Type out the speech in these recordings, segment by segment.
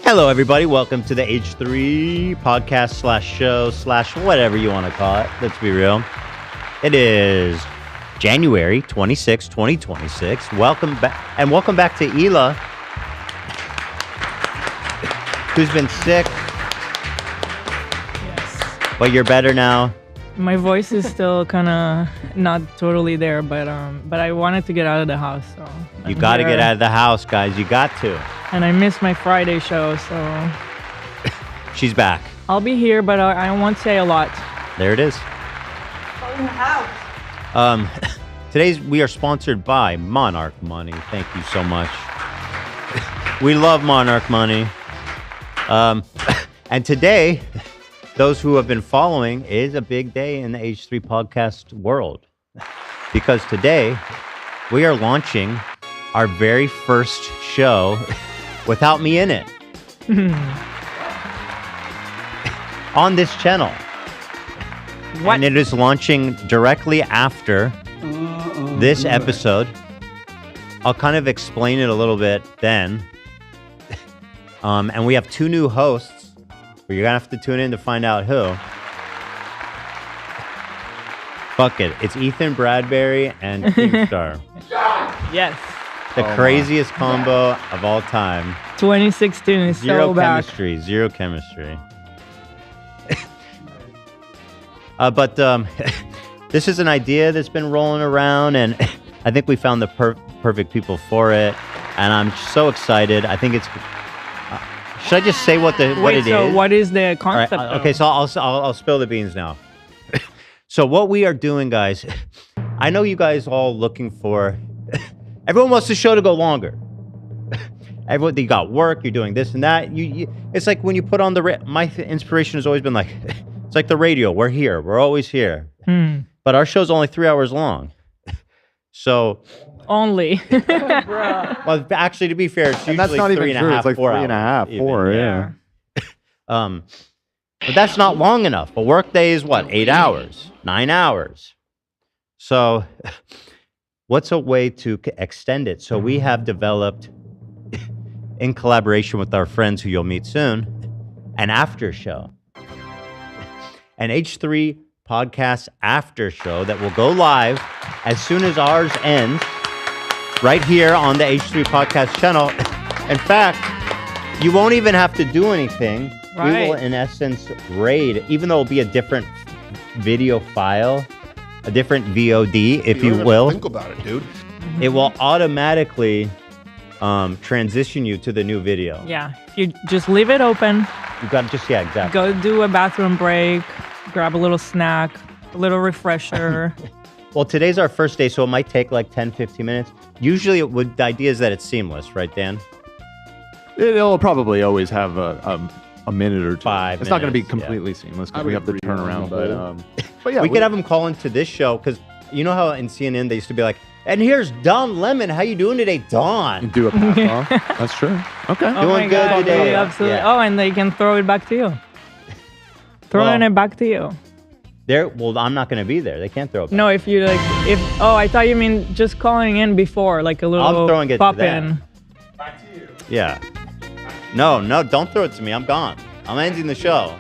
Hello, everybody. Welcome to the H3 podcast / show / whatever you want to call it. Let's be real. It is January 26, 2026. Welcome back. And welcome back to Hila, who's been sick. Yes. But you're better now. My voice is still kind of not totally there, but I wanted to get out of the house. So You got to get out of the house, guys. You got to. And I missed my Friday show, so She's back. I'll be here, but I won't say a lot. There it is. Today's we are sponsored by Monarch Money. Thank you so much. We love Monarch Money. And today, those who have been following, is a big day in the H3 podcast world. Because today, we are launching our very first show without me in it. On this channel. What? And it is launching directly after this episode. I'll kind of explain it a little bit then. And we have two new hosts, but you're going to have to tune in to find out who. Fuck it. It's Ethan Bradbury and Keemstar. Yes. The craziest combo of all time. 2016 is so back. Zero chemistry. But this is an idea that's been rolling around, and I think we found the perfect people for it. And I'm so excited. I think it's. Should I just say what it is? So what is the concept? Right, okay, so I'll spill the beans now. So what we are doing, guys, I know you guys all looking for. Everyone wants the show to go longer. Everyone, you got work, you're doing this and that. It's like when you put on my inspiration has always been like, it's like the radio. We're here. We're always here. But our show's only 3 hours long. So. Only. Well, actually, to be fair, it's usually that's not three even and a true. half, It's like 4 3 and a half, hours, 4, yeah. But that's not long enough. A work day is what? 8 hours, 9 hours. So what's a way to extend it? So we have developed, in collaboration with our friends who you'll meet soon, an after show. An H3 podcast after show that will go live as soon as ours ends, right here on the H3 podcast channel. In fact, you won't even have to do anything. Right. We will, in essence, raid, even though it'll be a different video file, a different VOD, if you will. Think about it, dude. It will automatically transition you to the new video. Yeah. If you just leave it open. You got just, yeah, exactly. Go do a bathroom break, grab a little snack, a little refresher. Well, today's our first day, so it might take like 10, 15 minutes. Usually, the idea is that it's seamless, right, Dan? It'll probably always have a minute or two. 5 It's not going to be minutes, completely seamless because we have the turnaround. But yeah, we could have them call into this show because you know how in CNN they used to be like, and here's Don Lemon. How you doing today, Don? do a pass off. That's true. Okay. Oh Doing my good God, today. yeah, absolutely. Yeah. Oh, and they can throw it back to you. Throwing it back to you. Well, I'm not going to be there. They can't throw it back. No, if you I thought you mean just calling in before, like a little I'm throwing it to pop them. in. Back to you. Yeah. No, don't throw it to me. I'm gone. I'm ending the show.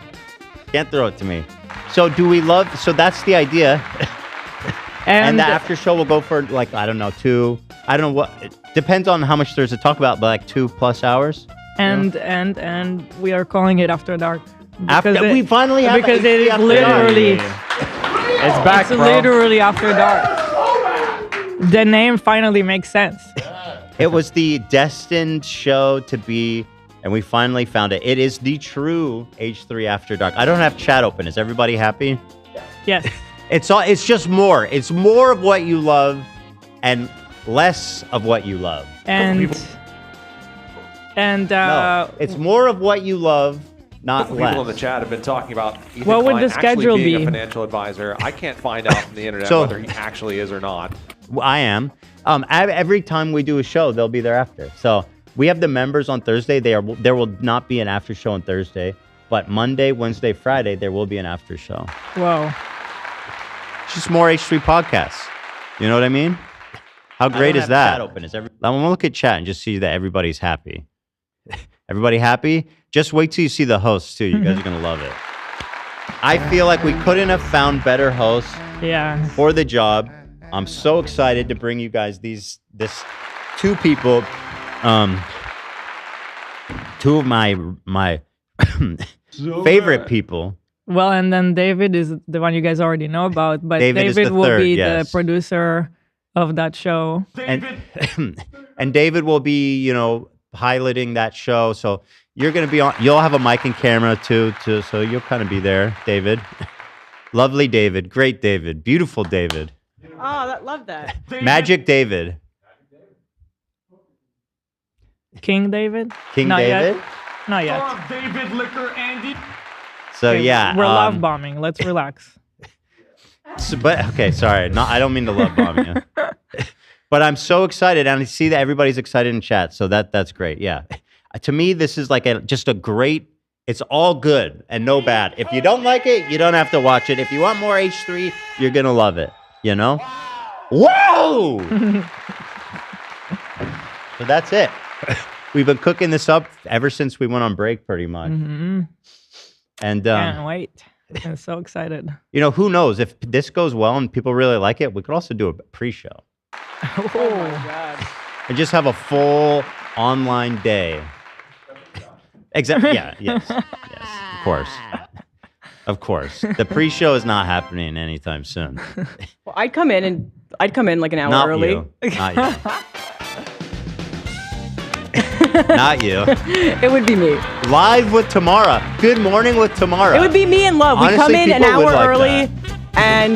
Can't throw it to me. So so that's the idea. And the after show will go for like, I don't know, it depends on how much there's to talk about, but like 2+ hours. And we are calling it After Dark. We finally have because it is After literally Dark. It's back, it's bro. literally After Dark. The name finally makes sense. It was the destined show to be, and we finally found it. It is the true H3 After Dark. I don't have chat open. Is everybody happy? Yes. It's just more. It's more of what you love and less of what you love. And No, it's more of what you love, not People less. in the chat have been talking about Ethan What would Klein the schedule actually being be? a financial advisor. I can't find out from the internet So- whether he actually is or not. I am. Every time we do a show, they'll be there after. So we have the members on Thursday. There will not be an after show on Thursday, but Monday, Wednesday, Friday, there will be an after show. whoa. It's just more H3 podcasts. You know what I mean? How great is that? Chat open. I'm gonna look at chat and just see that everybody's happy. Everybody happy? Just wait till you see the hosts too. You guys are gonna love it. I feel like we couldn't have found better hosts Yeah. for the job. I'm so excited to bring you guys this two people, two of my favorite people. Well, and then David is the one you guys already know about, but David is David the will third, be yes. the producer of that show. And David will be, piloting that show. So you're going to be on, you'll have a mic and camera too, so you'll kind of be there, David. Lovely David, great David, beautiful David. Oh, love that. Magic David. King David? King Not David? Yet. Not yet. David Liquor Andy. So Okay, yeah. We're love bombing. Let's relax. Sorry. No, I don't mean to love bomb you. But I'm so excited, and I see that everybody's excited in chat, so that's great. Yeah. To me, this is like just a great, it's all good and no bad. If you don't like it, you don't have to watch it. If you want more H3, you're going to love it, Whoa! So that's it. We've been cooking this up ever since we went on break, pretty much. Mm-hmm. And Can't wait. I'm so excited. who knows? If this goes well and people really like it, we could also do a pre-show. Oh my God. And just have a full online day. Exactly. Yeah. Yes. Of course. The pre-show is not happening anytime soon. Well, I'd come in like an hour Not early. you. Not you. Not you. It would be me. Live with Tamara. Good morning with Tamara. It would be me and Love. We Honestly, come in an people would hour like early, and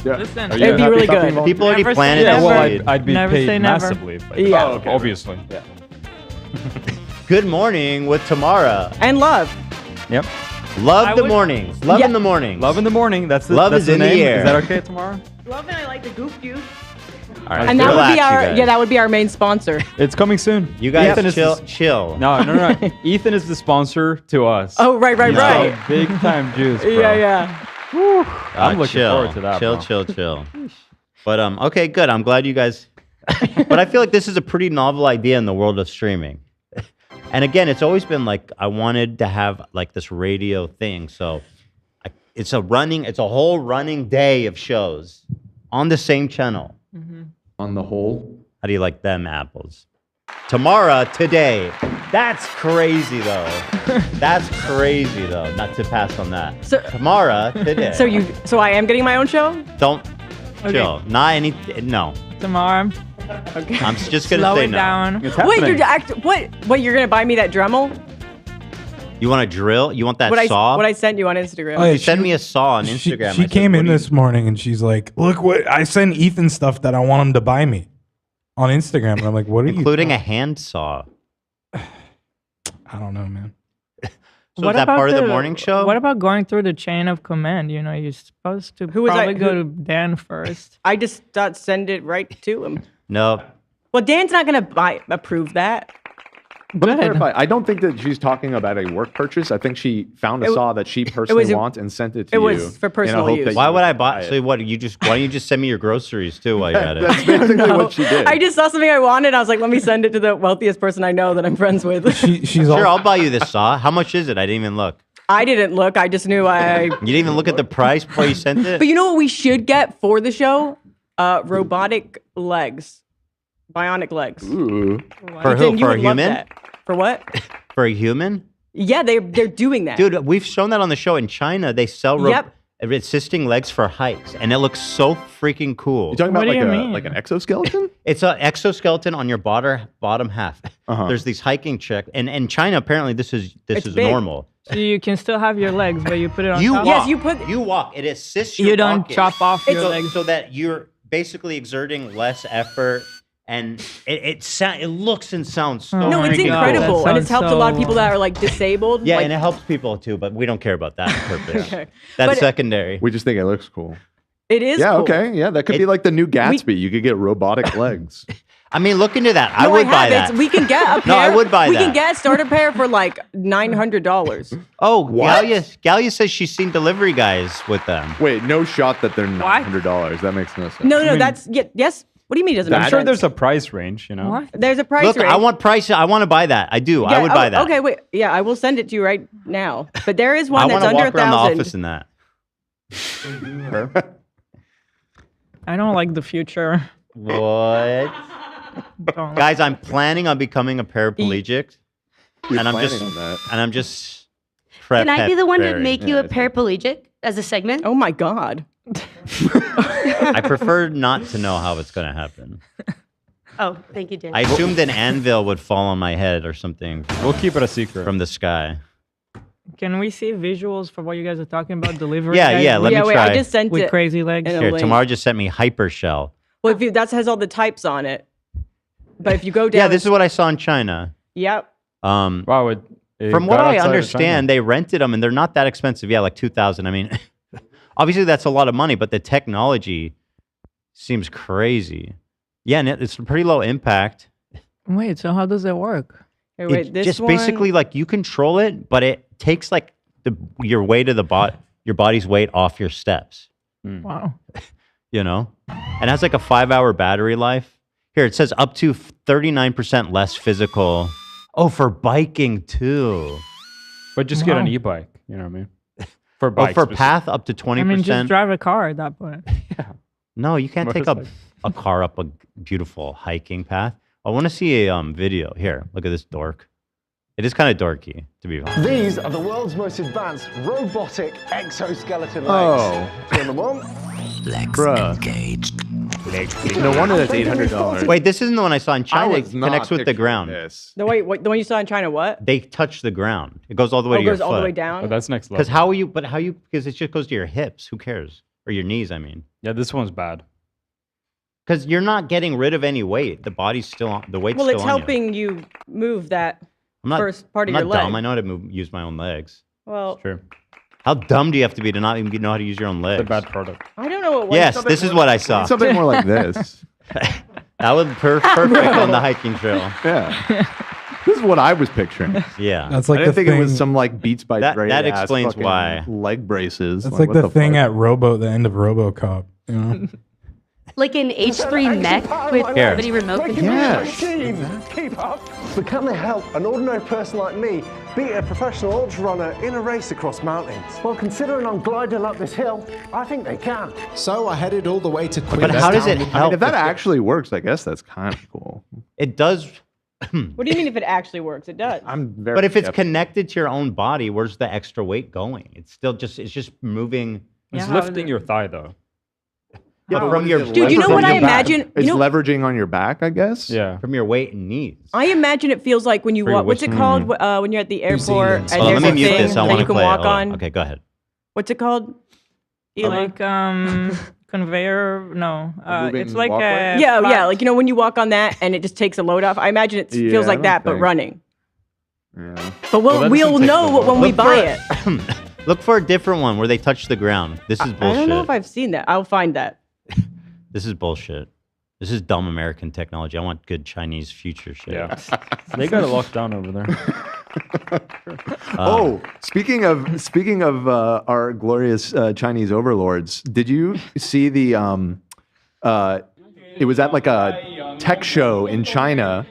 Listen, Are you it'd be happy really about good. being People already Never planned say it. never. Well, I'd be Never say paid never. massively. But Yeah. Oh, okay. Obviously. Yeah. Good morning with Tamara. and Love. Yep. Love I the would- mornings. Love Yeah. in the mornings. Love in the morning. That's the Love that's is the in the name. air. Is that okay tomorrow? Love and I like the goof juice. All right, And that would relax, be you our guys. that would be our main sponsor. It's coming soon. You guys Ethan is chill. No. Ethan is the sponsor to us. Oh, right. So big time juice, bro. Yeah. I'm looking chill, forward to that, Chill. But okay, good. I'm glad you guys. But I feel like this is a pretty novel idea in the world of streaming. And again, it's always been like I wanted to have like this radio thing. So it's a whole running day of shows on the same channel. On the whole, How do you like them apples? Tamara today. That's crazy though. Not to pass on that. So- Tamara today. So I am getting my own show. Don't chill. Not any. No. tomorrow. Okay. I'm just gonna Slow say it no. down. It's Wait, happening. what? You're gonna buy me that Dremel? You want a drill? You want that What saw? I sent you on Instagram. Oh, yeah, Send me a saw on Instagram. I She said, came what in do you- this morning and she's like, "Look what I sent Ethan stuff that I want him to buy me on Instagram." And I'm like, "What are including you?" a hand saw. I don't know, man. So is that part of the morning show? What about going through the chain of command? You know, you're supposed to Who was probably that? go to Dan first. I just thought send it right to him. No. Well, Dan's not gonna approve that. Let me Good. clarify. I don't think that she's talking about a work purchase. I think she found a saw that she personally wants and sent it to it you. was for in a personal hope use. that Why you would I would buy? it. So what? Why don't you just send me your groceries too while you're at it? That's basically what she did. I just saw something I wanted. I was like, let me send it to the wealthiest person I know that I'm friends with. She's Sure, all I'll buy you this saw. How much is it? I didn't even look. I didn't look. I just knew I. You didn't even look at the price before you sent it. But you know what we should get for the show? Robotic legs, bionic legs. Ooh. For Ethan, who? you For a would love human? that. For what? For a human? Yeah, they're doing that. Dude, we've shown that on the show. In China, they sell Yep. assisting legs for hikes, and it looks so freaking cool. You talking What about do you mean? like an exoskeleton? It's an exoskeleton on your bottom half. Uh-huh. There's these hiking chicks, and in China, apparently this is It's big. normal. So you can still have your legs, but you put it on You top. walk. Yes, you put- You walk. It assists your You don't walking. chop off your so, legs. so that you're basically exerting less effort, and it looks and sounds so. No, it's my God, incredible, that and it's sounds helped a lot of so- people that are like disabled. Yeah, like, and it helps people too, but we don't care about that purpose. Okay. That's But- secondary. We just think it looks cool. it is. Yeah, cool. okay. Yeah, that could be like the new Gatsby. You could get robotic legs. I mean, look into that. I No, would buy have. that. We can get a pair. No, I would buy We that. can get a starter pair for like $900. Oh, Galia says she's seen delivery guys with them. Wait, no shot that they're $900. That makes no sense. No, that's yes. What do you mean it doesn't That- make I'm sure sense? there's a price range, you know? What? There's a price Look, range. I want price. I want to buy that. I do. I Yeah, would buy that. Okay, wait. Yeah, I will send it to you right now. But there is I one want that's to under walk around the office 1,000. in that. I don't like the future. What? Don't. Guys, I'm planning on becoming a paraplegic, and I'm just planning on that. and I'm just. Can I be the one to preparing. make you a paraplegic as a segment? Oh my God. I prefer not to know how it's going to happen. Oh, thank you, Dan. I assumed an anvil would fall on my head or something We'll keep it a secret. from the sky. Can we see visuals for what you guys are talking about? Delivery. Yeah, guys yeah. Let yeah, me wait, try. I just sent with it. crazy legs. in a Here, link. Tamara just sent me Hypershell. Well, if you, that has all the types on it. But if you go down. Yeah, this is what I saw in China. Yep. Wow. It From got what I outside of understand, China. they rented them and they're not that expensive. Yeah, like 2,000. I mean, obviously that's a lot of money, but the technology seems crazy. Yeah, and it's pretty low impact. Wait, so how does it work? Hey, wait, It this just one, basically like you control it, but it takes like your weight of your body's weight off your steps. Wow. You know, and it has like a 5-hour battery life. Here it says up to 39% less physical. Oh, for biking too. But just get an Wow. e-bike, you know what I mean? For Oh, bikes. for path up to 20%. I mean, just drive a car at that point. No, you can't take Motorcycle. a car up a beautiful hiking path. I want to see a video. Here, look at this dork. It is kind of dorky, to be honest. These are the world's most advanced robotic exoskeleton legs. Oh. Two on the one. Bruh. No wonder that's $800. Wait, this isn't the one I saw in I China. It was not connects with the picturing ground. This. the one you saw in China, what? They touch the ground. It goes all the way Oh, to it your goes all the way foot. down? Oh, that's next level. Because because it just goes to your hips. Who cares? Or your knees, I mean. Yeah, this one's bad. Because you're not getting rid of any weight. The body's still on, the weight's Well, still it's on you. helping you move that I'm not, first part of I'm your not dumb. leg. I know how to use my own legs. Well, True. How dumb do you have to be to not even know how to use your own legs? It's a bad product. I don't know what one. Yes, this is what I saw. Something more like this. That was perfect on the hiking trail. Yeah. This is what I was picturing. Yeah. That's I like didn't the think thing. it was some like Beats by That- Dre that ass explains fucking why. leg braces. That's like what the thing fuck? at the end of RoboCop. You know? Like an H3 mech with Here. gravity remote control. Yes. Keep up. But can they help an ordinary person like me beat a professional ultra runner in a race across mountains? Well, considering I'm gliding up this hill, I think they can. So I headed all the way to But how does it I help? mean, if that actually works, I guess that's kind of cool. It does. What do you mean if it actually works? It does. I'm very. But if it's skeptical. connected to your own body, where's the extra weight going? It's just moving It's Yeah, how is lifting it- your thigh, though. from your Dude, you know from what your I back- imagine? It's You know, leveraging on your back, I guess. Yeah. from your weight and knees. I imagine it feels like when you For your walk. What's it wisdom. called when you're at the airport Zealand. and Hold on, there's let a me mute thing this. I that want you to can play. walk Hold on? Okay, go ahead. What's it called? Eli? Like conveyor? No, moving it's like walkway? a Yeah, flat- yeah. Like you know when you walk on that and it just takes a load off. I imagine it Yeah, feels I like don't that, but think- running. Yeah. But Well, that we'll doesn't take know the load. when we Look buy for- it. Look for a different one where they touch the ground. This is bullshit. I don't know if I've seen that. I'll find that. This is bullshit. This is dumb American technology. I want good Chinese future shit. Yeah. They got it locked down over there. Oh, speaking of our glorious Chinese overlords, did you see the? It was at like a tech show in China,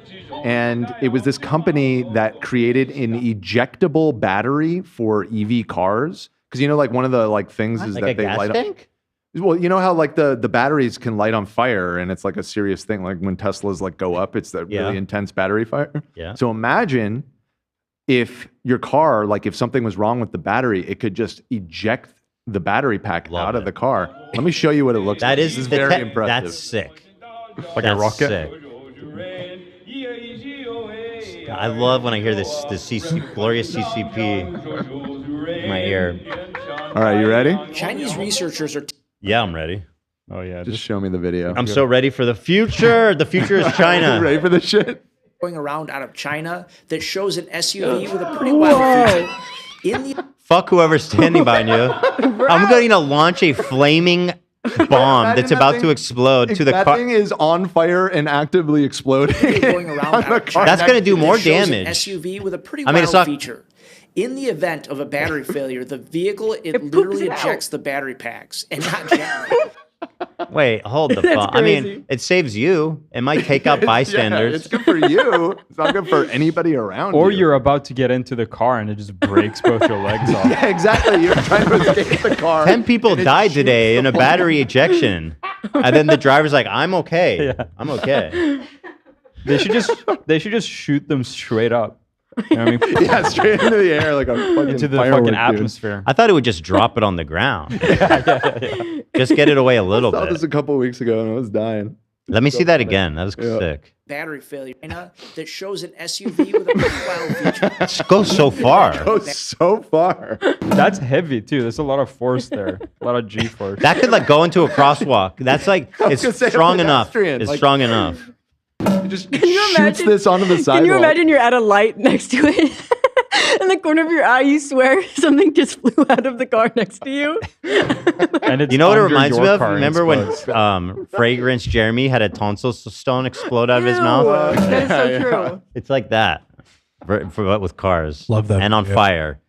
and it was this company that created an ejectable battery for EV cars. Because you know, like one of the like things is Like that a they gas light tank? up. Well, you know how like the batteries can light on fire, and it's like a serious thing. Like when Teslas like go up, it's that Yeah. really intense battery fire. Yeah. So imagine if your car, like if something was wrong with the battery, it could just eject the battery pack Love out of it. the car. Let me show you what it looks like. That is This the very te- impressive. That's sick. Like That's a rocket. sick. I love when I hear this glorious CCP in my ear. All right, you ready? Chinese researchers are Yeah, I'm ready. Oh, yeah. Just show me the video. I'm so ready for the future. The future is China. ready for this shit? going around out of China that shows an SUV with a pretty wild feature. In the Fuck whoever's standing behind you. I'm going to launch a flaming bomb Imagine that's that about thing- to explode to the that car. thing is on fire and actively exploding. going around on out the of car. China That's going to do more that shows an damage. SUV with a pretty I mean, it's wild not- feature. In the event of a battery failure, the vehicle It poops literally it out. ejects the battery packs and not gently. Wait, hold the fuck. I mean, it saves you. It might take out bystanders. It's good for you. It's not good for anybody around Or you. you're about to get into the car and it just breaks both your legs off. Yeah, exactly. You're trying to escape the car. 10 people and it died shoots today the in a plane. battery ejection. And then the driver's like, I'm okay. Yeah. I'm okay. They should just shoot them straight up. You know what I mean? Yeah, straight into the air like a fucking Into the firework, fucking dude. atmosphere. I thought it would just drop it on the ground. Just get it away a little I saw this bit. a couple weeks ago and I was dying. Let me see that again. That was Yeah. sick. battery failure that shows an SUV with a profile feature. It goes so far. Goes so far. That's heavy too. There's a lot of force there. A lot of G force. That could like go into a crosswalk. That's like, I was it's gonna say a strong enough. pedestrian, It's like- strong enough. It just you shoots imagine- this onto the sidewalk. Can you imagine you're at a light next to it? In the corner of your eye, you swear something just flew out of the car next to you. And it's You know what it under reminds your me of? car and Remember when explodes. Fragrance Jeremy had a tonsil stone explode out of his Ew, mouth? that is so Yeah, true. yeah. It's like that, for with cars. Love that And on video. fire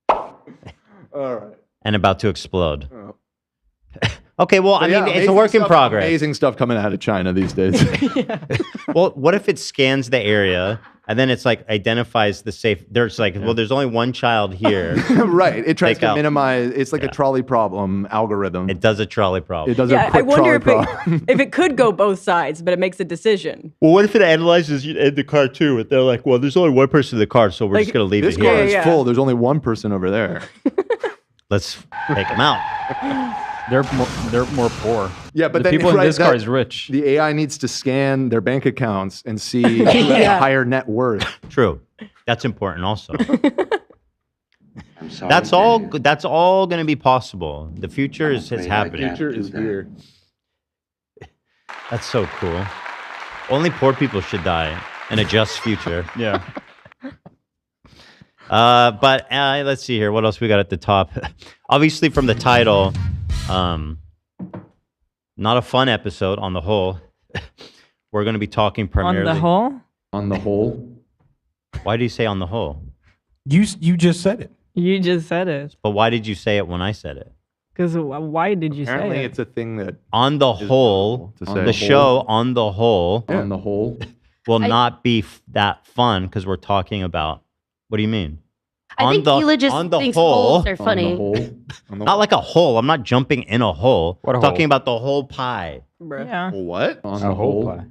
All right. and about to explode. Oh. Okay, well, I Yeah, mean, it's a amazing work in stuff- progress. Amazing stuff coming out of China these days. Well, what if it scans the area and then it's like identifies the safe? There's like, well, there's only one child here. Right. It tries Take to out. minimize. It's like a trolley problem algorithm. It does a trolley problem. It does Yeah, a I quick wonder trolley if problem. if it could go both sides, but it makes a decision. Well, what if it analyzes you in the car too? And they're like, well, there's only one person in the car, so we're Like, just gonna leave This it car here. is Yeah. full. There's only one person over there. Let's take them out. They're more poor. Yeah, but the then people in right, this car that- is rich. The AI needs to scan their bank accounts and see who has a Yeah. higher net worth. True. That's important also. I'm sorry, That's all. Daniel. That's all going to be possible. The future is afraid I happening. can't. Future is do that. here. That's so cool. Only poor people should die in a just future. Yeah. But let's see here. What else we got at the top? Obviously, from the title, not a fun episode on the whole. We're going to be talking On primarily. the whole, On the whole, Why do you say on the whole? You just said it. you just said it. But why did you say it when I said it? Because why did you apparently say it? it's a thing that On the whole, to the say. show on the whole on the whole. will not be that fun because we're talking about. What do you mean? I think Hila just on the thinks whole, holes are funny. On the whole. On the not like a hole. I'm not jumping in a hole. What a I'm talking hole? about the whole pie. Bruh. Yeah. what? On A whole pie.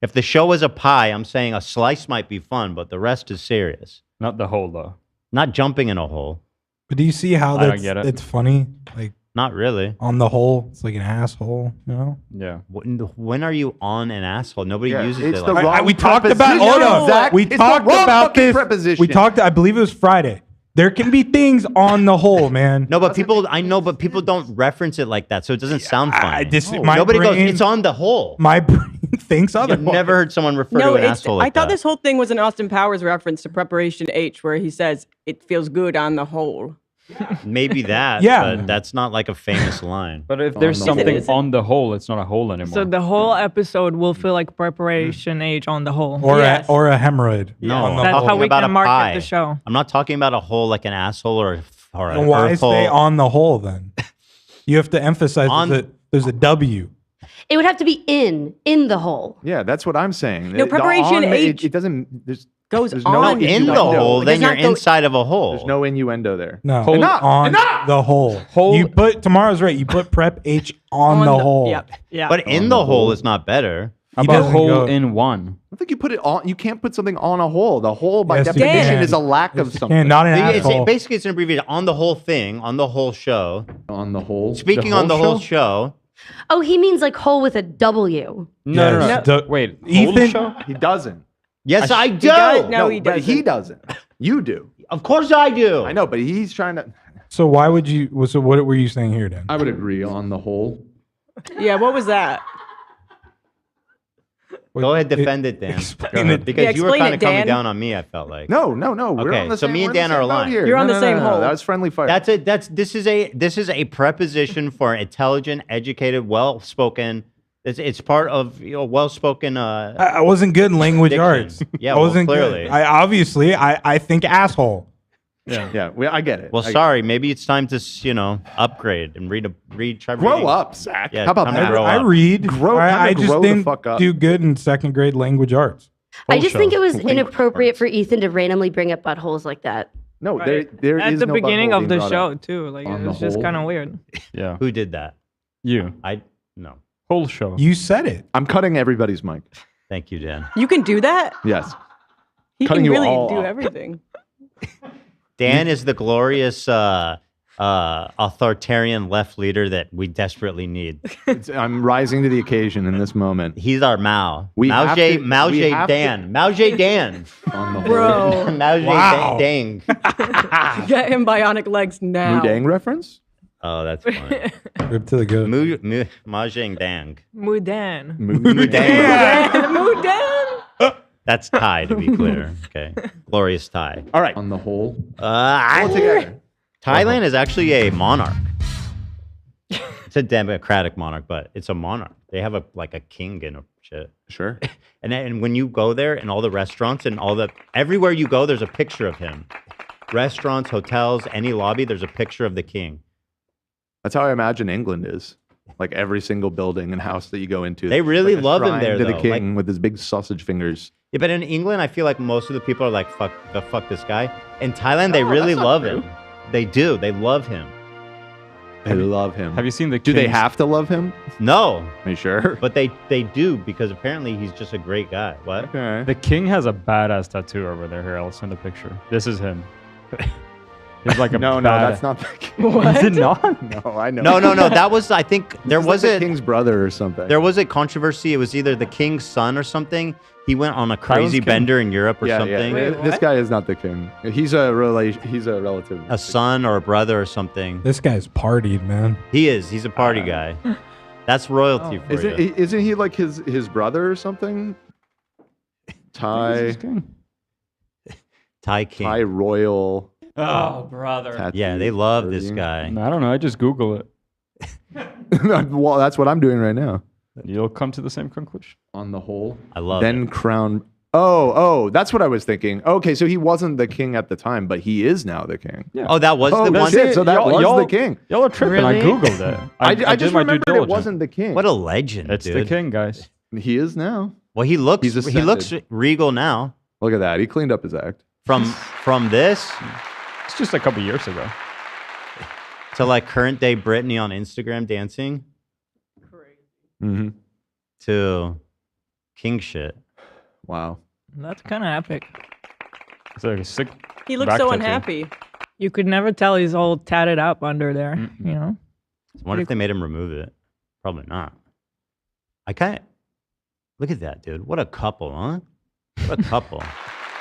If the show is a pie, I'm saying a slice might be fun, but the rest is serious. Not the whole though. Not jumping in a hole. But do you see how I don't that's get it. it's funny? Like Not really. on the whole, it's like an asshole, you know? Yeah. When are you on an asshole? Nobody Yeah, uses it's it the like wrong we talked about preposition, hold on. Zach. We It's the talked wrong about fucking this. preposition. We talked. I believe it was Friday. There can be things on the whole, man. No, but people, I know, but people don't reference it like that, so it doesn't sound funny. My Nobody goes, brain- it's on the whole. My brain thinks I've otherwise. never heard someone refer No, to an it's. asshole like I thought that. this whole thing was an Austin Powers reference to Preparation H, where he says it feels good on the whole. Maybe that, Yeah. but that's not like a famous line. But if there's the something whole. Is it? on the whole, it's not a hole anymore. So the whole episode will feel like preparation age on the whole. or Yes. a hemorrhoid. No, on the I'm That's whole. how we about can a market pie. the show. I'm not talking about a hole like an asshole or an And why earth stay hole. on the whole then? You have to emphasize On- that there's a W. It would have to be in the hole. Yeah, that's what I'm saying. No, The preparation on, H it doesn't. goes there's on. no in the innuendo. hole, It then does you're not go- inside of a hole. There's no innuendo there. No, Hold on the whole. Whole- You put Tamara's right. You put prep H on, the whole. Yep. Yeah. But in the hole is not better. How He about doesn't hole go- in one? I think you put it on. You can't put something on a hole. The hole, by Yes, you definition, can. is a lack of Yes, you something. can. Not an It's, asshole. basically, it's an abbreviation on the whole thing, on the whole show. On the whole. Speaking on the whole show, Oh, he means like hole with a W. No, Yes. no. Wait, Ethan- whole show? He doesn't. yes, I do. does. No, he but he doesn't. doesn't. You do. Of course I do. I know, but he's trying to. So why would you? So what were you saying here, Dan? I would agree on the whole. Yeah, what was that? Go ahead, defend it, Dan. Explain it. Because Yeah, you were explain kind it, of coming Dan. down on me, I felt like. No. We're Okay, on the so same, me and we're on Dan the are same boat aligned. here. You're on No, the no, same no, no, hole. That was friendly fire. That's it. This is a preposition for intelligent, educated, well-spoken. It's part of well-spoken. I wasn't good in language Diction. arts. Yeah, I well, wasn't clearly. good. I think asshole. Yeah, I get it. Well, sorry. Maybe it's time to, upgrade and try Grow reading. up, Zach. Yeah, How about time to that? grow I up. read. Grow- I kinda just grow the didn't fuck up. do good in second grade language arts. I just think it was inappropriate for Ethan to randomly bring up buttholes like that. No, Right. there At is the no beginning butthole of being the brought show up. too. Like On it the was just whole? kind of weird. Yeah. Who did that? You. No. Whole show. You said it. I'm cutting everybody's mic. Thank you, Dan. You can do that? Yes. He Cutting can you really all do off. everything. Dan is the glorious authoritarian left leader that we desperately need. I'm rising to the occasion in this moment. He's our Mao. We Mao have J. to- Mao we J. have to- Dan. Mao J. Dan. On the whole. Bro. Mao J. Wow. Dang. Get him bionic legs now. Mudang reference? Oh, that's funny. Rip to the good. Mao J. Dang. Mudan. Mudang. Mudan. That's Thai, to be clear. Okay. Glorious Thai. All right. On the whole. All together. Thailand is actually a monarch. It's a democratic monarch, but it's a monarch. They have a king and a shit. Sure. And when you go there and all the restaurants and everywhere you go, there's a picture of him. Restaurants, hotels, any lobby, there's a picture of the king. That's how I imagine England is. Like every single building and house that you go into. They really like a love him shrine there, to the though. king with his big sausage fingers. Yeah, but in England, I feel like most of the people are like, fuck this guy. In Thailand, they really love him. They do. They love him. They love him. Have you seen the Do they King's- have to love him? No. Are you sure? But they do because apparently he's just a great guy. What? Okay. The king has a badass tattoo over there. Here, I'll send a picture. This is him. He's like a No, that's not the king. Is it not? No, I know. No. That was, I think, there This is was like a the king's brother or something. There was a controversy. It was either the king's son or something. He went on a crazy king. bender in Europe or yeah, something. Yeah. This guy is not the king. He's a relative. A son or a brother or something. This guy's partied, man. He is. He's a party guy. That's royalty for you. Isn't he like his brother or something? Thai King. royal. Oh, brother. tattoo Yeah, they love this party. guy. I don't know. I just Google it. Well, that's what I'm doing right now. You'll come to the same conclusion. On the whole. I love Then it. crown. Oh, that's what I was thinking. Okay, so he wasn't the king at the time, but he is now the king. Yeah. Oh, that was the one. shit, so that was the king. Y'all are tripping. I Really? Googled it. I did just my due remembered it diligence. wasn't the king. What a legend, It's dude. the king, guys. He is now. Well, he looks He's ascended. regal now. Look at that. He cleaned up his act. From this It's just a couple years ago. to like current day Brittany on Instagram dancing Mm-hmm. to king shit. Wow. That's kind of epic. It's like a sick. He looks back so tattoo. unhappy. You could never tell he's all tatted up under there. You know. I wonder if they made him remove it. Probably not. I kind of look at that, dude. What a couple, huh? What a couple.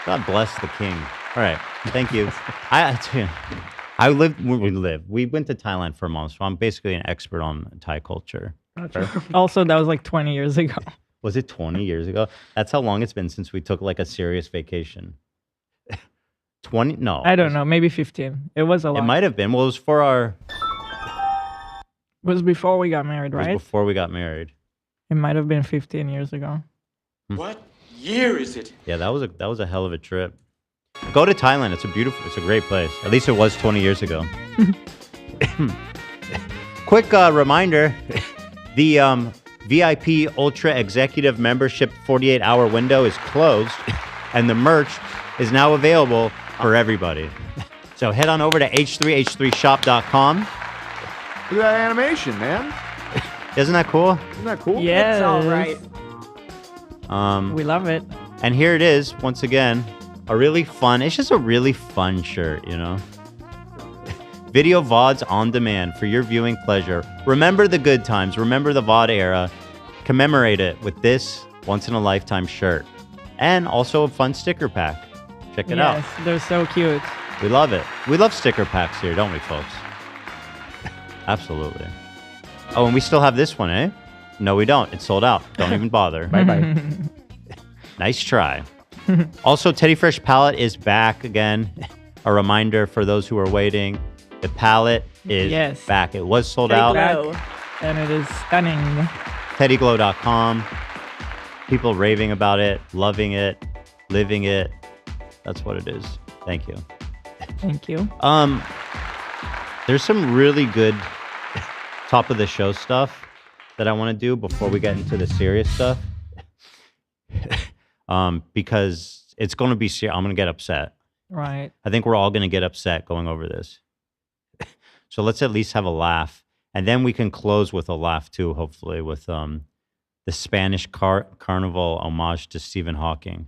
God bless the king. All right, thank you. We went to Thailand for a month, so I'm basically an expert on Thai culture. Also, that was like 20 years ago. Was it 20 years ago? That's how long it's been since we took like a serious vacation. 20? No. I don't know. Maybe 15. It was a lot. It might have been. Well, it was for our. It was before we got married, It was right? before we got married. It might have been 15 years ago. What year is it? Yeah, that was a hell of a trip. Go to Thailand. It's a great place. At least it was 20 years ago. Quick reminder: the VIP Ultra Executive Membership 48-hour window is closed, and the merch is now available for everybody. So head on over to h3h3shop.com. Look at that animation, man. Isn't that cool? Isn't that cool? Yes. It's all right. We love it. And here it is, once again, it's just a really fun shirt, you know? Video VODs on demand for your viewing pleasure. Remember the good times, remember the VOD era. Commemorate it with this once-in-a-lifetime shirt. And also a fun sticker pack. Check it out. Yes, they're so cute. We love it. We love sticker packs here, don't we, folks? Absolutely. Oh, and we still have this one, eh? No, we don't. It's sold out. Don't even bother. Bye-bye. Nice try. Also, Teddy Fresh Palette is back again. A reminder for those who are waiting. The palette is back. It was sold out. And it is stunning. TeddyGlow.com. People raving about it, loving it, living it. That's what it is. Thank you. Thank you. There's some really good top of the show stuff that I want to do before we get into the serious stuff. Because it's going to be serious. I'm going to get upset. Right. I think we're all going to get upset going over this. So let's at least have a laugh. And then we can close with a laugh too, hopefully, with the Spanish carnival homage to Stephen Hawking,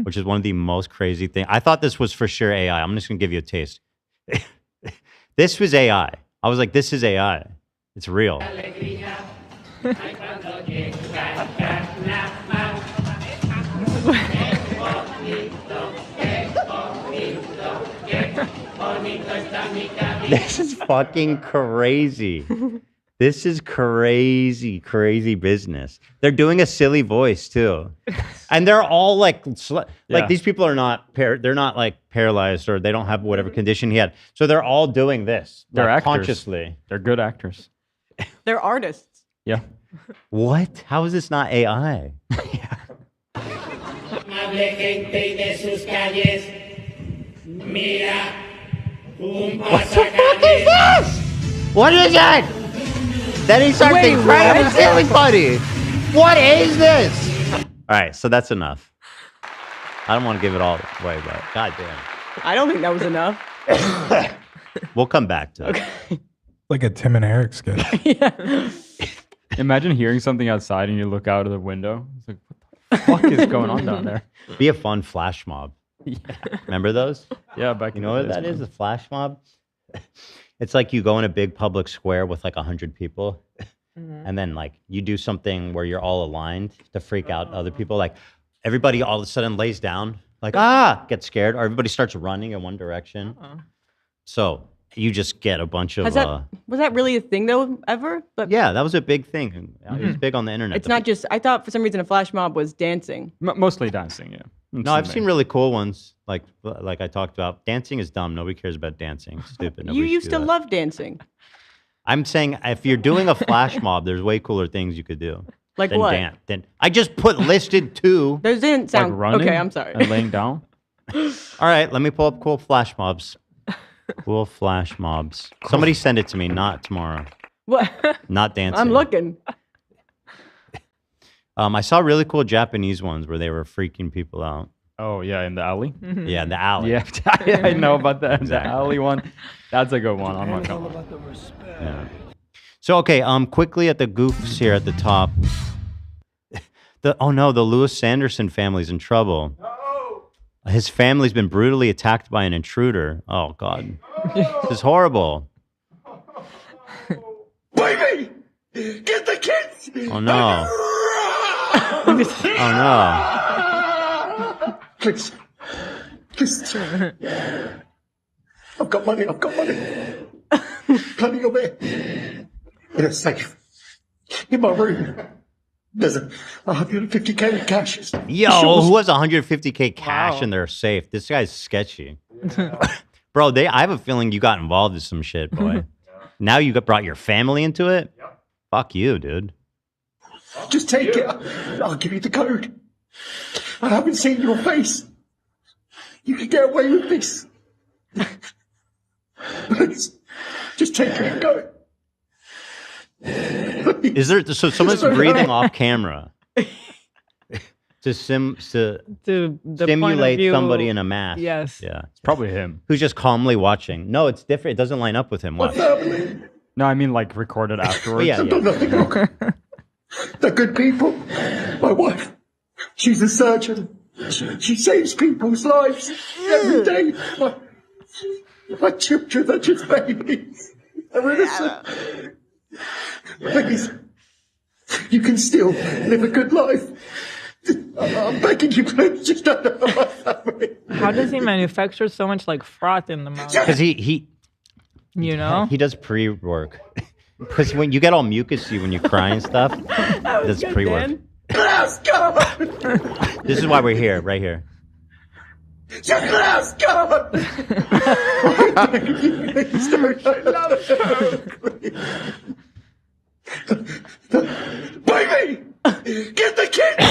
which is one of the most crazy things. I thought this was for sure AI. I'm just going to give you a taste. This was AI. I was like, this is AI. It's real. This is fucking crazy. This is crazy, crazy business. They're doing a silly voice too, and they're all like these people are not they're not like paralyzed or they don't have whatever condition he had. So they're all doing this. They're like, actors. Consciously. They're good actors. They're artists. Yeah. What? How is this not AI? What the fuck is this? What is it? Then he starts the incredible sailing buddy. What is this? All right, so that's enough. I don't want to give it all away, but goddamn. I don't think that was enough. We'll come back to it. Okay. Like a Tim and Eric sketch. Yeah. Imagine hearing something outside and you look out of the window. It's like, what the fuck is going on down there? Be a fun flash mob. Yeah. Remember those? Yeah, back You in know the what days, that is? man. A flash mob? It's like you go in a big public square with like 100 people, and then like you do something where you're all aligned to freak out other people. Like everybody all of a sudden lays down, like gets scared, or everybody starts running in one direction. So you just get a bunch of. Was that really a thing though ever? But yeah, that was a big thing. It was big on the internet. it's not just. I thought for some reason a flash mob was dancing. Mostly dancing, yeah. No, I've seen really cool ones. Like I talked about, dancing is dumb. Nobody cares about dancing. It's stupid. You Nobody should used do to that. love dancing. I'm saying if you're doing a flash mob, there's way cooler things you could do. Like than what? Then I just put listed two. Those didn't sound Like running okay. I'm sorry. and laying down. All right, let me pull up cool flash mobs. Cool flash mobs. Somebody send it to me, not tomorrow. What? Not dancing. I'm looking. I saw really cool Japanese ones where they were freaking people out. Oh, yeah, in the alley? Yeah, in the alley. Yeah, I know about that. The alley one. That's a good one. I'm not gonna lie. Yeah. So, okay, quickly at the goofs here at the top. The Lewis Sanderson family's in trouble. His family's been brutally attacked by an intruder. Oh, God. This is horrible. Baby! Get the kids! Oh, no. Oh, no. Please. Please. I've got money. Plenty of it. In a safe. In my room. There's a 150K in cash. Yo, who has 150K cash in their safe? This guy's sketchy. Bro, I have a feeling you got involved in some shit, boy. Now you brought your family into it? Fuck you, dude. Just take it. I'll give you the code. I haven't seen your face. You can get away with this. Please, just take it and go. Is there someone's breathing off camera to simulate somebody in a mask? Yes. Yeah. It's probably him. Who's just calmly watching. No, it's different. It doesn't line up with him. Watch. No, I mean like recorded afterwards. Yeah. They're good people. My wife, she's a surgeon. She saves people's lives every day. My children are just babies. They're innocent. Please, you can still live a good life. I'm begging you, please, just don't know my family. How does he manufacture so much like froth in the mouth? Because he you know, he does pre-work. Because when you get all mucusy when you cry and stuff, that's pre-work. Let's go! This is why we're here, right here. Let's go! Baby! Get the kids!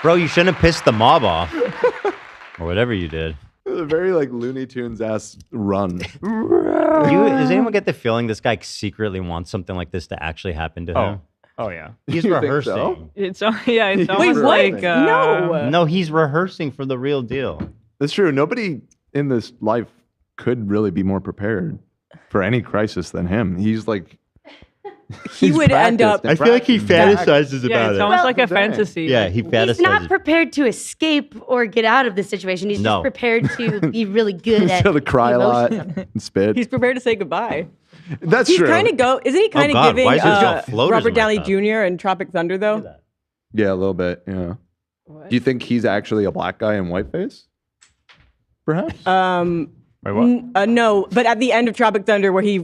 Bro, you shouldn't have pissed the mob off. Or whatever you did. It was a very like Looney Tunes ass run. Does anyone get the feeling this guy secretly wants something like this to actually happen to him? Oh yeah. He's You think rehearsing. so? It's almost Wait, what? like No, he's rehearsing for the real deal. That's true. Nobody in this life could really be more prepared for any crisis than him. He's like He would end up. I feel like he fantasizes yeah, about it's it. almost like a fantasy. Yeah, he He's fantasizes. not prepared to escape or get out of the situation. He's No. just prepared to be really good at to cry a lot emotions. and spit. He's prepared to say goodbye. That's He's true. kind of isn't he kind of God, giving why is there still floaters in Robert my Downey cup? Jr. in Tropic Thunder though? Yeah, a little bit. Yeah. Do you think he's actually a black guy in whiteface? Perhaps. Wait, what? No, but at the end of Tropic Thunder, where he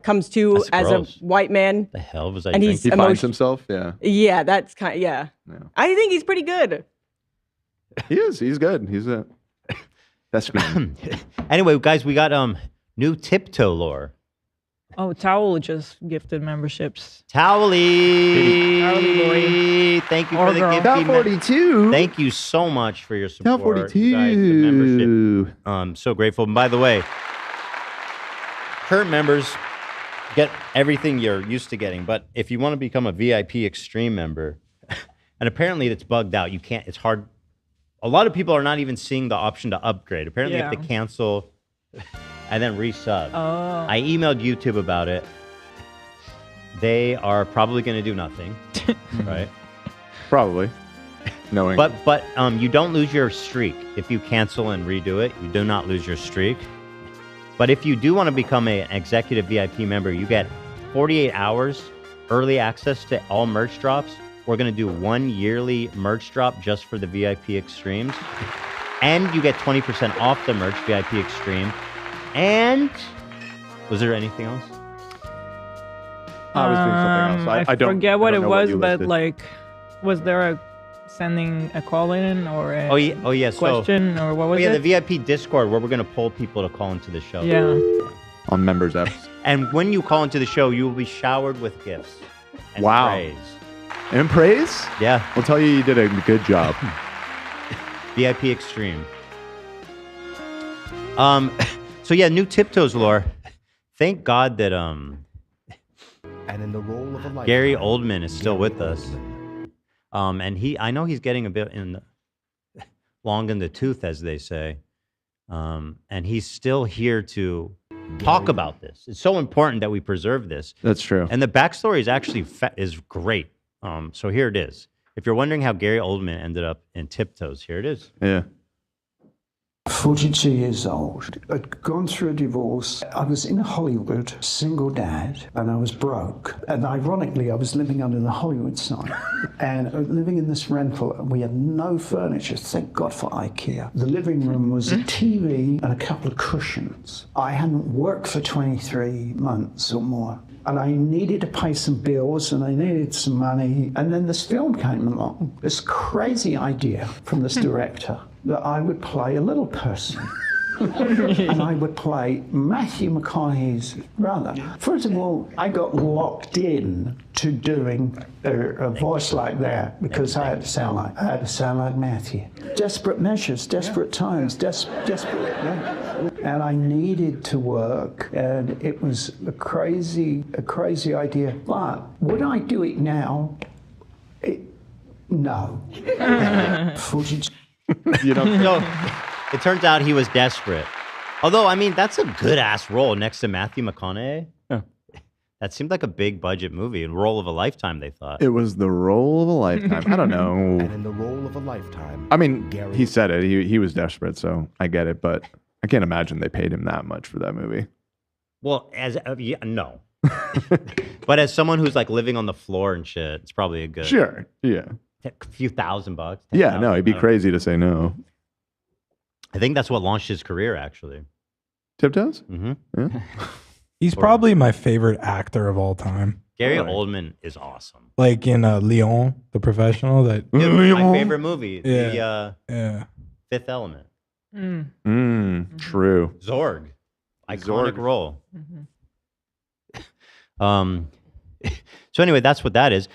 comes to That's as gross. a white man, The hell was I and thinking? he's he finds himself. Yeah. yeah, that's kind of Yeah. I think he's pretty good. He is. He's good. He's a. That's good. Anyway, guys, we got new tiptoe lore. Oh, Towel just gifted memberships. Towley. Lori. Thank you Or for the girl. gift. Top 42. Thank you so much for your support. Top 42. You guys, the membership. I'm so grateful. And by the way, current members get everything you're used to getting. But if you want to become a VIP Extreme member, and apparently it's bugged out, you can't, it's hard. A lot of people are not even seeing the option to upgrade. Apparently you have to cancel and then resub. Oh. I emailed YouTube about it. They are probably going to do nothing, right? Probably. Knowing. But you don't lose your streak if you cancel and redo it. You do not lose your streak. But if you do want to become an executive VIP member, you get 48 hours early access to all merch drops. We're going to do one yearly merch drop just for the VIP Extremes. And you get 20% off the merch VIP Extreme. And was there anything else? I was doing something else. I don't forget what I it don't know was, you but listed. like, was there a sending a call in or a Oh yeah. question or what was the it? VIP Discord where we're going to pull people to call into the show. Yeah. On members apps. And when you call into the show, you will be showered with gifts. And Wow. praise. And praise? Yeah. I'll tell you did a good job. VIP Extreme. So yeah, new tiptoes lore. Thank God that And in the role of a Gary Oldman is still with us. And I know he's getting a bit long in the tooth, as they say. And he's still here to talk about this. It's so important that we preserve this. That's true. And the backstory is actually is great. So here it is. If you're wondering how Gary Oldman ended up in tiptoes, here it is. Yeah. 42 years old. I'd gone through a divorce. I was in Hollywood, single dad, and I was broke. And ironically, I was living under the Hollywood sign and living in this rental, and we had no furniture. Thank God for IKEA. The living room was a TV and a couple of cushions. I hadn't worked for 23 months or more. And I needed to pay some bills and I needed some money. And then this film came along, this crazy idea from this director that I would play a little person. And I would play Matthew McConaughey's brother. First of all, I got locked in to doing a voice like that because I had to sound like Matthew. Desperate measures, desperate times, desperate. Yeah. And I needed to work, and it was a crazy idea. But would I do it now? No. 42. You don't know. It turns out he was desperate. Although, I mean, that's a good-ass role next to Matthew McConaughey. Yeah. That seemed like a big budget movie, a role of a lifetime, they thought. It was the role of a lifetime. I don't know. And in the role of a lifetime. I mean, he said it. He was desperate, so I get it. But I can't imagine they paid him that much for that movie. Well, no. But as someone who's like living on the floor and shit, it's probably a good... Sure, yeah. A few $1,000. Yeah, no, it'd be crazy to say no. I think that's what launched his career, actually. Tiptoes? Mm-hmm. Yeah. He's probably my favorite actor of all time. Gary Oldman is awesome. Like in Leon, the professional. That My favorite movie, Yeah. the Fifth Element. True. Zorg. Iconic role. So anyway, that's what that is.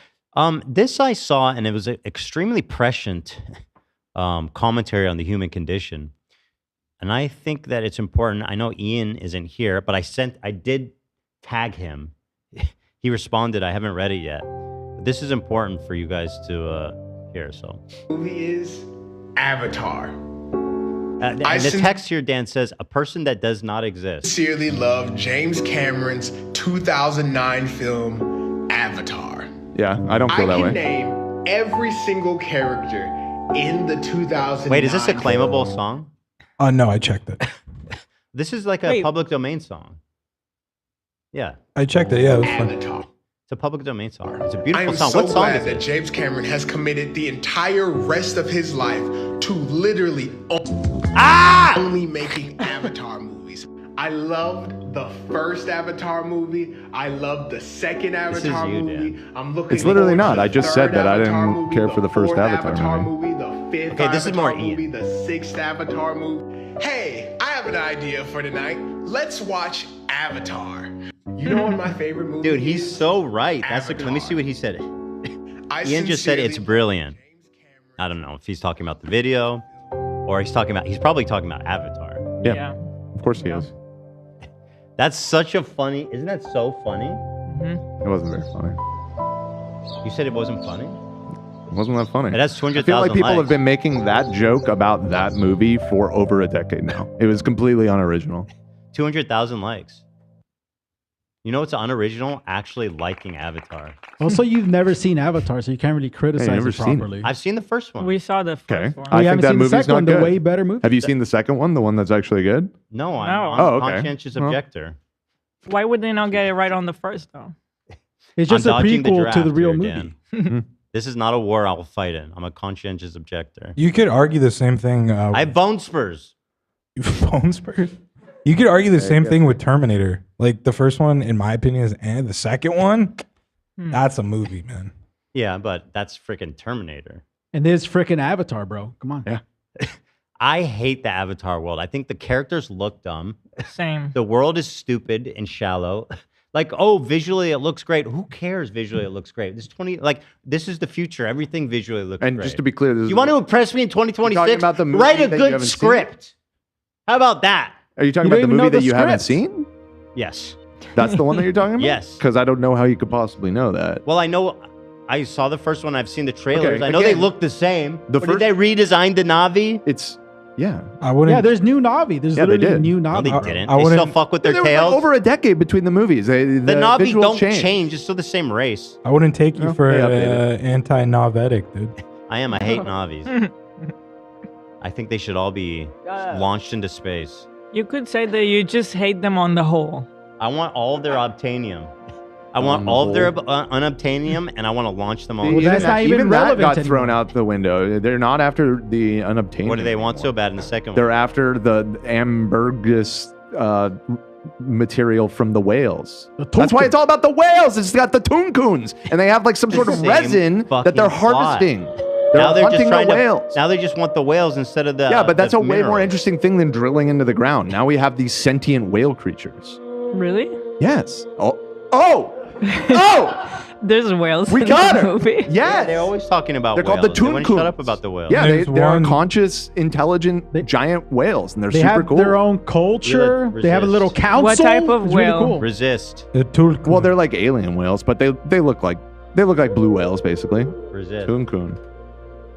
This I saw, and it was extremely prescient commentary on the human condition. And I think that it's important. I know Ian isn't here, but I did tag him. He responded, I haven't read it yet. But this is important for you guys to hear. So, movie is Avatar. And the text here, Dan, says, a person that does not exist. Sincerely love James Cameron's 2009 film, Avatar. Yeah, I don't feel that way. I can name every single character in the 2009 Wait, is this a claimable song? No, I checked it. This is like a public domain song. Yeah. I checked it. Yeah, it was fun. Avatar. It's a public domain song. It's a I beautiful am song. so What song glad is that it? James Cameron has committed the entire rest of his life to literally only making Avatar movies. I loved the first Avatar movie. I loved the second Avatar movie. I'm looking. It's literally forward to not. the I just third said that I Avatar didn't movie, care for the first fourth Avatar movie, the fifth Okay, this is more Avatar movie, the sixth Avatar movie. Hey, I have an idea for tonight. Let's watch Avatar. You know what my favorite movie Dude, he's so right. That's let me see what he said. Ian just said it's brilliant. I don't know if he's talking about the video or he's probably talking about Avatar. Yeah. Of course he is. That's such a funny, isn't that so funny? It wasn't very funny. You said it wasn't funny? It wasn't that funny. It has I 200,000 feel like people likes. have been making that joke about that movie for over a decade now. It was completely unoriginal. 200,000 likes. You know what's unoriginal? Actually liking Avatar. Also, you've never seen Avatar, so you can't really criticize never it seen it. properly. I've seen the first one. We saw the first one. I haven't think that seen the movie's second not one, the good. way better movie. Have you seen the second one, the one that's actually good? No, I'm No. Oh, a okay. conscientious Well. objector. Why would they not get it right on the first though? It's just I'm a dodging the prequel to the draft real here, movie. Dan. This is not a war I'll fight in. I'm a conscientious objector. You could argue the same thing. I have bone spurs. Bone spurs? You could argue the same thing with Terminator. Like the first one, in my opinion, is the second one, that's a movie, man. Yeah, but that's freaking Terminator. And there's freaking Avatar, bro. Come on. Yeah. I hate the Avatar world. I think the characters look dumb. Same. The world is stupid and shallow. Like, oh, visually it looks great. Who cares? Visually it looks great. This is the future. Everything visually looks great. And just to be clear, this You want to impress me in 2026? talking about the movie Write a that you good haven't seen? script. How about that? Are you talking You about the don't even movie know that the you haven't script. seen? Yes. That's the one that you're talking about? Yes. Because I don't know how you could possibly know that. Well, I know. I saw the first one. I've seen the trailers. Okay, I know they again, look the same. the Or first- did they redesign the Navi? It's, yeah. I wouldn't. Yeah, there's new Navi. There's Yeah, they literally a did. new No, Navi. they didn't. I They still wouldn't- fuck with their There was tails. like over a decade between the movies. the Navi visuals don't changed. change. It's still the same race. I wouldn't take you No, for they updated anti-Navetic, dude. I am. I hate Navis. I think they should all be launched into space. You could say that you just hate them on the whole. I want all of their obtainium. I want all of their unobtainium, and I want to launch them all. Well, that's not even that relevant got anymore. thrown out the window. They're not after the unobtainium. What do they want so bad in the second one? They're after the ambergris material from the whales. That's why it's all about the whales. It's got the tuncoons, and they have like some sort of Same resin that they're fucking plot. harvesting. They're Now they're just hunting trying the to. whales. Now they just want the whales instead of the. Yeah, but that's the a way more minerals. interesting thing than drilling into the ground. Now we have these sentient whale creatures. Really? Yes. Oh! There's whales We in got the her. movie. Yes. They're always talking about They're whales. called the They wouldn't shut tuncoons. up about the whales. Yeah, There's they are one- conscious, intelligent, giant whales, and they're They super have cool. their own culture. Resist. They have a little council. What type of It's really whale? cool. Resist. The tulkun. Well, they're like alien whales, but they look like blue whales basically. Resist. Tuncoon.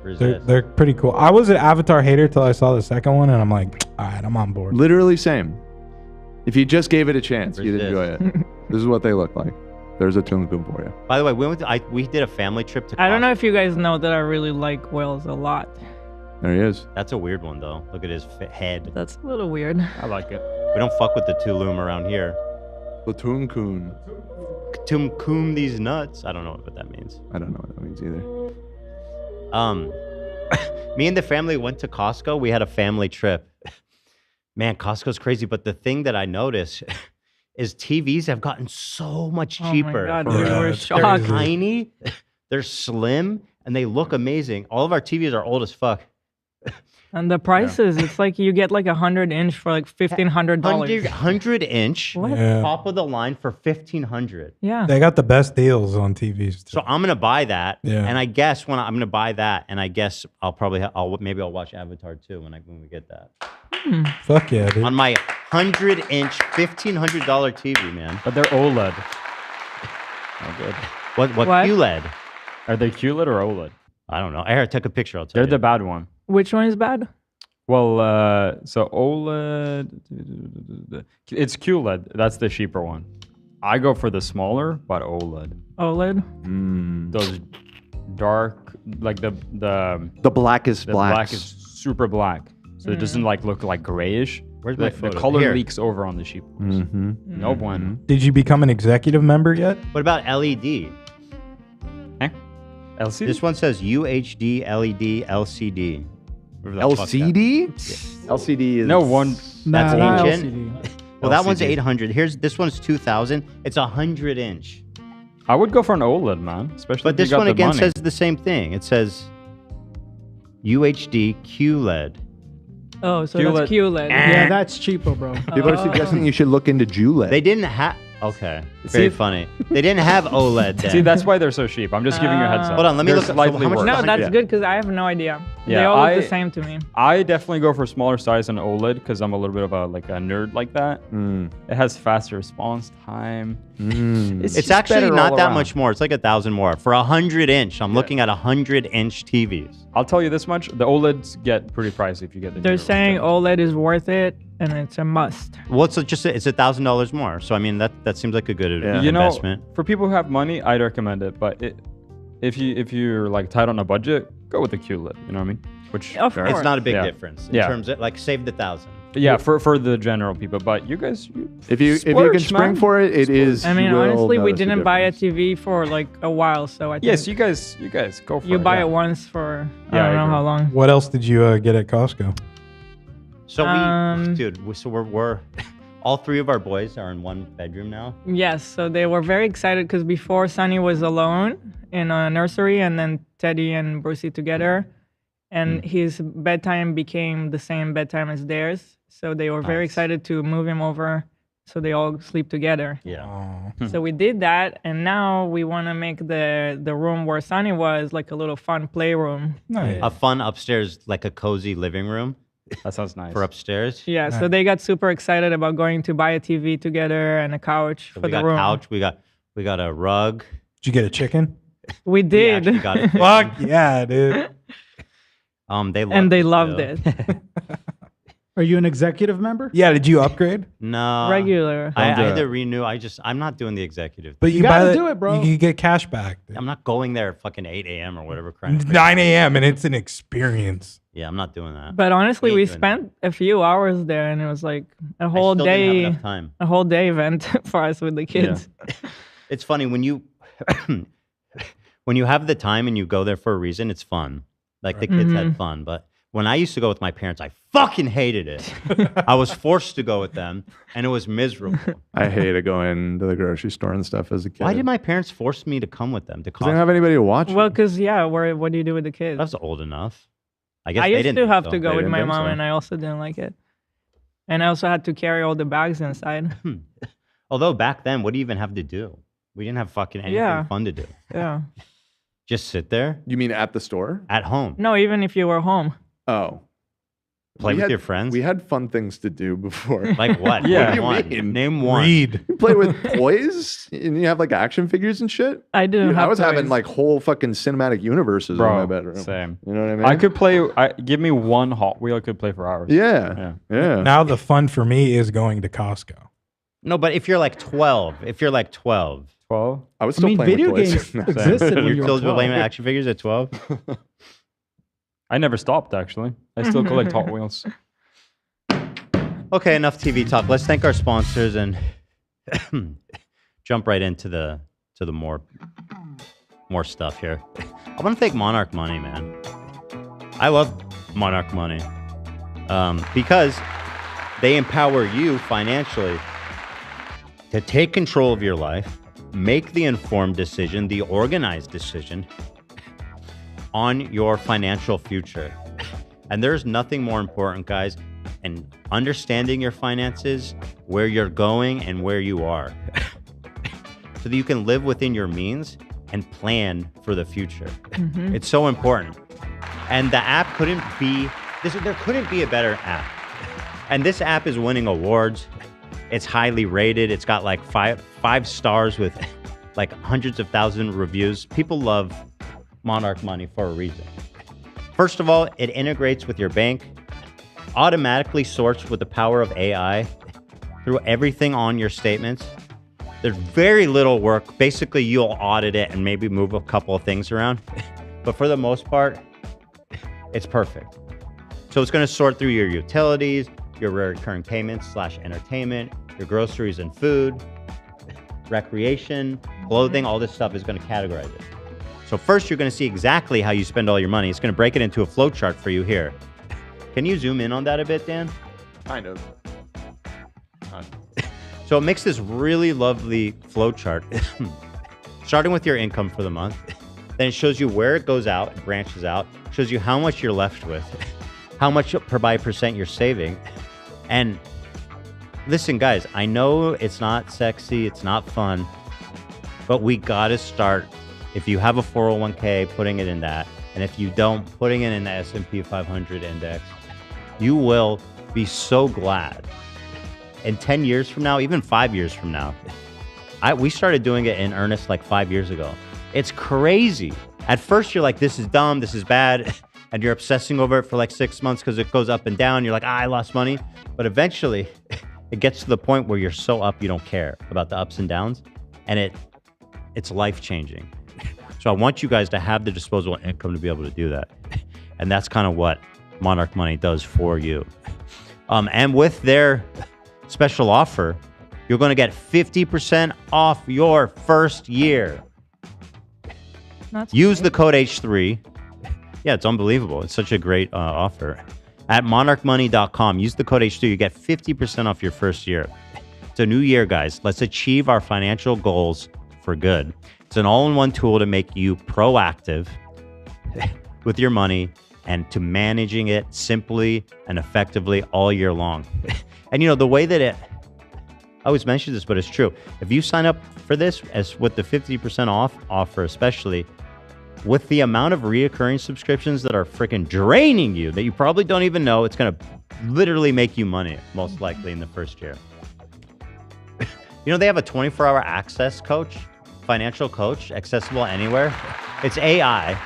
Resist. They're pretty cool. I was an Avatar hater till I saw the second one, and I'm like, all right, I'm on board. Literally same. If you just gave it a chance, you'd enjoy it. This is what they look like. There's a tuncoon for you. By the way, we did a family trip to. I don't know if you guys know that I really like whales a lot. There he is. That's a weird one though. Look at his head. That's a little weird. I like it. We don't fuck with the Tulum around here. The tuncoon. Tumkum these nuts. I don't know what that means. I don't know what that means either. Me and the family went to Costco. We had a family trip. Man, Costco's crazy. But the thing that I noticed is TVs have gotten so much cheaper. Oh my God, For we real. were It's shocked. They're tiny, they're slim, and they look amazing. All of our TVs are old as fuck. And the prices, it's like you get like 100-inch for like $1,500. 100-inch, Yeah. top of the line for $1,500. Yeah. They got the best deals on TVs. Too. So I'm gonna buy that, Yeah. and I guess I'm gonna buy that, and I guess I'll probably maybe I'll watch Avatar too when we get that. Fuck yeah, dude. On my 100-inch, $1,500 TV, man. But they're OLED. Oh, good. What What? QLED? Are they QLED or OLED? I don't know. I took a picture. I'll tell They're you. the bad one. Which one is bad? Well, so OLED, it's QLED. That's the cheaper one. I go for the smaller, but OLED. OLED? Those dark, like the blackest blacks. black is super black, so it doesn't like look like grayish. Where's the, my the photo? color Here. leaks over on the cheap ones. No bueno. Did you become an executive member yet? What about LED? LCD? This one says UHD LED LCD. Whatever the fuck that- LCD? LCD is No one. That's not ancient. Well, that one's 800. This one's 2,000. It's 100-inch. I would go for an OLED, man. Especially But if you this got one the again money. says the same thing. It says UHD QLED. Oh, so QLED. that's QLED. Yeah, that's cheapo, bro. People are suggesting you should look into Julep. They didn't have. Okay, very funny. They didn't have OLED then. See, that's why they're so cheap. I'm just giving you a heads up. Hold on, let me They're look up- so slightly how much- worse. No, that's Yeah. good because I have no idea. They Yeah, all look the same to me. I definitely go for smaller size on OLED because I'm a little bit of a nerd like that. It has faster response time. It's just actually better not all that around. much more. It's like 1,000 more for 100-inch. I'm looking at 100-inch TVs. I'll tell you this much: the OLEDs get pretty pricey if you get the. They're newer saying OLED is worth it and it's a must. Well, it's $1,000 more. So I mean that seems like a good You know, investment. for people who have money, I'd recommend it. But if you're like tight on a budget, go with the QLED. You know what I mean? Which Of course. It's not a big Yeah. difference in Yeah. terms of like save the 1,000. Yeah, for the general people. But you guys, If you can splurge, spring man. for it, it is. I mean, you will honestly, we notice the didn't buy a difference. TV for like a while, so I think Yes, you guys go for it. you buy yeah. it once for Yeah, I I don't know agree. how long. What else did you get at Costco? So Um, we're all three of our boys are in one bedroom now. Yes, so they were very excited because before Sunny was alone in a nursery, and then Teddy and Brucey together, and his bedtime became the same bedtime as theirs. So they were very Nice. excited to move him over, so they all sleep together. Yeah. So we did that, and now we want to make the room where Sunny was like a little fun playroom. Nice. A fun upstairs, like a cozy living room That sounds nice. for upstairs. Yeah, so they got super excited about going to buy a TV together and a couch So for we the got room. couch. We got a rug. Did you get a chicken? We We did, actually got a Fuck yeah, dude. they loved it. Are you an executive member? Yeah, did you upgrade? No. Regular. I Don't do had to it. renew. I'm not doing the executive. But You buy gotta the- do it, bro. You get cash back. I'm not going there at fucking 8 a.m. or whatever. Crap. 9 a.m. and it's an experience. Yeah, I'm not doing that. But honestly, Ain't we doing spent a few hours there, and it was like a whole still didn't have day, enough time. a whole day event for us with the kids. It's funny when you when you have the time and you go there for a reason. It's fun. Like the kids had fun, but when I used to go with my parents, I fucking hated it. I was forced to go with them, and it was miserable. I hated going to the grocery store and stuff as a kid. Why did my parents force me to come with them to Because they Costco? don't have anybody to watch. Well, because what do you do with the kids? I was old enough. I guess I they used didn't to think have so. to go They with didn't my think mom, so. and I also didn't like it. And I also had to carry all the bags inside. Although back then, what do you even have to do? We didn't have fucking anything Yeah. fun to do. Yeah. Just sit there You mean at the store? at home, No, even if you were home. Oh. play We with had- your friends. We had fun things to do before. Like what? Yeah. Name What do you one. mean? Name one. Read. You play with toys and you have like action figures and shit. I didn't Dude, have I was having toys. like whole fucking cinematic universes in my Bro, bedroom. same. You know what I mean? I could play. Give me one Hot Wheel I could play for hours. Yeah. Yeah. Now the fun for me is going to Costco. No, but if you're like 12, 12. I was I still mean, playing video with games toys. existed when you're you were still 12. playing action figures at 12. I never stopped actually. I still collect Hot Wheels. Okay, enough TV talk. Let's thank our sponsors and jump right into the more stuff here. I want to thank Monarch Money, man. I love Monarch Money because they empower you financially to take control of your life, make the informed decision, the organized decision on your financial future. And there's nothing more important, guys, in understanding your finances, where you're going and where you are, so that you can live within your means and plan for the future. Mhm. It's so important. And the app couldn't be, there couldn't be a better app. And this app is winning awards. It's highly rated. It's got like five stars with like hundreds of thousands of reviews. People love Monarch Money for a reason. First of all, it integrates with your bank, automatically sorts with the power of AI through everything on your statements. There's very little work. Basically, you'll audit it and maybe move a couple of things around. But for the most part, it's perfect. So it's going to sort through your utilities, your recurring payments / entertainment, your groceries and food, recreation, clothing, all this stuff is going to categorize it. So first, you're going to see exactly how you spend all your money. It's going to break it into a flow chart for you here. Can you zoom in on that a bit, Dan? Kind of. So it makes this really lovely flow chart, starting with your income for the month. Then it shows you where it goes out, it branches out, shows you how much you're left with, how much by percent you're saving. And listen, guys, I know it's not sexy, it's not fun, but we got to start. If you have a 401k, putting it in that. And if you don't, putting it in the S&P 500 index, you will be so glad. In 10 years from now, even 5 years from now, we started doing it in earnest like 5 years ago. It's crazy. At first, you're like, this is dumb, this is bad. And you're obsessing over it for like 6 months because it goes up and down. You're like, I lost money. But eventually, it gets to the point where you're so up, you don't care about the ups and downs. And it's life-changing. So I want you guys to have the disposable income to be able to do that. And that's kind of what Monarch Money does for you. And with their special offer, you're going to get 50% off your first year. Use the code H3. Yeah, it's unbelievable. It's such a great offer. At monarchmoney.com, use the code H3. You get 50% off your first year. It's a new year, guys. Let's achieve our financial goals for good. It's an all-in-one tool to make you proactive with your money and to managing it simply and effectively all year long. And you know, the way that I always mention this, but it's true. If you sign up for this as with the 50% off offer, especially with the amount of reoccurring subscriptions that are freaking draining you, that you probably don't even know, it's going to literally make you money, most likely in the first year. You know, they have a 24-hour access coach, financial coach, accessible anywhere. It's AI,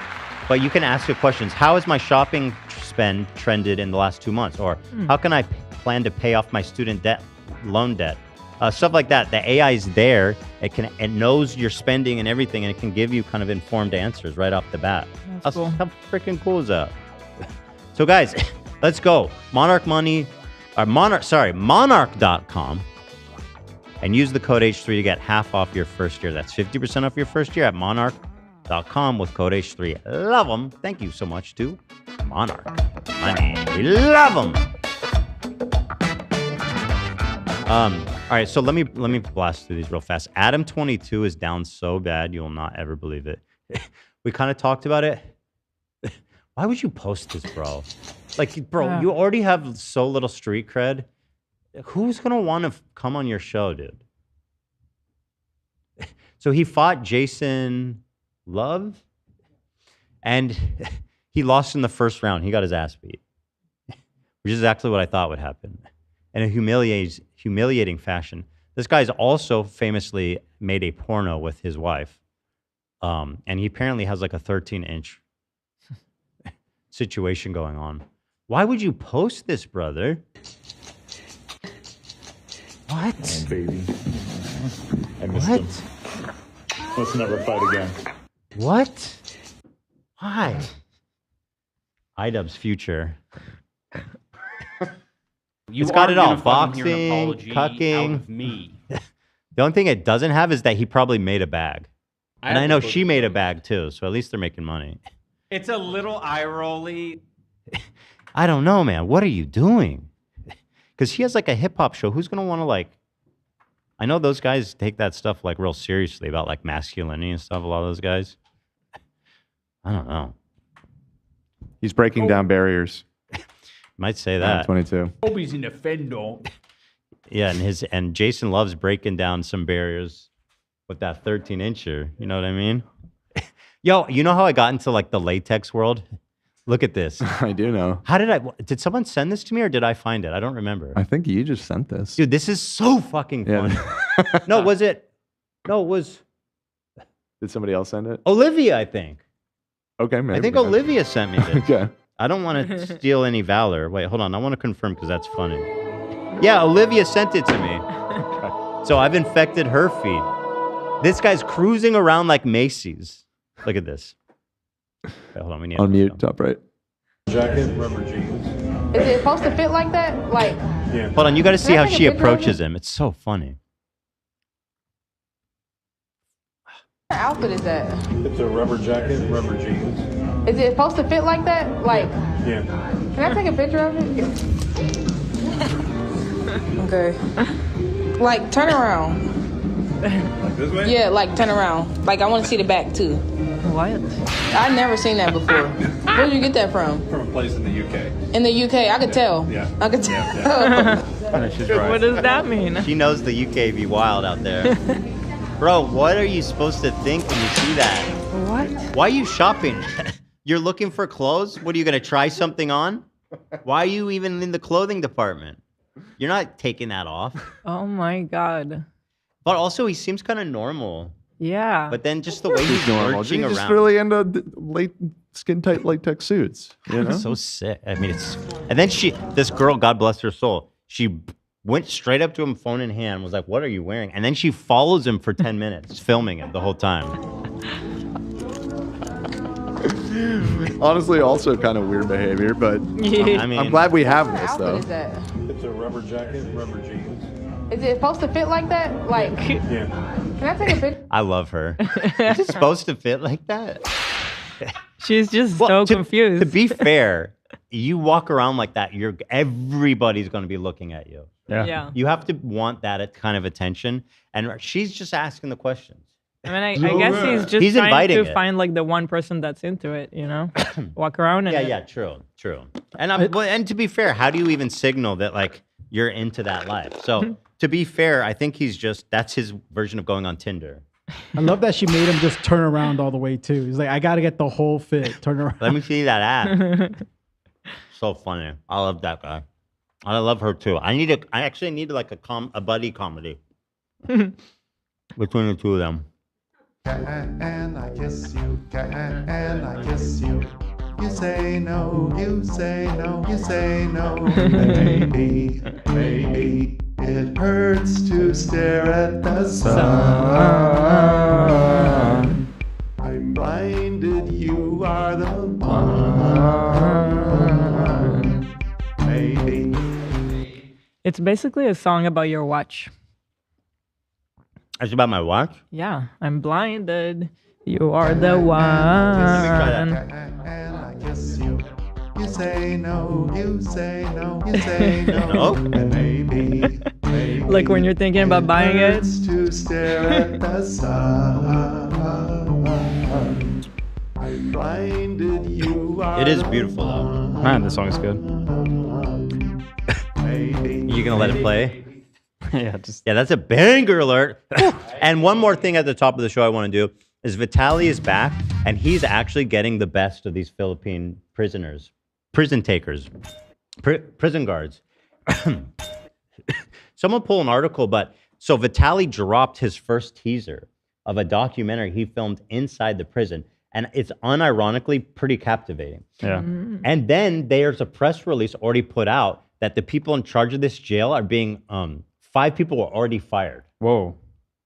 but you can ask it questions. How has my shopping spend trended in the last 2 months? Or how can I plan to pay off my student debt, loan debt? Stuff like that. The AI is there. It knows your spending and everything, and it can give you kind of informed answers right off the bat. That's cool. How freaking cool is that? So guys, let's go. Monarch.com. And use the code H3 to get half off your first year. That's 50% off your first year at monarch.com with code H3. Love them. Thank you so much to Monarch Money. We love them. All right, so let me blast through these real fast. Adam22 is down so bad you will not ever believe it. We kind of talked about it. Why would you post this, bro? Like, bro, you already have so little street cred. Who's going to want to come on your show, dude? So he fought Jason Love, and he lost in the first round. He got his ass beat, which is exactly what I thought would happen. In a humiliating fashion. This guy's also famously made a porno with his wife, and he apparently has like a 13-inch situation going on. Why would you post this, brother? What? Oh, baby. I missed him. Let's never fight again. What? Why? IDubbbz future. It's got it all. Boxing, cucking. Me. The only thing it doesn't have is that he probably made a bag. And I know she made a bag too, so at least they're making money. It's a little eye-rolly. I don't know, man. What are you doing? Because he has like a hip-hop show. Who's going to want to like... I know those guys take that stuff like real seriously about like masculinity and stuff, a lot of those guys. I don't know. He's breaking down barriers. Might say that. 22. Kobe's in the fender. Yeah, and Jason loves breaking down some barriers with that 13-incher. You know what I mean? Yo, you know how I got into like the latex world? Look at this. I do know. How did someone send this to me or did I find it? I don't remember. I think you just sent this. Dude, this is so fucking fun. No, it was. Did somebody else send it? Olivia, I think. Okay, maybe. I think Olivia sent me this. Okay. I don't want to steal any valor. Wait, hold on. I want to confirm because that's funny. Yeah, Olivia sent it to me. So I've infected her feed. This guy's cruising around like Macy's. Look at this. Wait, hold on. We need on mute, top right. Jacket, rubber jeans. Is it supposed to fit like that? Like, Yeah. Hold on. You got to see Can I how take a she picture of approaches him. It's so funny. what outfit is that? It's a rubber jacket, rubber jeans. Is it supposed to fit like that? Like, Yeah. can I take a picture of it? Okay. Like, turn around. Like this way? Yeah, like turn around. Like, I want to see the back too. What? I've never seen that before. Where did you get that from? From a place in the UK. In the UK, I could tell. Yeah. I could tell. She's right. What does that mean? She knows the UK be wild out there. Bro, what are you supposed to think when you see that? What? Why are you shopping? You're looking for clothes? What are you going to try something on? Why are you even in the clothing department? You're not taking that off. Oh my God. But also, he seems kind of normal. Yeah. But then just the way he's normal. lurching He's around. just really into skin tight latex suits. You know? So sick. I mean, it's. And then this girl, God bless her soul, she went straight up to him, phone in hand, was like, "What are you wearing?" And then she follows him for 10 minutes, filming him the whole time. Honestly, also kind of weird behavior, but I mean, I'm glad we have this What though. outfit is that? It's a rubber jacket, rubber jeans. Is it supposed to fit like that? Like, Yeah. can I take a picture? I love her. Is it supposed to fit like that? She's just so confused. To be fair, you walk around like that, everybody's going to be looking at you. Yeah. You have to want that kind of attention, and she's just asking the questions. I mean, I guess he's just He's trying inviting to it. find like the one person that's into it, you know? Walk around and Yeah, true. And to be fair, how do you even signal that like you're into that life? So to be fair, I think that's his version of going on Tinder. I love that she made him just turn around all the way too. He's like, I got to get the whole fit. Turn around. Let me see that ass. So funny. I love that guy. I love her too. I actually need like a buddy comedy between the two of them. Can I kiss you? Can I kiss you? You say no, you say no, you say no. Maybe it hurts to stare at the sun. I'm blinded, you are the one. Maybe. it's basically a song about your watch. It's about my watch? Yeah. I'm blinded. You are the one. And I kiss you. You say no, you say no, you say no. Maybe Like when you're thinking about buying it. hurts to stare at the sun. I'm blinded, you are It is beautiful though. Man, this song is good. You gonna let it play? Yeah, that's a banger alert. And one more thing at the top of the show I want to do is Vitaly is back, and he's actually getting the best of these Philippine prisoners, prison takers, prison guards. Someone pull an article, so Vitaly dropped his first teaser of a documentary he filmed inside the prison, and it's unironically pretty captivating. Yeah. And then there's a press release already put out that the people in charge of this jail are being 5 people were already fired. Whoa.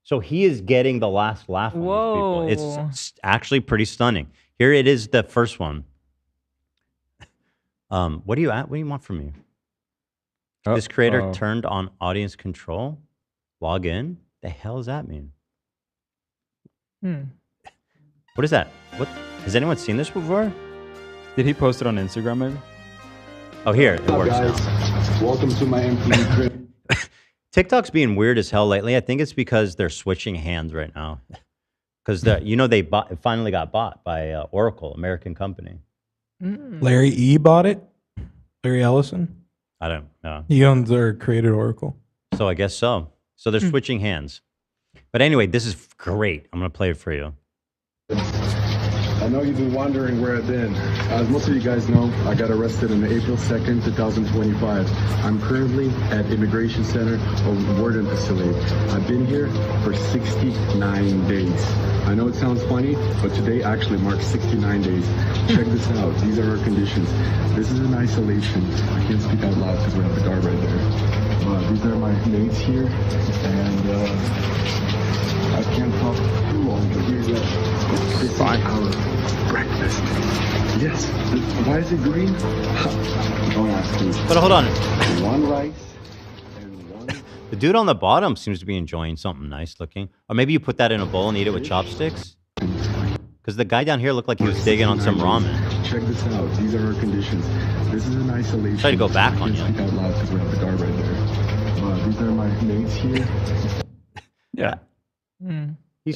So he is getting the last laugh on these people. It's actually pretty stunning. Here it is, the first one. What do you want from me? This creator turned on audience control. Log in. The hell does that mean? What is that? What has anyone seen this before? Did he post it on Instagram maybe? Oh, here it works now. Welcome to my empty crib. TikTok's being weird as hell lately. I think it's because they're switching hands right now. Because they finally got bought by Oracle, American company. Larry E bought it. Larry Ellison? I don't know. He owns or created Oracle. So I guess so. So they're switching hands. But anyway, this is great. I'm going to play it for you. I know you've been wondering where I've been. As most of you guys know, I got arrested on April 2nd, 2025. I'm currently at Immigration Center of Warden Facility. I've been here for 69 days. I know it sounds funny, but today actually marks 69 days. Check this out. These are our conditions. This is in isolation. I can't speak out loud because we have the guard right there. These are my mates here, and I can't talk too long, but here's this is our breakfast. Yes. Why is it green? Don't ask me. But hold on. One rice. The dude on the bottom seems to be enjoying something nice looking. Or maybe you put that in a bowl and eat it with chopsticks. Because the guy down here looked like he was digging on some ramen. Check this out. These are our conditions. This is in isolation. Try to go back on you. Speak out loud because we have the guard right there. These are my mates here. Yeah. He's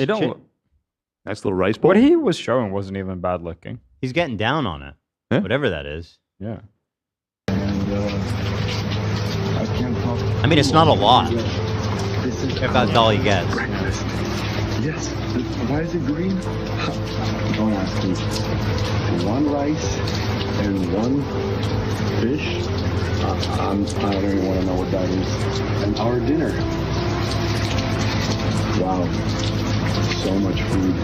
nice little rice bowl. What he was showing wasn't even bad looking. He's getting down on it. Yeah. Whatever that is. Yeah. I can't talk. I mean, it's not a lot. If that's all he gets. Breakfast. Yes. Why is it green? Don't ask me. One rice and one fish. I don't even want to know what that is. And our dinner. Wow. So much food.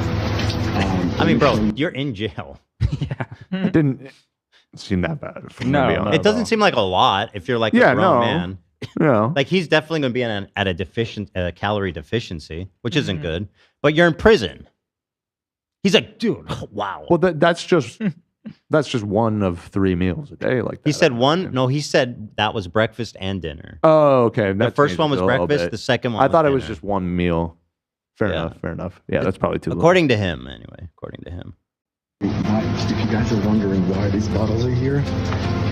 I mean, bro, you're in jail. It didn't seem that bad. if I'm No, gonna be no. honest. It doesn't seem like a lot if you're like a Yeah, grown no. man. No. Like he's definitely going to be at a calorie deficiency, which isn't good. But you're in prison. He's like, dude, wow. Well, that's just one of 3 meals a day. Like that. He said one. No, he said that was breakfast and dinner. Oh, okay. The That first changes one was it a little breakfast. bit. The second one. I thought it was was dinner. just one meal. Fair Yeah. enough. Fair enough. Yeah, that's probably too. According to him, anyway. According to him. If you guys are wondering why these bottles are here,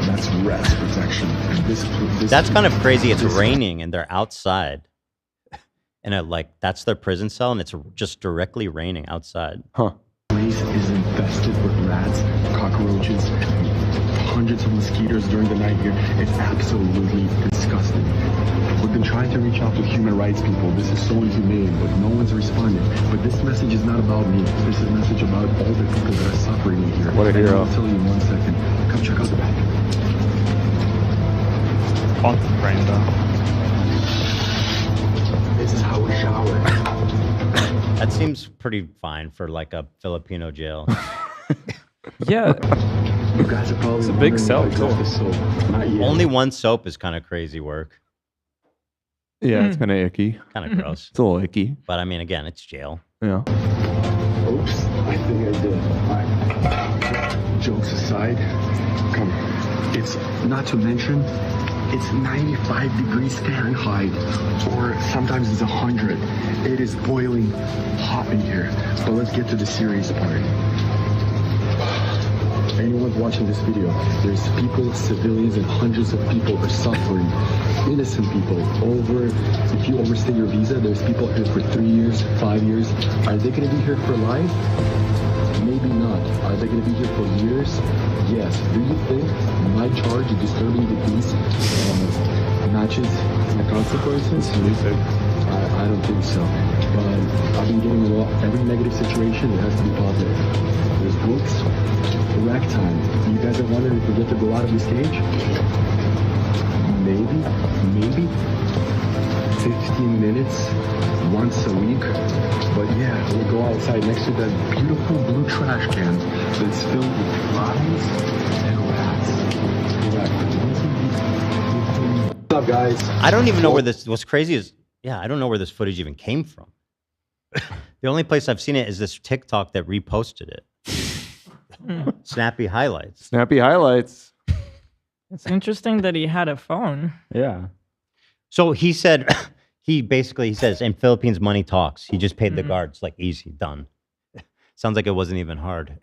that's rest protection. This That's kind of crazy. It's raining and they're outside. And that's their prison cell and it's just directly raining outside. Huh. place is infested with rats, cockroaches, hundreds of mosquitoes during the night here. It's absolutely disgusting. We've been trying to reach out to human rights people. This is so inhumane, but no one's responding. But this message is not about me. This is a message about all the people that are suffering in here. What a hero. I'll tell you in 1 second. Come check out the back. Content brain though. This is how we shower. That seems pretty fine for like a Filipino jail. Yeah. You guys are probably It's a big wondering cell, if I got too. the soap. Not yet. Only one soap is kind of crazy work. Yeah, it's kind of icky. Kind of gross. It's a little icky. But I mean, again, it's jail. Yeah. Oops, I think I did. Alright. Jokes aside, come. It's not to mention, it's 95 degrees Fahrenheit, or sometimes it's 100. It is boiling hot in here. But let's get to the serious part. Anyone watching this video, there's people, civilians, and hundreds of people are suffering. Innocent people. If you overstay your visa, there's people here for 3 years, 5 years. Are they going to be here for life? Maybe not. Are they going to be here for years? Yes. Do you think my charge of disturbing the peace matches the consequences? I don't think so. But I've been getting a lot. Every negative situation, it has to be positive. There's books, rack time. You guys are wondering if we get to go out of this cage? Maybe 15 minutes once a week. But yeah, we go outside next to that beautiful blue trash can that's filled with flies and rats. What's up, guys? I don't even know where this. What's crazy is, I don't know where this footage even came from. The only place I've seen it is this TikTok that reposted it. Snappy highlights. Snappy highlights. It's interesting that he had a phone. Yeah. So he said, he says, in Philippines, money talks. He just paid the guards, like easy, done. Sounds like it wasn't even hard.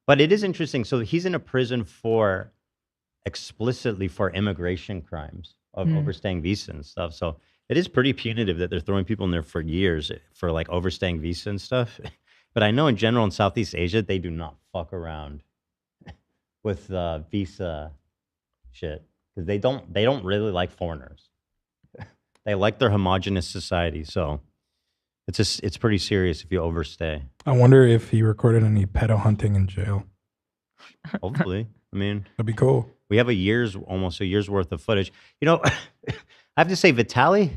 But it is interesting. So he's in a prison explicitly for immigration crimes of overstaying visa and stuff. So it is pretty punitive that they're throwing people in there for years for like overstaying visa and stuff. But I know in general in Southeast Asia, they do not fuck around with visa shit because they don't really like foreigners. They like their homogenous society, so it's pretty serious if you overstay. I wonder if he recorded any pedo hunting in jail. Hopefully, I mean that'd be cool. We have almost a year's worth of footage. You know, I have to say, Vitaly,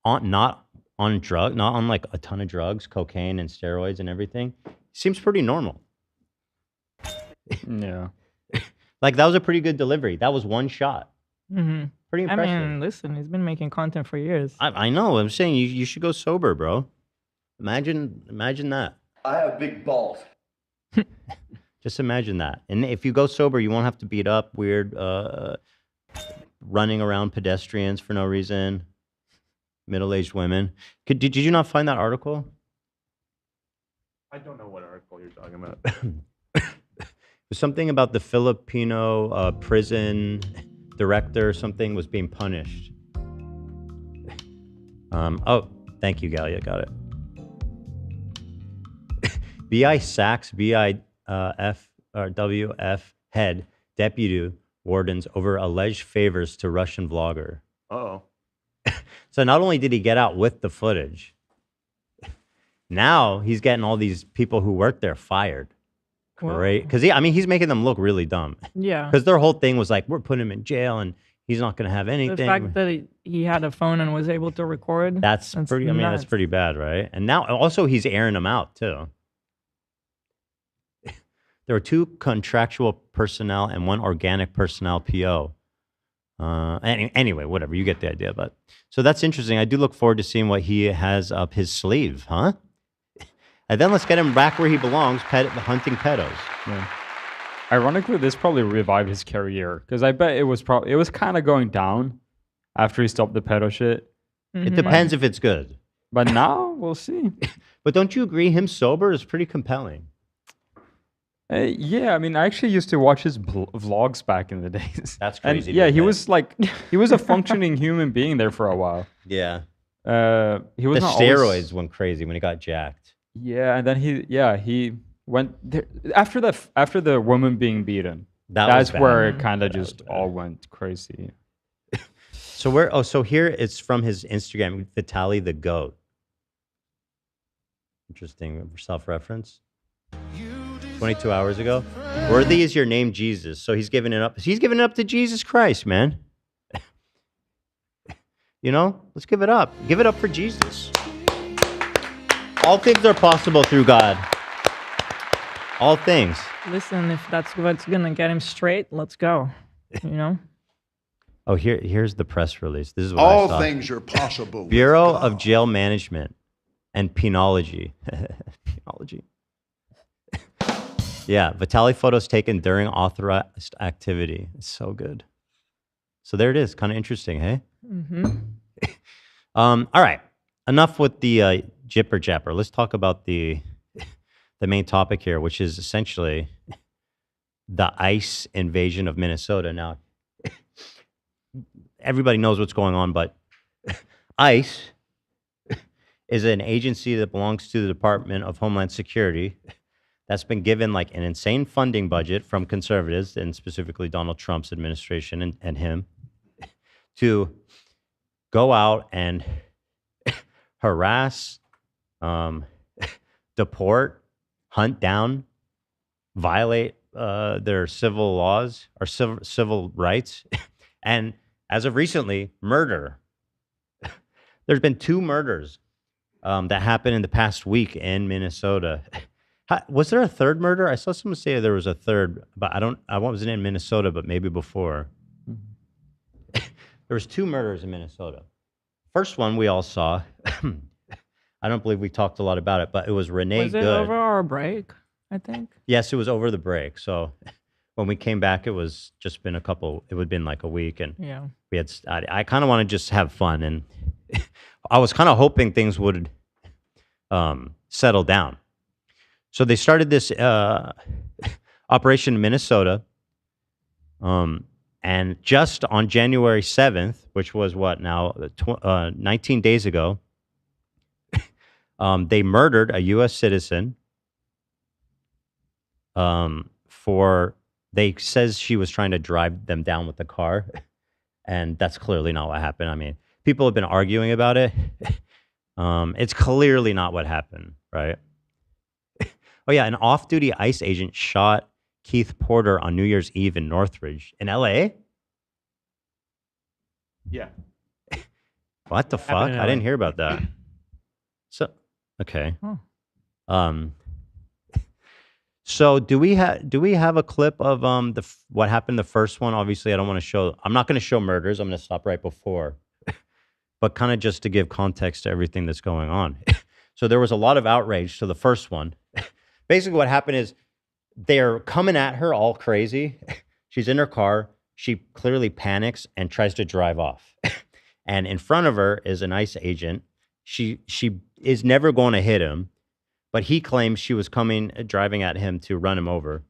not on like a ton of drugs, cocaine and steroids and everything, seems pretty normal. Yeah. Like that was a pretty good delivery. That was one shot. Mm-hmm. Pretty I impressive. mean, listen, he's been making content for years. I know. I'm saying you should go sober, bro. Imagine that. I have big balls. Just imagine that. And if you go sober, you won't have to beat up weird, running around pedestrians for no reason, middle-aged women. Did you not find that article? I don't know what article you're talking about. It was something about the Filipino prison director. Something was being punished. Oh, thank you, Galia. Got it. BI sacks WF head deputy wardens over alleged favors to Russian vlogger. Uh-oh. So not only did he get out with the footage, now he's getting all these people who work there fired. Great. Because he's making them look really dumb. Yeah. Because their whole thing was like, we're putting him in jail and he's not going to have anything. The fact that he had a phone and was able to record. That's pretty, that's pretty bad, right? And now also he's airing them out too. There were 2 contractual personnel and 1 organic personnel PO. Anyway, whatever, you get the idea. But so that's interesting. I do look forward to seeing what he has up his sleeve, huh? And then let's get him back where he belongs, hunting pedos. Yeah. Ironically, this probably revived his career because I bet it was kind of going down after he stopped the pedo shit. It depends if it's good. But now we'll see. But don't you agree? Him sober is pretty compelling. Yeah, I mean, I actually used to watch his vlogs back in the days. That's crazy. And yeah, he was a functioning human being there for a while. Yeah. He was the not steroids always... went crazy when he got jacked. Yeah, and then he went there, after the woman being beaten. That's where it kind of just all went crazy. So here it's from his Instagram, Vitaly the Goat. Interesting self-reference. 22 hours ago. Worthy is your name, Jesus. So he's giving it up. He's giving it up to Jesus Christ, man. You know, let's give it up. Give it up for Jesus. All things are possible through God. All things. Listen, if that's what's gonna get him straight, let's go. You know. Oh, here's the press release. This is what All I saw. things are possible. Bureau of Jail Management and Penology. Penology. Yeah, Vitaly photos taken during authorized activity. It's so good. So there it is. Kind of interesting, hey? Mm-hmm. All right. Enough with the jipper japper. Let's talk about the main topic here, which is essentially the ICE invasion of Minnesota. Now, everybody knows what's going on, but ICE is an agency that belongs to the Department of Homeland Security that's been given like an insane funding budget from conservatives and specifically Donald Trump's administration and him to go out and harass, deport, hunt down, violate their civil laws or civil rights, and as of recently, murder. There's been 2 murders that happened in the past week in Minnesota. Was there a third murder? I saw someone say there was a third, but I wasn't in Minnesota, but maybe before. There was 2 murders in Minnesota. First one we all saw. I don't believe we talked a lot about it, but it was Renee. Was it over our break? I think. Yes, it was over the break. So when we came back, it was just been it would have been like a week, and yeah, we had. I kind of want to just have fun, and I was kind of hoping things would settle down. So they started this operation in Minnesota, and just on January 7th, which was 19 days ago, they murdered a U.S. citizen for they says she was trying to drive them down with the car, and that's clearly not what happened. I mean, people have been arguing about it. It's clearly not what happened, right? Oh yeah, an off-duty ICE agent shot Keith Porter on New Year's Eve in Northridge in LA. Yeah. What the fuck? Happened in I didn't LA. hear about that. So, okay. Oh. So do we have a clip of what happened the first one? Obviously, I don't want to show. I'm not going to show murders. I'm going to stop right before, but kind of just to give context to everything that's going on. So there was a lot of outrage to the first one. Basically, what happened is they're coming at her all crazy. She's in her car. She clearly panics and tries to drive off. And in front of her is an ICE agent. She is never going to hit him, but he claims she was driving at him to run him over.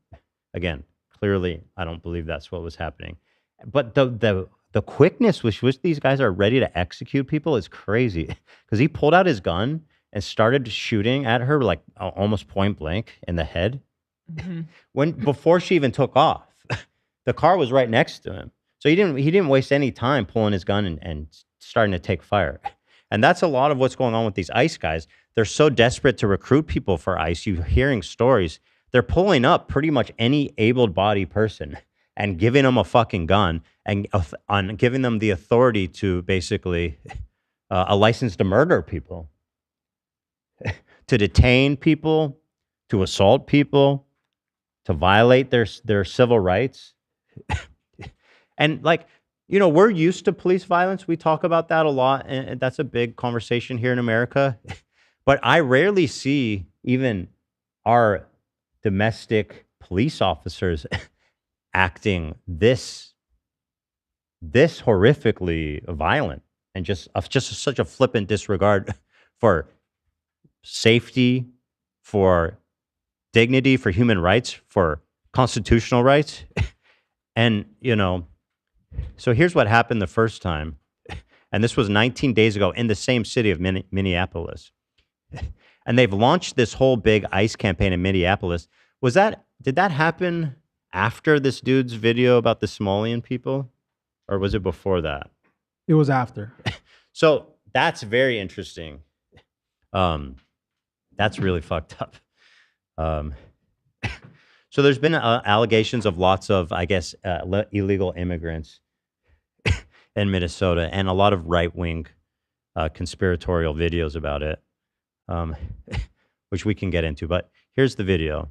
Again, clearly, I don't believe that's what was happening. But the quickness with which these guys are ready to execute people is crazy. Because he pulled out his gun and started shooting at her like almost point blank in the head. Before she even took off. The car was right next to him. So he didn't waste any time pulling his gun and starting to take fire. And that's a lot of what's going on with these ICE guys. They're so desperate to recruit people for ICE. You're hearing stories. They're pulling up pretty much any able-bodied person and giving them a fucking gun and giving them the authority to basically a license to murder people, to detain people, to assault people, to violate their civil rights. And like, we're used to police violence. We talk about that a lot, and that's a big conversation here in America. But I rarely see even our domestic police officers acting this horrifically violent and just such a flippant disregard for safety, for dignity, for human rights, for constitutional rights. And, so here's what happened the first time. And this was 19 days ago in the same city of Minneapolis. And they've launched this whole big ICE campaign in Minneapolis. Did that happen after this dude's video about the Somalian people? Or was it before that? It was after. So that's very interesting. That's really fucked up. So there's been allegations of lots of, I guess, illegal immigrants in Minnesota and a lot of right-wing conspiratorial videos about it, which we can get into. But here's the video.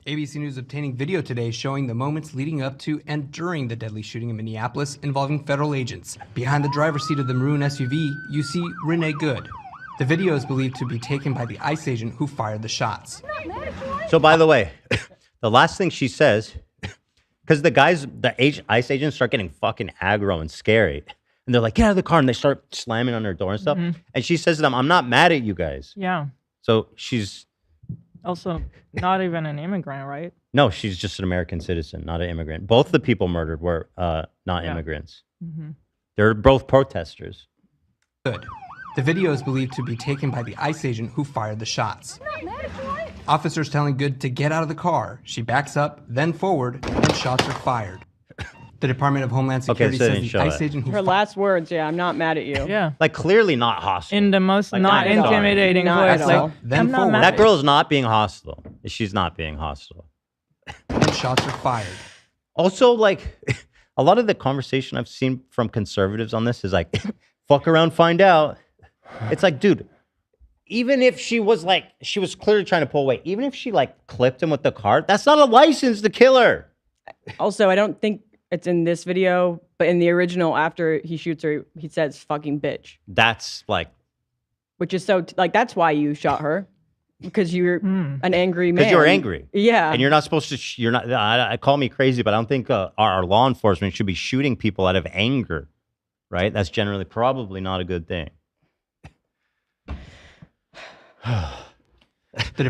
ABC News obtaining video today showing the moments leading up to and during the deadly shooting in Minneapolis involving federal agents. Behind the driver's seat of the maroon SUV, you see Renee Good. The video is believed to be taken by the ICE agent who fired the shots. So by the way, the last thing she says, because the ICE agents start getting fucking aggro and scary. And they're like, get out of the car. And they start slamming on her door and stuff. And she says to them, I'm not mad at you guys. Yeah. So she's... Also, not even an immigrant, right? No, she's just an American citizen, not an immigrant. Both the people murdered were not immigrants. They're both protesters. Good. The video is believed to be taken by the ICE agent who fired the shots. Officers telling Good to get out of the car. She backs up, then forward, and shots are fired. The Department of Homeland Security says the ICE agent who Her last words, I'm not mad at you. Yeah. Like clearly not hostile. In the most Like, not intimidating voice. Like, I'm not mad that at girl's not being hostile. She's not being hostile. And shots are fired. Also, like, a lot of the conversation I've seen from conservatives on this is like, fuck around, find out. It's like, dude, even if she was clearly trying to pull away, even if she like clipped him with the car, that's not a license to kill her. Also, I don't think it's in this video, but in the original, after he shoots her, he says "fucking bitch," That's like, which is so like that's why you shot her, because you're an angry man. because you're angry. Yeah, And you're not supposed to, you're not, I call me crazy, but I don't think our law enforcement should be shooting people out of anger, right? That's generally probably not a good thing.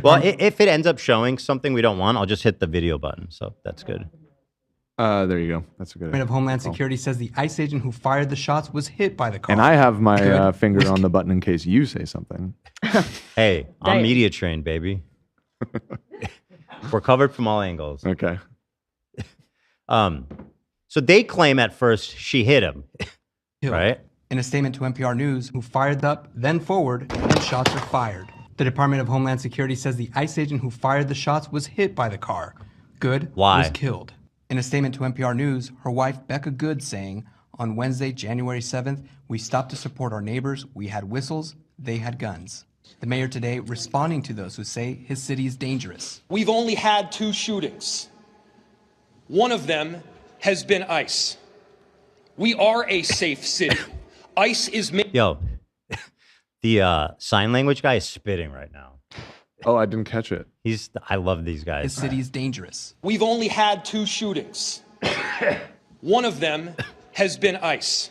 Well, if it ends up showing something we don't want, I'll just hit the video button. So that's good. There you go. That's a good Department of Homeland Security says the ICE agent who fired the shots was hit by the car. And I have my finger on the button in case you say something. Hey, I'm Damn. media trained, baby. We're covered from all angles. Okay. So they claim at first she hit him, right? In a statement to NPR News, who fired up, then forward, and shots were fired. The Department of Homeland Security says the ICE agent who fired the shots was hit by the car. Good was killed. In a statement to NPR News, her wife, Becca Good, saying, on Wednesday, January 7th, we stopped to support our neighbors. We had whistles. They had guns. The mayor today responding to those who say his city is dangerous. We've only had 2 shootings. One of them has been ICE. We are a safe city. ICE is... Yo, the sign language guy is spitting right now. Oh, I didn't catch it. I love these guys. His city is dangerous. We've only had 2 shootings. One of them has been ICE.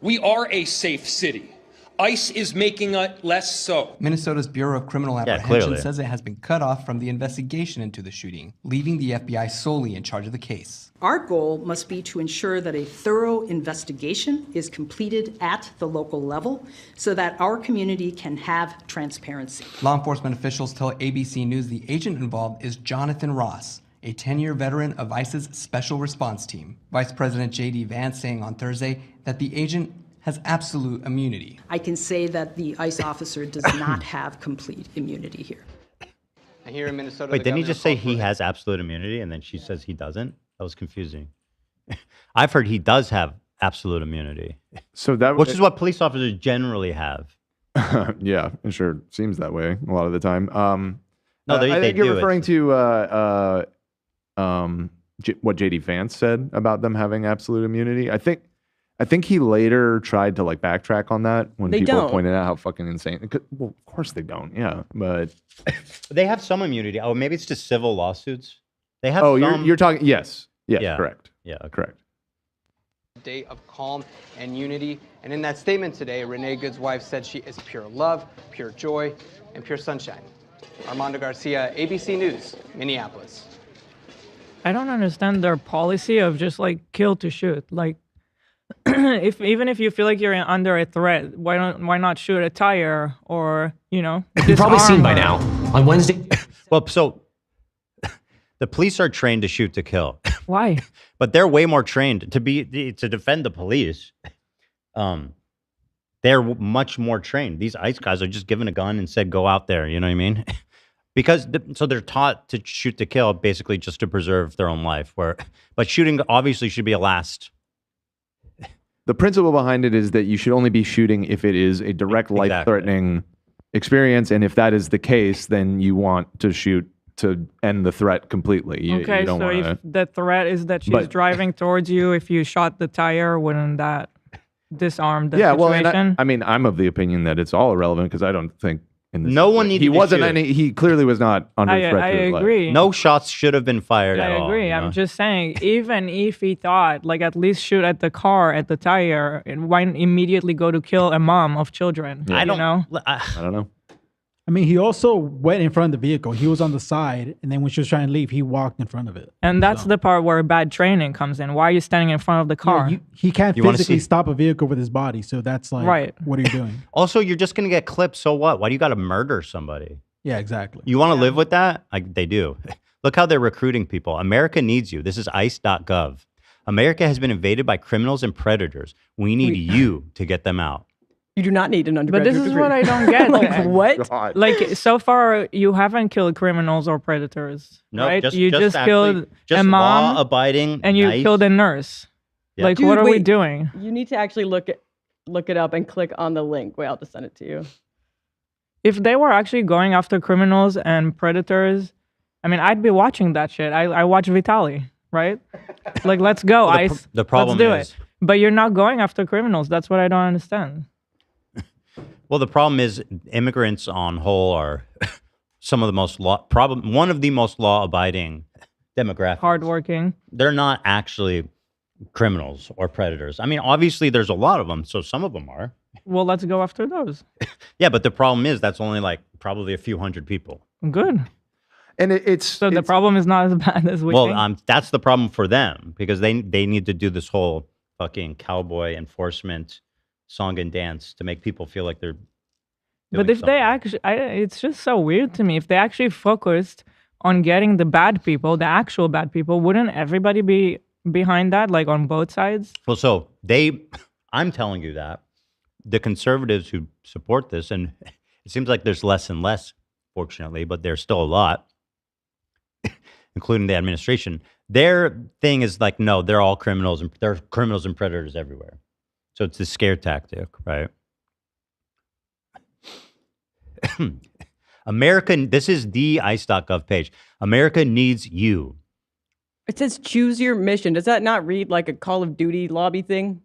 We are a safe city. ICE is making it less so. Minnesota's Bureau of Criminal Apprehension says it has been cut off from the investigation into the shooting, leaving the FBI solely in charge of the case. Our goal must be to ensure that a thorough investigation is completed at the local level so that our community can have transparency. Law enforcement officials tell ABC News the agent involved is Jonathan Ross, a 10-year veteran of ICE's Special Response Team. Vice President J.D. Vance saying on Thursday that the agent has absolute immunity. I can say that the ICE officer does not have complete immunity here. And here in Minnesota, wait, didn't he just say he has absolute immunity and then she says he doesn't? That was confusing. I've heard he does have absolute immunity. So that which is what police officers generally have. Yeah, it sure seems that way a lot of the time. No, I think you're do. referring to what J.D. Vance said about them having absolute immunity. I think he later tried to like backtrack on that when people pointed out how fucking insane. Well, of course they don't. Yeah, but they have some immunity. Oh, maybe it's just civil lawsuits. They have. Oh, some... you're talking. Yes. Yes. Yeah. Correct. Yeah. Okay. Correct. Day of calm and unity. And in that statement today, Renee Good's wife said she is pure love, pure joy, and pure sunshine. Armando Garcia, ABC News, Minneapolis. I don't understand their policy of just like kill to shoot. Like, even if you feel like you're under a threat, why not shoot a tire or You've probably seen by now on Wednesday. Well, so the police are trained to shoot to kill. Why? But they're way more trained to defend the police. They're much more trained. These ICE guys are just given a gun and said, "Go out there." You know what I mean? Because so they're taught to shoot to kill, basically just to preserve their own life. But shooting obviously should be a last. The principle behind it is that you should only be shooting if it is a direct life-threatening experience, and if that is the case, then you want to shoot to end the threat completely. You don't so if the threat is that she's driving towards you, if you shot the tire, wouldn't that disarm the situation? Well, and I mean, I'm of the opinion that it's all irrelevant because I don't think no one needed. He wasn't any. He clearly was not under threat. I agree. No shots should have been fired at all. I agree. I'm just saying, even if he thought, like, at least shoot at the car, at the tire, and why immediately go to kill a mom of children? Yeah. I don't know. I don't know. I mean, he also went in front of the vehicle. He was on the side, and then when she was trying to leave, he walked in front of it. And that's the part where bad training comes in. Why are you standing in front of the car? He can't physically stop a vehicle with his body, so that's like, what are you doing? Also, you're just going to get clipped, so what? Why do you got to murder somebody? Yeah, exactly. You want to live with that? They do. Look how they're recruiting people. America needs you. This is ice.gov. America has been invaded by criminals and predators. We need you to get them out. You do not need an undergraduate But this is degree. what I don't get. Like, what? God. Like, so far, you haven't killed criminals or predators, No, right? just You just actually- killed just a mom, law-abiding, and you nice- killed a nurse. Yeah. Like, Dude, what are we wait. doing? You need to actually look it up and click on the link. Wait, I'll just send it to you. If they were actually going after criminals and predators, I mean, I'd be watching that shit. I watch Vitaly, right? Like, let's go, Well, ICE. the problem let's do is- it. But you're not going after criminals. That's what I don't understand. Well, the problem is immigrants on whole are some of the most one of the most law-abiding demographics. Hardworking. They're not actually criminals or predators. I mean, obviously there's a lot of them, so some of them are. Well, let's go after those. Yeah, but the problem is that's only like probably a few hundred people. Good. And it's so the problem is not as bad as we think. Well, that's the problem for them because they need to do this whole fucking cowboy enforcement song and dance to make people feel like they're But if they actually, it's just so weird to me. If they actually focused on getting the bad people, the actual bad people, wouldn't everybody be behind that, like on both sides? Well, so I'm telling you that the conservatives who support this, and it seems like there's less and less, fortunately, but there's still a lot, including the administration. Their thing is like, no, they're all criminals, and there are criminals and predators everywhere. So it's the scare tactic, right? This is the ICE.gov page. America needs you. It says choose your mission. Does that not read like a Call of Duty lobby thing?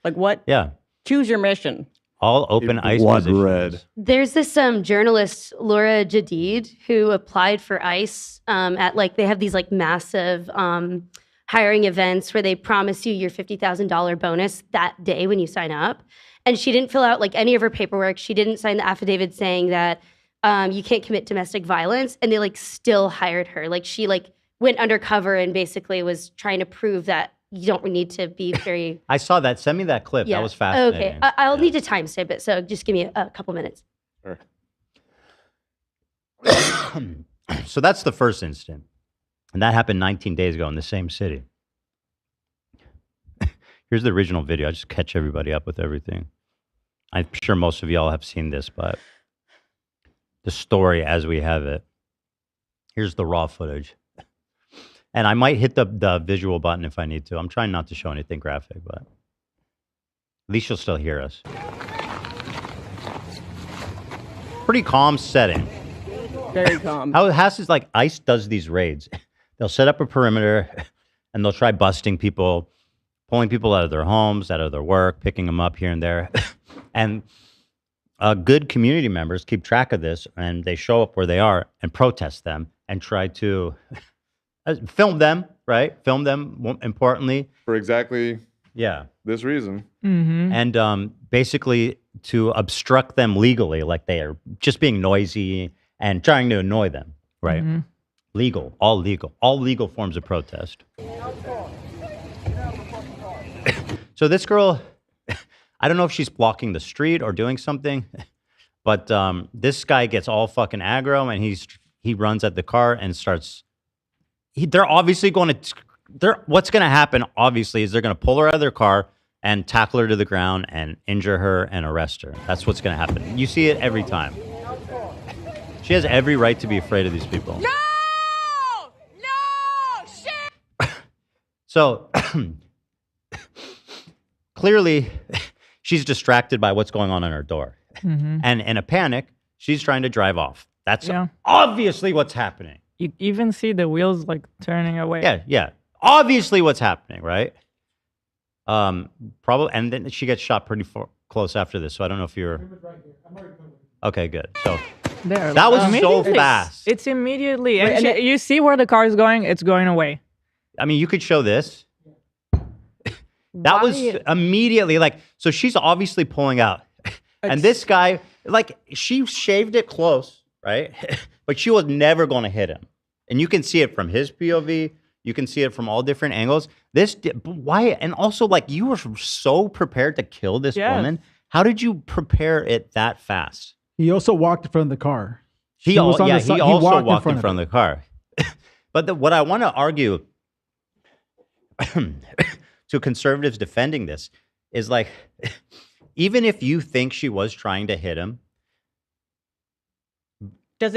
Like what? Yeah. Choose your mission. All open ICE blood positions. red. There's this journalist, Laura Jadid, who applied for ICE at they have these massive hiring events where they promise you your $50,000 bonus that day when you sign up. And she didn't fill out any of her paperwork. She didn't sign the affidavit saying that you can't commit domestic violence. And they still hired her. She went undercover and basically was trying to prove that you don't need to be very... I saw that. Send me that clip. Yeah. That was fascinating. Okay. I'll need to timestamp it, so just give me a couple minutes. Sure. So that's the first incident. And that happened 19 days ago in the same city. Here's the original video. I just catch everybody up with everything. I'm sure most of y'all have seen this, but the story as we have it. Here's the raw footage. And I might hit the visual button if I need to. I'm trying not to show anything graphic, but at least you'll still hear us. Pretty calm setting. Very calm. How Haas is ICE does these raids. They'll set up a perimeter and they'll try busting people, pulling people out of their homes, out of their work, picking them up here and there. And good community members keep track of this and they show up where they are and protest them and try to... film them, right? Film them, importantly. For exactly this reason. Mm-hmm. And basically to obstruct them legally, they are just being noisy and trying to annoy them, right? Mm-hmm. Legal, all legal forms of protest. So this girl, I don't know if she's blocking the street or doing something, but this guy gets all fucking aggro and he runs at the car and starts... They're obviously going to... What's going to happen, obviously, is they're going to pull her out of their car and tackle her to the ground and injure her and arrest her. That's what's going to happen. You see it every time. She has every right to be afraid of these people. No! No! Shit! So, clearly, she's distracted by what's going on her door. Mm-hmm. And in a panic, she's trying to drive off. That's obviously what's happening. You even see the wheels turning away. Yeah. Obviously what's happening, right? Probably, and then she gets shot pretty close after this. So I don't know if you're... Okay, good. So that was so fast. It's immediately... And you see where the car is going, it's going away. I mean, you could show this. That was immediately so she's obviously pulling out. And this guy, she shaved it close, right? But she was never going to hit him. And you can see it from his POV. You can see it from all different angles. Why? And also, you were so prepared to kill this woman. How did you prepare it that fast? He also walked in front of the car. He also walked in front of the car. But what I want to argue to conservatives defending this is even if you think she was trying to hit him, that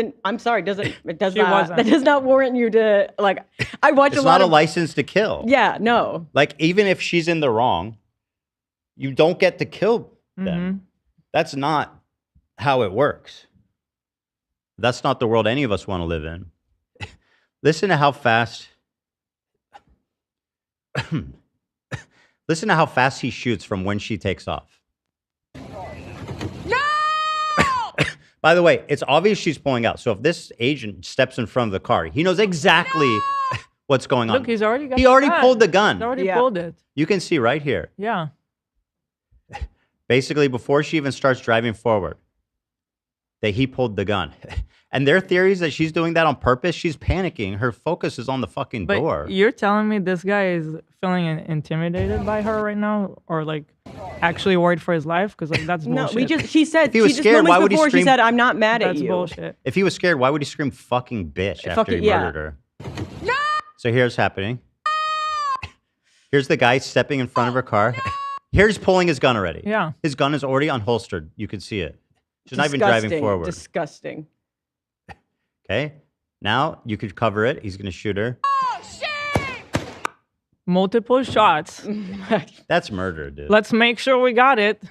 does not warrant you to I watch it's a lot not of a license to kill. Yeah, no. Even if she's in the wrong, you don't get to kill them. Mm-hmm. That's not how it works. That's not the world any of us want to live in. Listen to how fast he shoots from when she takes off. By the way, it's obvious she's pulling out. So if this agent steps in front of the car, he knows exactly what's going on. Look, he's already got He already pulled the gun. He's already pulled it. You can see right here. Yeah. Basically, before she even starts driving forward, that he pulled the gun. And their theory is that she's doing that on purpose. She's panicking. Her focus is on the fucking But door. you're telling me this guy is feeling intimidated by her right now, or like actually worried for his life? Because like that's No, bullshit. she said, If he was scared, why would he before scream? she said, I'm not mad at That's you. bullshit. If he was scared, why would he scream fucking bitch after he murdered her? No! So here's happening. Here's the guy stepping in front of her car. Here's pulling his gun already. Yeah. His gun is already unholstered. You can see it. She's not even driving forward. Disgusting. Okay. Now you could cover it. He's going to shoot her. Multiple shots. That's murder, dude. Let's make sure we got it.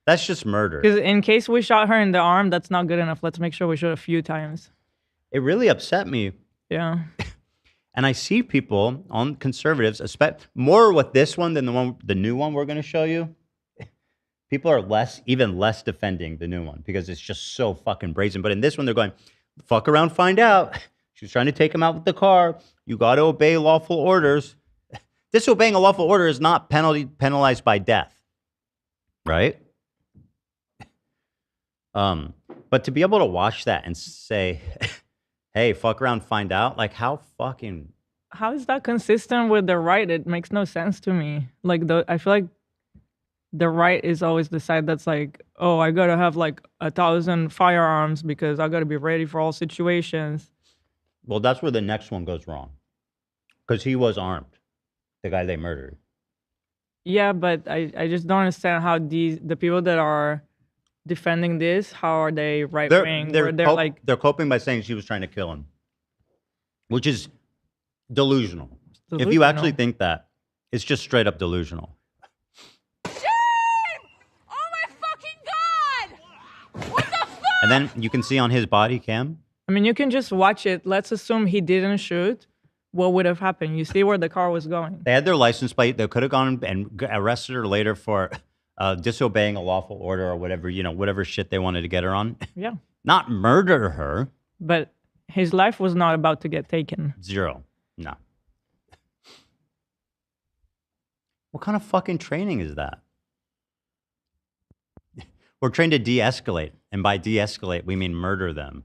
That's just murder. Because in case we shot her in the arm, that's not good enough. Let's make sure we shoot a few times. It really upset me. Yeah. And I see people on conservatives, more with this one than the new one we're going to show you. People are even less defending the new one because it's just so fucking brazen. But in this one, they're going, fuck around, find out. She was trying to take him out with the car. You got to obey lawful orders. Disobeying a lawful order is not penalized by death, right? But to be able to watch that and say, hey, fuck around, find out, like how is that consistent with the right? It makes no sense to me. Like I feel like the right is always the side that's like, oh, I gotta have like 1,000 firearms because I gotta be ready for all situations. Well, that's where the next one goes wrong. Because he was armed, the guy they murdered. Yeah, but I just don't understand how the people that are defending this, how are they right wing? They're coping by saying she was trying to kill him, which is delusional. If you actually think that, it's just straight up delusional. And then you can see on his body cam. I mean, you can just watch it. Let's assume he didn't shoot. What would have happened? You see where the car was going. They had their license plate. They could have gone and arrested her later for disobeying a lawful order or whatever, whatever shit they wanted to get her on. Yeah. Not murder her. But his life was not about to get taken. Zero. No. What kind of fucking training is that? We're trained to de-escalate. And by de-escalate, we mean murder them.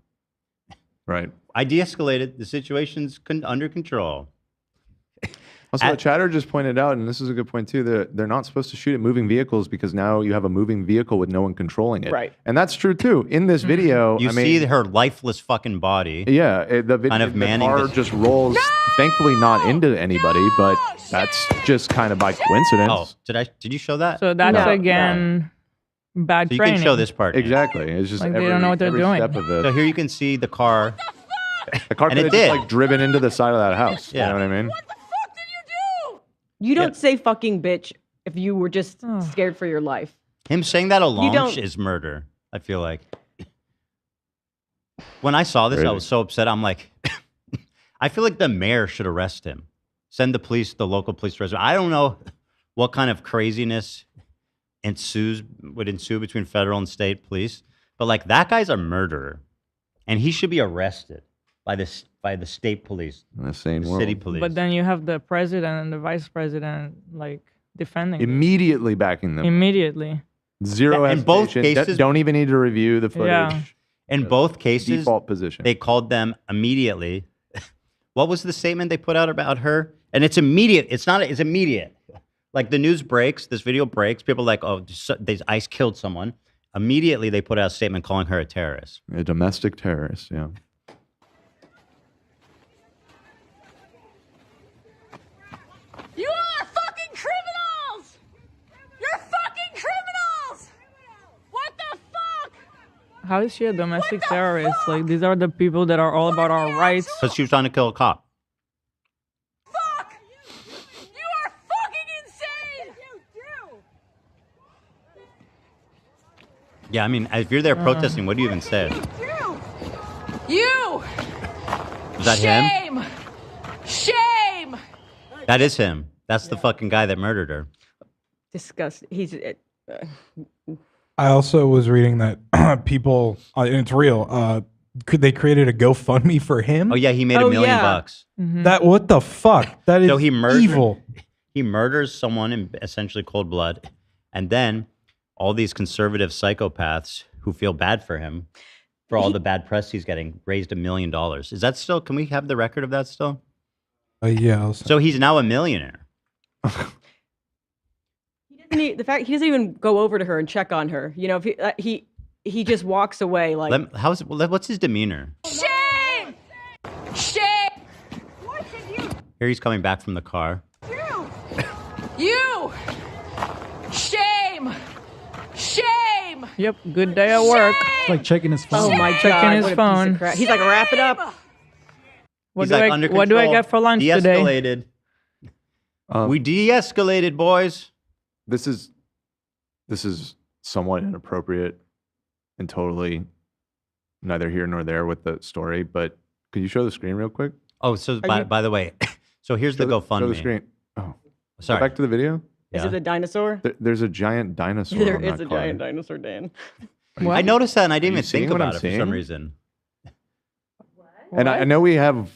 Right. I de-escalated. The situation's under control. Also, what Chatter just pointed out, and this is a good point too, they're not supposed to shoot at moving vehicles because now you have a moving vehicle with no one controlling it. Right. And that's true too. In this video, You see her lifeless fucking body. Yeah, the car just rolls, thankfully not into anybody, but that's just kind of by coincidence. Oh, did you show that? So that's again bad So you training. can show this part. Exactly. It's just Like, they don't know what they're doing. Step of it. So here you can see the car. The car and could it have did. just like driven into the side of that house. Yeah. You know what I mean? You don't say fucking bitch if you were just scared for your life. Him saying that alone don't- is murder, I feel like. When I saw this, I was so upset. I'm like, I feel like the mayor should arrest him. Send the local police to arrest him. I don't know what kind of craziness would ensue between federal and state police, but like that guy's a murderer, and he should be arrested by the state police, the city police. But then you have the president and the vice president like defending them. Immediately backing them. Immediately. Zero In both hesitation. cases- Don't even need to review the footage. Yeah. In both cases, Default position. they called them immediately. What was the statement they put out about her? And it's immediate. It's immediate. Like the news breaks, this video breaks. People are like, oh, ICE killed someone. Immediately, they put out a statement calling her a terrorist. A domestic terrorist, yeah. You are fucking criminals! You're fucking criminals! What the fuck? How is she a domestic terrorist? Like these are the people that are all about our rights. Because she was trying to kill a cop. Fuck! You are fucking insane! Yeah, I mean, if you're there protesting, what do you even say? You! Was that him? Shame! Shame! That is him. That's the fucking guy that murdered her. Disgusting. He's. I also was reading that people, and it's real. They created a GoFundMe for him. Oh yeah, he made $1 million bucks. That what the fuck? That is So he murdered, evil. He murders someone in essentially cold blood, and then all these conservative psychopaths who feel bad for him for all the bad press he's getting, raised $1 million. Is that still? Can we have the record of that still? Yeah. So he's now a millionaire. The fact he doesn't even go over to her and check on her. You know, if he just walks away like. What's his demeanor? Shame! Shame! Here he's coming back from the car. You! Shame! Shame! Yep, good day at work. It's like checking his phone. Oh my Checking God! his what a piece phone. of crap. He's like, wrap it up. What do I get for lunch today? De-escalated. We de-escalated, boys. This is somewhat inappropriate and totally neither here nor there with the story. But could you show the screen real quick? Oh, so by the way, so here's the GoFundMe. Show the screen. Oh, sorry. Go back to the video. Is it the dinosaur? There's a giant dinosaur. There on is that a car. giant dinosaur, Dan. I noticed that and I didn't Are you even think seeing what about I'm it for some seeing? reason. And I know we have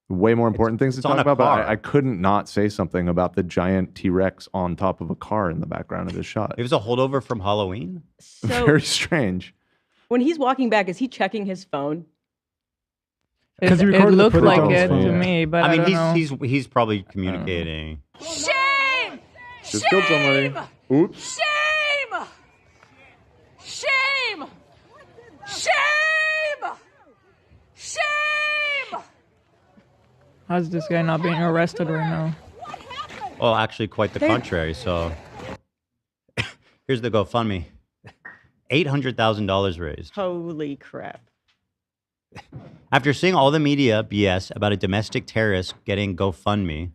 way more important things to it's on talk a about, but car. I couldn't not say something about the giant T-Rex on top of a car in the background of this shot. It was a holdover from Halloween. So Very strange. when he's walking back, is he checking his phone? Because he It recorded the looked footage like on his it phone. to me, but I mean, don't know. he's probably communicating. Shame! Just killed somebody. Oops. Shame! Shame! Shame! Shame! How's this guy not being arrested right now? Well, actually, quite the contrary. So here's the GoFundMe. $800,000 raised. Holy crap. After seeing all the media BS about a domestic terrorist getting GoFundMe,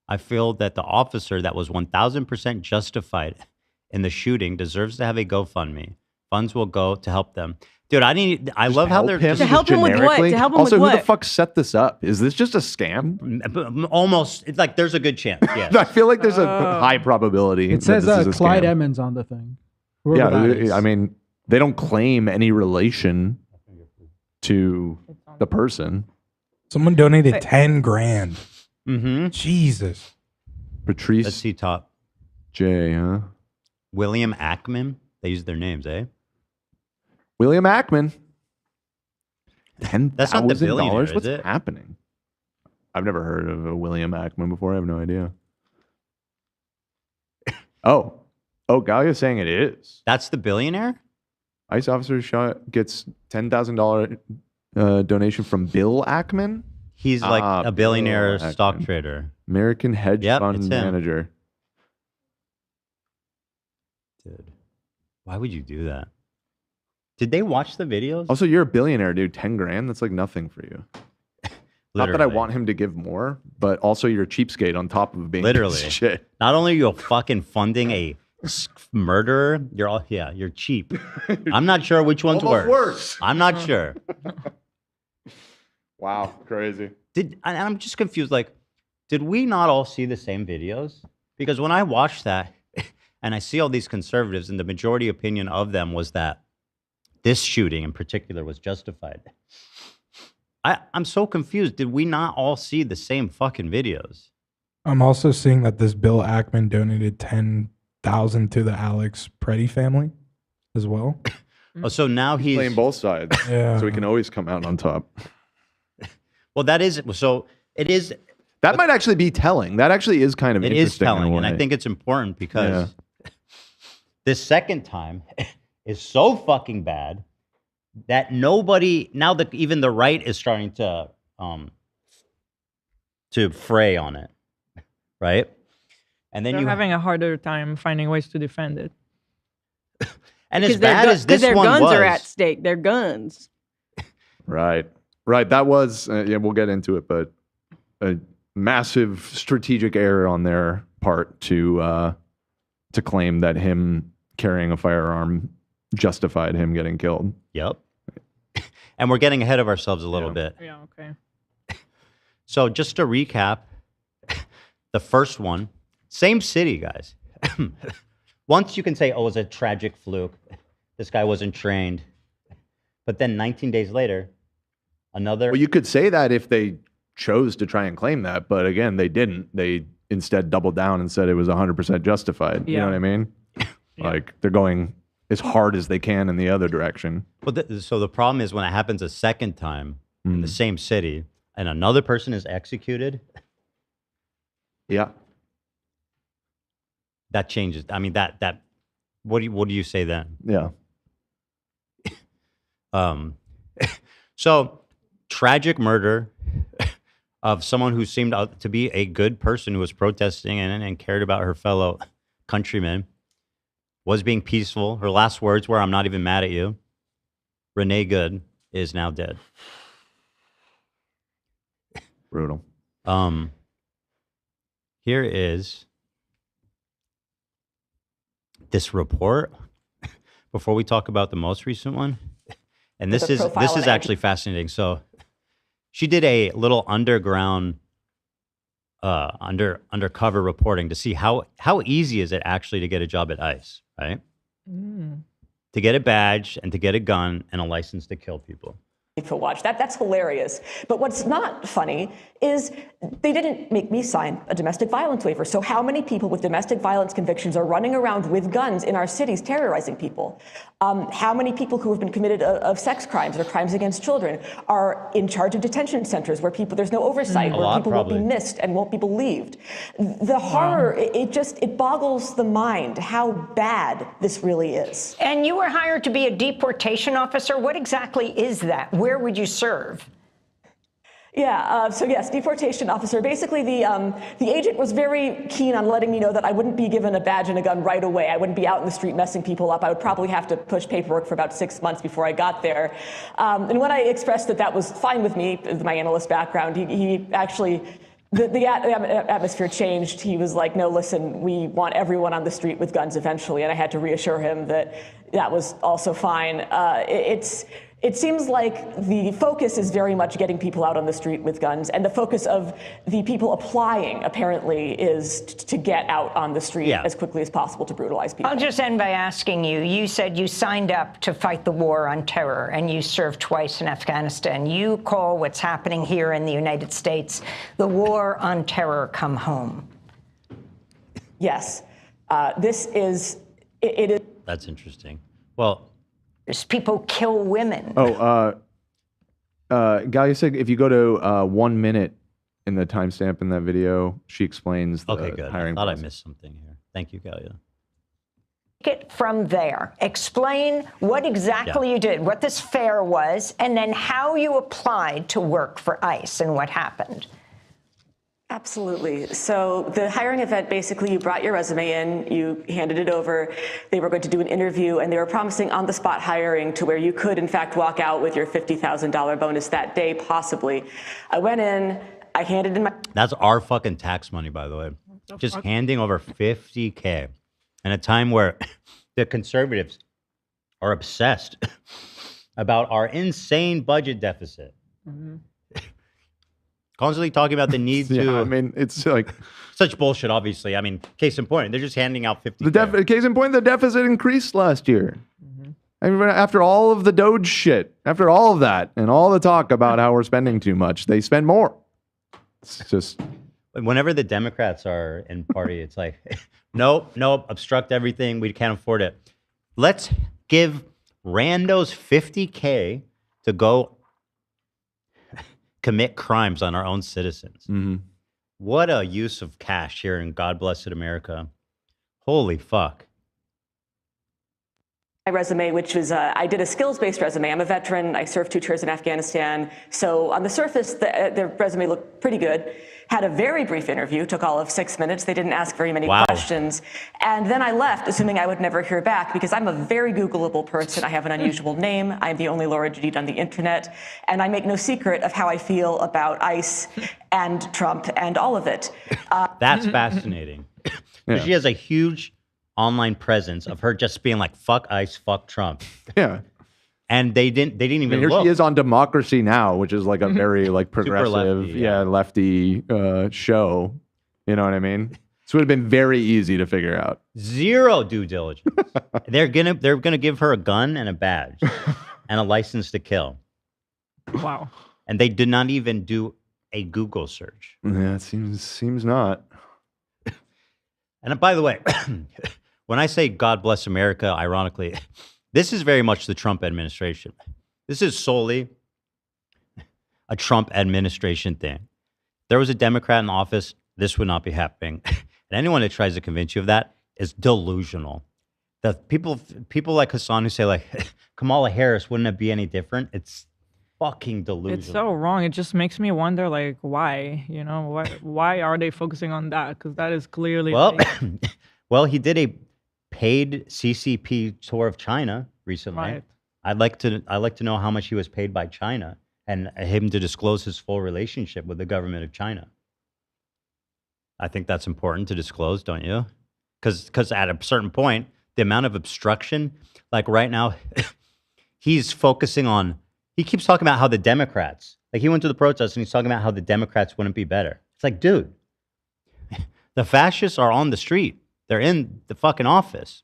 I feel that the officer that was 1,000% justified in the shooting deserves to have a GoFundMe. Funds will go to help them. Dude, I love how they're him To help him with what? generically? To help him also, with who the what? fuck set this up? Is this just a scam? Almost. It's like there's a good chance. Yes. I feel like there's a high probability. It says that this is a Clyde scam. Emmons on the thing. Whoever that is. Yeah, I mean, they don't claim any relation to the person. Someone donated 10 grand. Mm-hmm. Jesus. Patrice. Let's see top. J, huh? William Ackman. They use their names, eh? William Ackman. $10,000. That's not the billionaire, is What's it? happening? I've never heard of a William Ackman before. I have no idea. Oh, Galia's saying it is. That's the billionaire? ICE officer gets $10,000 donation from Bill Ackman. He's like a billionaire Bill stock Ackman. trader. American hedge Yep, fund it's him. manager. Dude, why would you do that? Did they watch the videos? Also, you're a billionaire, dude. 10 grand, that's like nothing for you. Not that I want him to give more, but also you're a cheapskate on top of being a piece of Literally. shit. Not only are you fucking funding a murderer, you're cheap. I'm not sure which one's Almost worse. I'm not sure. Wow, crazy. I'm just confused. Like, did we not all see the same videos? Because when I watched that and I see all these conservatives, and the majority opinion of them was that this shooting in particular was justified. I'm so confused. Did we not all see the same fucking videos? I'm also seeing that this Bill Ackman donated 10,000 to the Alex Pretti family as well. Oh, so now he's playing both sides. Yeah. So he can always come out on top. Well, that is so. It is. That might actually be telling. That actually is kind of It interesting. is telling, in a and I way. think it's important because this second time is so fucking bad that nobody now that even the right is starting to fray on it, right? And then They're you having a harder time finding ways to defend it. and as Because their bad as this their one guns was, are at stake. Their guns. Right. That was, yeah, we'll get into it, but a massive strategic error on their part to claim that him carrying a firearm justified him getting killed. Yep. And we're getting ahead of ourselves a little bit. Yeah, okay. So just to recap, the first one, same city, guys. Once you can say, oh, it was a tragic fluke. This guy wasn't trained. But then 19 days later, another. Well, you could say that if they chose to try and claim that, but again, they didn't. They instead doubled down and said it was 100% justified. You know Yeah. what I mean? Like they're going as hard as they can in the other direction. Well, so the problem is when it happens a second time in the same city and another person is executed. Yeah. That changes. I mean, what do you say then? Yeah. So tragic murder of someone who seemed to be a good person who was protesting and cared about her fellow countrymen, was being peaceful. Her last words were, "I'm not even mad at you." Renee Good is now dead. Brutal. Here is this report before we talk about the most recent one. And this is actually fascinating. So she did a little underground undercover reporting to see how easy is it actually to get a job at ICE, right? To get a badge and to get a gun and a license to kill people. To watch that's hilarious. But what's not funny is they didn't make me sign a domestic violence waiver. So how many people with domestic violence convictions are running around with guns in our cities terrorizing people? How many people who have been committed of sex crimes or crimes against children are in charge of detention centers where there's no oversight, where people will be missed and won't be believed? The horror, it boggles the mind how bad this really is. And you were hired to be a deportation officer. What exactly is that? Where would you serve? Yeah, so yes, deportation officer. Basically, the agent was very keen on letting me know that I wouldn't be given a badge and a gun right away. I wouldn't be out in the street messing people up. I would probably have to push paperwork for about 6 months before I got there. And when I expressed that was fine with me, with my analyst background, he actually, the atmosphere changed. He was like, no, listen, we want everyone on the street with guns eventually. And I had to reassure him that was also fine. It seems like the focus is very much getting people out on the street with guns, and the focus of the people applying apparently is to get out on the street as quickly as possible to brutalize people. I'll just end by asking you, you said you signed up to fight the war on terror, and you served twice in Afghanistan. You call what's happening here in the United States the war on terror come home. Yes. This is, it is. That's interesting. Well, people kill women. Galia said if you go to 1 minute in the timestamp in that video, she explains the hiring I thought process. I missed something here. Thank you, Galia. Take it from there. Explain what exactly you did, what this fair was, and then how you applied to work for ICE and what happened. Absolutely. So the hiring event, basically, you brought your resume in, you handed it over, they were going to do an interview, and they were promising on-the-spot hiring to where you could, in fact, walk out with your $50,000 bonus that day, possibly. I went in, I handed in my... That's our fucking tax money, by the way. Just handing over $50K in a time where the conservatives are obsessed about our insane budget deficit. Constantly talking about the need to. I mean, it's like such bullshit. Obviously, I mean, case in point, they're just handing out 50. Case in point, the deficit increased last year. I mean, after all of the Doge shit, after all of that, and all the talk about how we're spending too much, they spend more. It's just. Whenever the Democrats are in party, it's like, nope, obstruct everything. We can't afford it. Let's give randos $50K to go commit crimes on our own citizens. What a use of cash here in God blessed America. Holy fuck. My resume, which was, I did a skills-based resume. I'm a veteran. I served 2 tours in Afghanistan. So on the surface, the resume looked pretty good. Had a very brief interview, took all of 6 minutes. They didn't ask very many questions. And then I left, assuming I would never hear back, because I'm a very Googleable person. I have an unusual name. I'm the only Laura Jadid on the internet. And I make no secret of how I feel about ICE and Trump and all of it. That's fascinating. She has a huge online presence of her just being like, fuck ICE, fuck Trump. Yeah. And they didn't even Here look. she is on Democracy Now!, which is like a very like progressive, lefty, lefty show. You know what I mean? This would have been very easy to figure out. Zero due diligence. They're gonna give her a gun and a badge and a license to kill. Wow. And they did not even do a Google search. Yeah, it seems not. And by the way, when I say God bless America, ironically, this is very much the Trump administration. This is solely a Trump administration thing. There was a Democrat in office, this would not be happening. And anyone that tries to convince you of that is delusional. The people like Hasan who say like Kamala Harris, wouldn't it be any different? It's fucking delusional. It's so wrong. It just makes me wonder, like, why? You know, why are they focusing on that? Because that is clearly. Well, well, he did a paid CCP tour of China recently. Right. I'd like to know how much he was paid by China and him to disclose his full relationship with the government of China. I think that's important to disclose, don't you? Because at a certain point, the amount of obstruction, like right now, he's focusing on. He keeps talking about how the Democrats, like he went to the protest and he's talking about how the Democrats wouldn't be better. It's like, dude, the fascists are on the street. They're in the fucking office.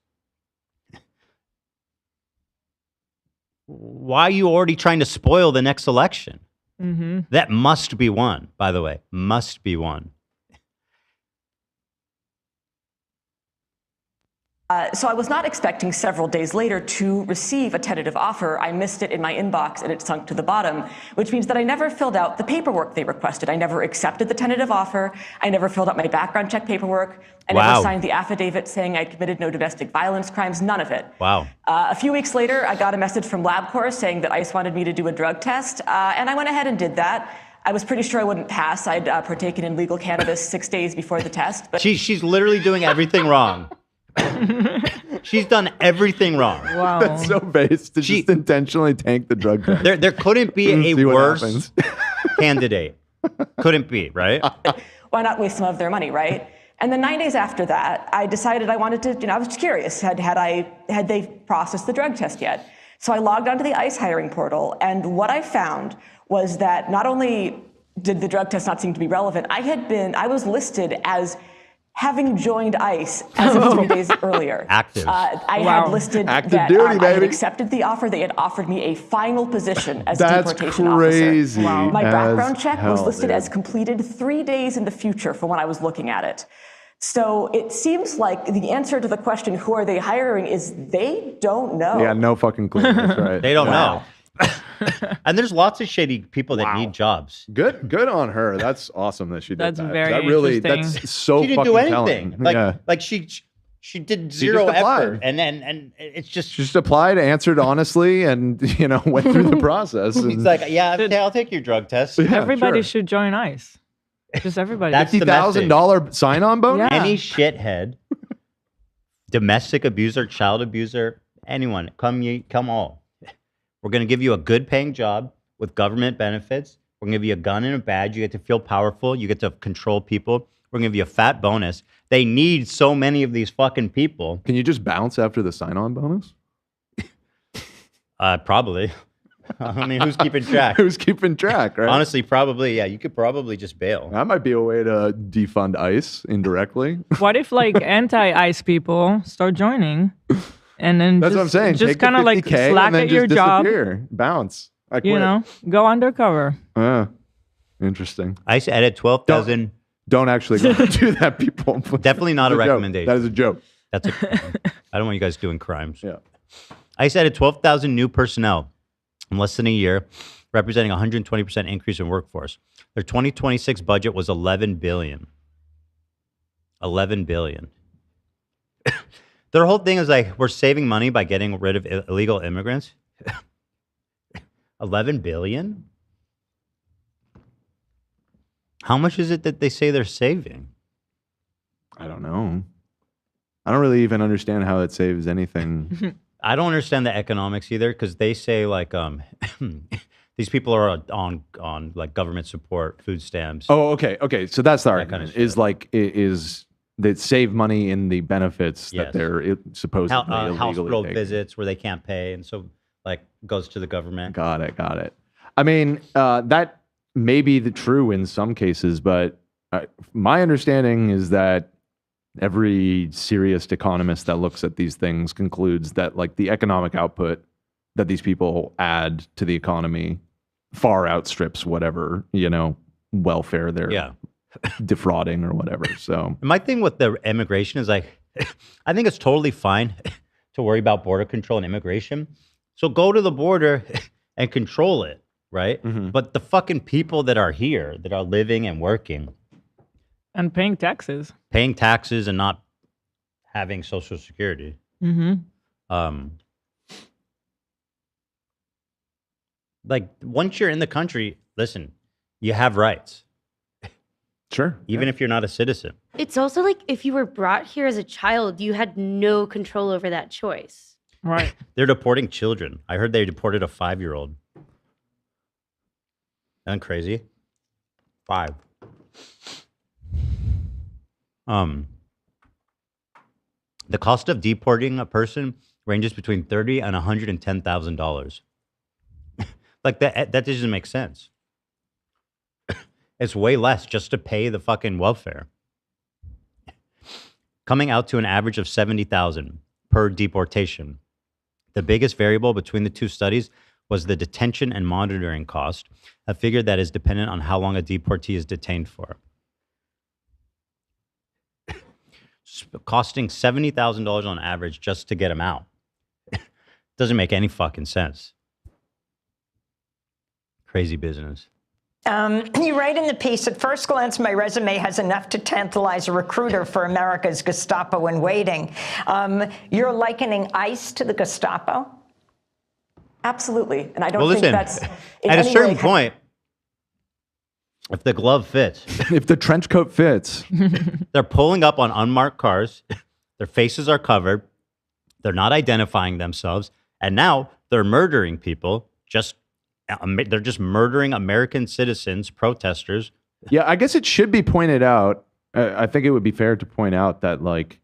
Why are you already trying to spoil the next election? Mm-hmm. That must be won, by the way. Must be won. So I was not expecting several days later to receive a tentative offer. I missed it in my inbox and it sunk to the bottom, which means that I never filled out the paperwork they requested. I never accepted the tentative offer. I never filled out my background check paperwork. I never signed the affidavit saying I committed no domestic violence crimes, none of it. Wow. A few weeks later, I got a message from LabCorp saying that ICE wanted me to do a drug test, and I went ahead and did that. I was pretty sure I wouldn't pass. I'd partaken in legal cannabis 6 days before the test. But She's literally doing everything wrong. She's done everything wrong. Wow. That's so based to just intentionally tank the drug test. There couldn't be a See what worse happens. candidate. Couldn't be, right? Why not waste some of their money, right? And then 9 days after that, I decided I wanted to, I was just curious, had they processed the drug test yet? So I logged onto the ICE hiring portal, and what I found was that not only did the drug test not seem to be relevant, I was listed as having joined ICE as of 3 days earlier. Active. I had listed Active that duty, I had baby. accepted the offer. They had offered me a final position as That's deportation crazy. officer. Wow. My as background check was hell, listed dude. as completed 3 days in the future from when I was looking at it. So it seems like the answer to the question, who are they hiring, is they don't know. Yeah, no fucking clue. That's right. They don't know. And there's lots of shady people that need jobs. Good on her. That's awesome that she did That's that. very that really, interesting. that's so She didn't fucking do anything. telling. Like she did zero just applied. effort, and it's just. She just applied, answered honestly, and went through the process. He's and- like, yeah, okay, I'll take your drug test. Yeah, Everybody sure. should join ICE. Just everybody. That's the message. $50,000 sign-on bonus. Yeah. Any shithead, domestic abuser, child abuser, anyone, come all. We're gonna give you a good paying job with government benefits. We're gonna give you a gun and a badge. You get to feel powerful. You get to control people. We're gonna give you a fat bonus. They need so many of these fucking people. Can you just bounce after the sign-on bonus? Probably. I mean, who's keeping track? Who's keeping track, right? Honestly, probably, yeah. You could probably just bail. That might be a way to defund ICE indirectly. What if like anti-ICE people start joining, and then That's what I'm saying. Just Take the kind of like 50K slack and then at your just job, disappear. Bounce. I quit. you know, go undercover. Interesting. ICE added 12,000. Don't actually go do that, people. Definitely not a It's joke. recommendation. That is a joke. That's a. I don't want you guys doing crimes. Yeah. ICE added 12,000 new personnel in less than a year, representing a 120% increase in workforce. Their 2026 budget was $11 billion. $11 billion. Their whole thing is like, we're saving money by getting rid of illegal immigrants. $11 billion? How much is it that they say they're saving? I don't know. I don't really even understand how it saves anything. I don't understand the economics either, because they say like these people are on like government support, food stamps. Oh, okay. So that's the That argument. kind of Is that save money in the benefits Yes. that they're supposedly illegally hospital taking. visits where they can't pay, and so like goes to the government. Got it. I mean, that may be true in some cases, but my understanding is that every serious economist that looks at these things concludes that like the economic output that these people add to the economy far outstrips whatever, welfare they're defrauding or whatever. So My thing with the immigration is like, I think it's totally fine to worry about border control and immigration. So go to the border and control it, right? But the fucking people that are here, that are living and working, And paying taxes. paying taxes and not having Social Security. Like once you're in the country, listen, you have rights. Sure. Even if you're not a citizen. It's also like if you were brought here as a child, you had no control over that choice. Right. They're deporting children. I heard they deported a 5-year-old. Isn't that crazy? 5. The cost of deporting a person ranges between $30,000 and $110,000. Like that doesn't make sense. It's way less just to pay the fucking welfare. Coming out to an average of $70,000 per deportation. The biggest variable between the two studies was the detention and monitoring cost, a figure that is dependent on how long a deportee is detained for. Costing $70,000 on average just to get him out. Doesn't make any fucking sense. Crazy business. You write in the piece, at first glance, my resume has enough to tantalize a recruiter for America's Gestapo in waiting. You're likening ICE to the Gestapo? Absolutely. And I don't Well, think listen, that's in at a any certain way point, if the glove fits, if the trench coat fits, they're pulling up on unmarked cars. Their faces are covered. They're not identifying themselves. And now they're murdering people. They're just murdering American citizens, protesters. Yeah, I guess it should be pointed out. I think it would be fair to point out that, like,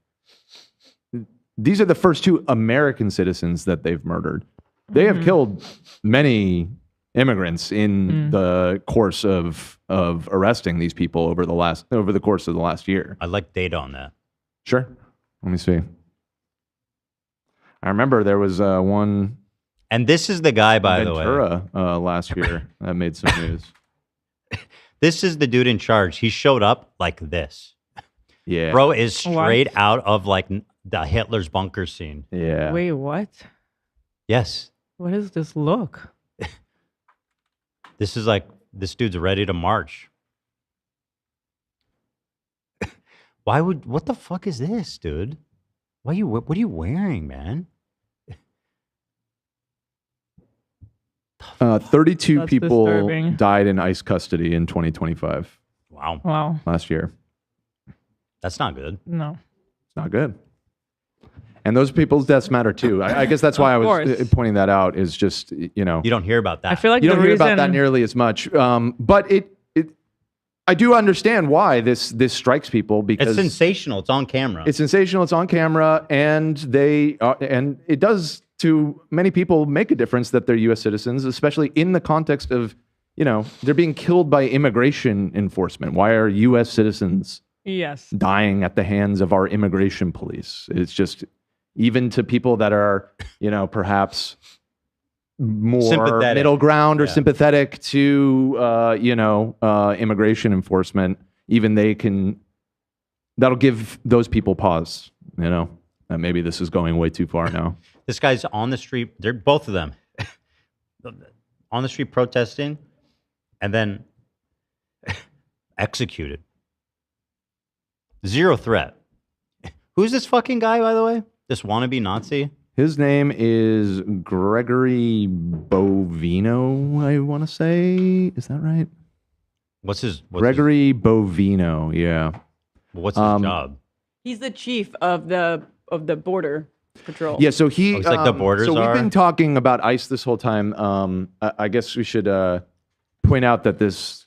these are the first 2 American citizens that they've murdered. They have killed many immigrants in the course of arresting these people over the course of the last year. I'd like data on that. Sure. Let me see. I remember there was one. And this is the guy, by the way. Ventura last year that made some news. This is the dude in charge. He showed up like this. Yeah. Bro is straight out of like the Hitler's bunker scene. Yeah. Wait, what? Yes. What is this look? This is like, this dude's ready to march. What the fuck is this, dude? What are you wearing, man? 32 That's people disturbing. died in ICE custody in 2025. Wow. Wow. Last year. That's not good. No. It's not good. And those people's deaths matter too. I guess that's why I was pointing that out, is just, you know. You don't hear about that. I feel like you the don't hear about reason- that nearly as much. But I do understand why this strikes people, because It's sensational. It's on camera. It's sensational. It's on camera, and and it does, to many people, make a difference that they're U.S. citizens, especially in the context of, you know, they're being killed by immigration enforcement. Why are U.S. citizens Yes. dying at the hands of our immigration police? It's just, even to people that are, you know, perhaps more Sympathetic. middle ground or Yeah. sympathetic to, immigration enforcement, even that'll give those people pause, you know, that maybe this is going way too far now. This guy's on the street. They're both of them on the street protesting, and then executed. Zero threat. Who's this fucking guy, by the way? This wannabe Nazi? His name is Gregory Bovino, I want to say. Is that right? What's Gregory Bovino, yeah. What's his job? He's the chief of the border patrol. Yeah, so he. Oh, he's like the borders So we've are? been talking about ICE this whole time. I guess we should point out that this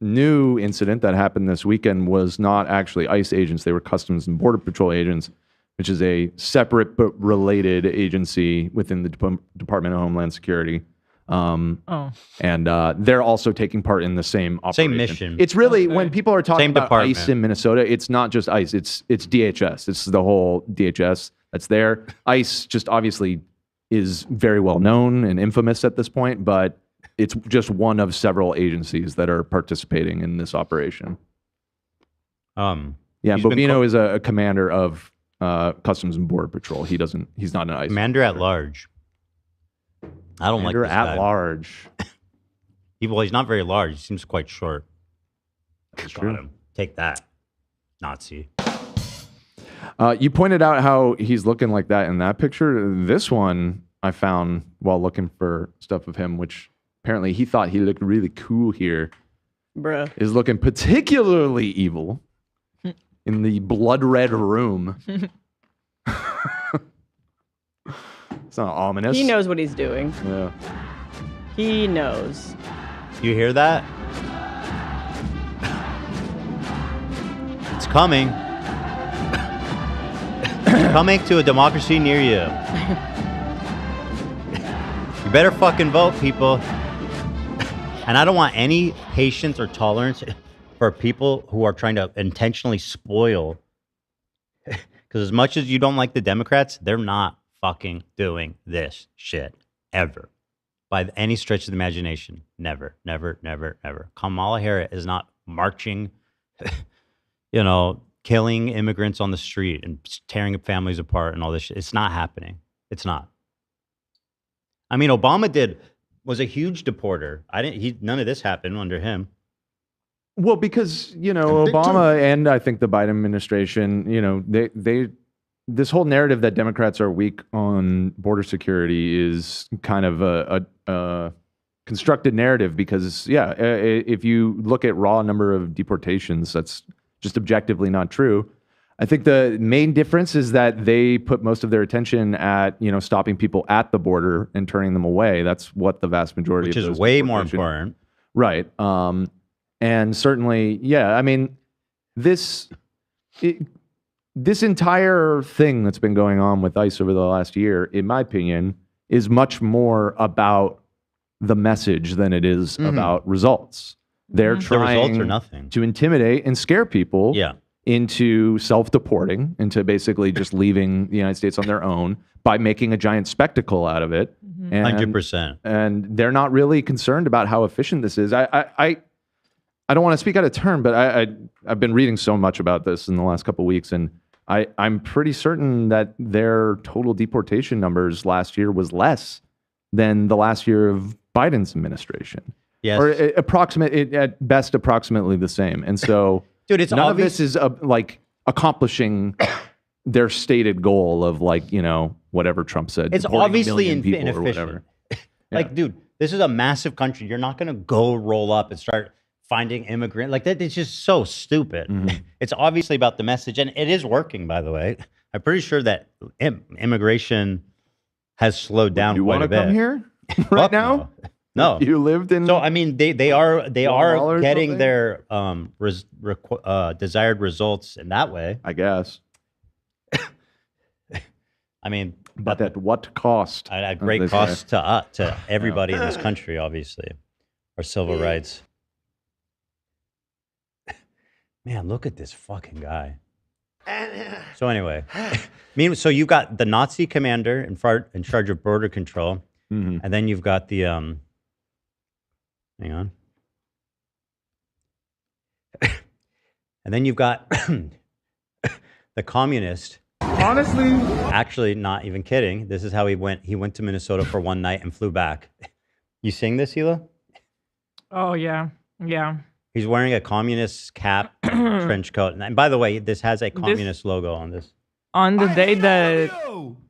new incident that happened this weekend was not actually ICE agents. They were Customs and Border Patrol agents, which is a separate but related agency within the Department of Homeland Security. And they're also taking part in the same operation. Same mission. It's really, when people are talking Same about department. ICE in Minnesota, it's not just ICE. It's DHS. It's the whole DHS that's there. ICE just obviously is very well known and infamous at this point, but it's just one of several agencies that are participating in this operation. Yeah, he's been Bovino is a commander of Customs and Border Patrol. He's not an ICE Commander at large. I don't like Commander this at guy. large. He's not very large. He seems quite short. That's Got true. him. Take that, Nazi. You pointed out how he's looking like that in that picture. This one I found while looking for stuff of him, which apparently he thought he looked really cool here. Bruh. Is looking particularly evil in the blood red room. It's not ominous. He knows what he's doing. Yeah. He knows. You hear that? It's coming. It's coming to a democracy near you. You better fucking vote, people. And I don't want any patience or tolerance for people who are trying to intentionally spoil. Because as much as you don't like the Democrats, they're not fucking doing this shit ever. By any stretch of the imagination. Never, never, never, never. Kamala Harris is not marching, killing immigrants on the street and tearing families apart and all this shit. It's not happening. It's not. I mean, Obama was a huge deporter. None of this happened under him. Well, because, Obama and I think the Biden administration, this whole narrative that Democrats are weak on border security is kind of a constructed narrative because, if you look at raw number of deportations, that's just objectively not true. I think the main difference is that they put most of their attention at, stopping people at the border and turning them away. That's what the vast majority Which of is those way more important. Right. And certainly, I mean, this entire thing that's been going on with ICE over the last year, in my opinion, is much more about the message than it is about results. They're The results trying are nothing. to intimidate and scare people into self-deporting, into basically just leaving the United States on their own by making a giant spectacle out of it. 100%. And they're not really concerned about how efficient this is. I don't want to speak out of turn, but I've been reading so much about this in the last couple of weeks, and I'm pretty certain that their total deportation numbers last year was less than the last year of Biden's administration. Yes. Or at best approximately the same. And so Dude, it's none obvious- of this is accomplishing their stated goal of whatever Trump said. It's deporting obviously 1 million people or inefficient. whatever. Dude, this is a massive country. You're not going to go roll up and start finding immigrant like that. It's just so stupid. It's obviously about the message, and it is working, by the way. I'm pretty sure that immigration has slowed down You quite want a to bit. come here right now? No. You lived in. So I mean, they are or getting something? their desired results in that way. I guess. I mean, but at what cost? At great cost to everybody in this country, obviously, our civil rights. Man, look at this fucking guy. So anyway, so you've got the Nazi commander in charge of border control, and then you've got the hang on, and then you've got the communist. Honestly, actually, not even kidding. This is how he went. He went to Minnesota for one night and flew back. You seeing this, Hila? Oh yeah, yeah. He's wearing a communist cap, trench coat, and by the way, this has a communist logo on this. On the day that,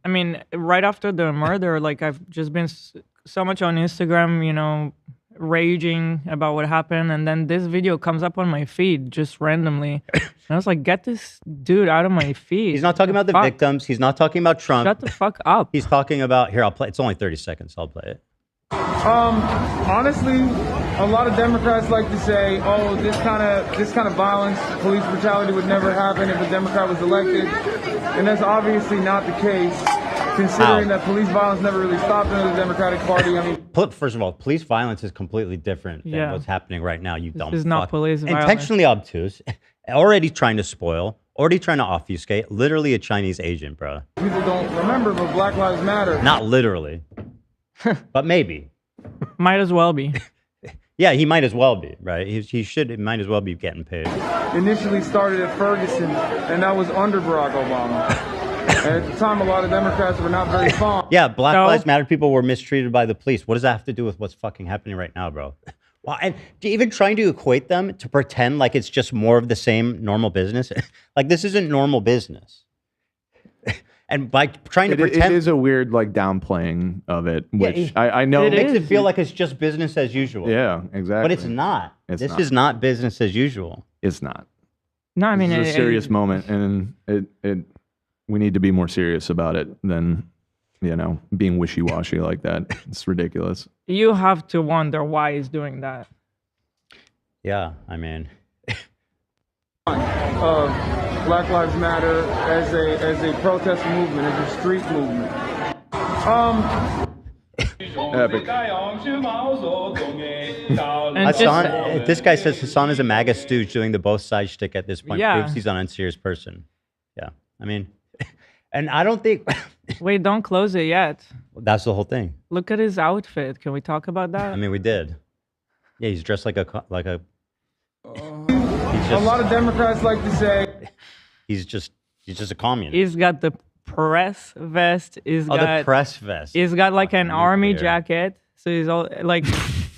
I mean, right after the murder, like I've just been so much on Instagram, raging about what happened, and then this video comes up on my feed just randomly, and I was like, "Get this dude out of my feed." He's not talking about the victims. He's not talking about Trump. Shut the fuck up. He's talking about here. I'll play. It's only 30 seconds. I'll play it. honestly, a lot of Democrats like to say, "Oh, this kind of violence, police brutality would never happen if a Democrat was elected," and that's obviously not the case. Considering that police violence never really stopped under the Democratic Party, I mean, First of all, police violence is completely different than Yeah. what's happening right now. You dumb This is not fuck. police violence. Intentionally obtuse, already trying to spoil, already trying to obfuscate. Literally a Chinese agent, bro. people don't remember, but Black Lives Matter. Not literally, but maybe. Might as well be. Yeah, he might as well be, right? He might as well be getting paid. Initially started at Ferguson, and that was under Barack Obama. And at the time, a lot of Democrats were not very fond. Yeah, Black Lives Matter people were mistreated by the police. What does that have to do with what's fucking happening right now, bro? Well, and even trying to equate them to pretend like it's just more of the same normal business, like this isn't normal business. And by trying to pretend, it is a weird like downplaying of it, which I know it makes it feel like it's just business as usual. Yeah, exactly. But it's not. This is not business as usual. It's not. No, I mean it's a serious moment, and we need to be more serious about it than being wishy-washy like that. It's ridiculous. You have to wonder why he's doing that. Yeah, I mean, Black Lives Matter as a protest movement, as a street movement. Epic. Hasan, this guy says Hasan is a MAGA stooge doing the both sides shtick at this point. Yeah. Proves he's an unserious person. Yeah, I mean, and I don't think. Wait, don't close it yet. That's the whole thing. Look at his outfit. Can we talk about that? I mean, we did. Yeah, he's dressed like a. A lot of Democrats like to say he's just a communist. He's got the press vest. The press vest. He's got like an army jacket. So he's all like.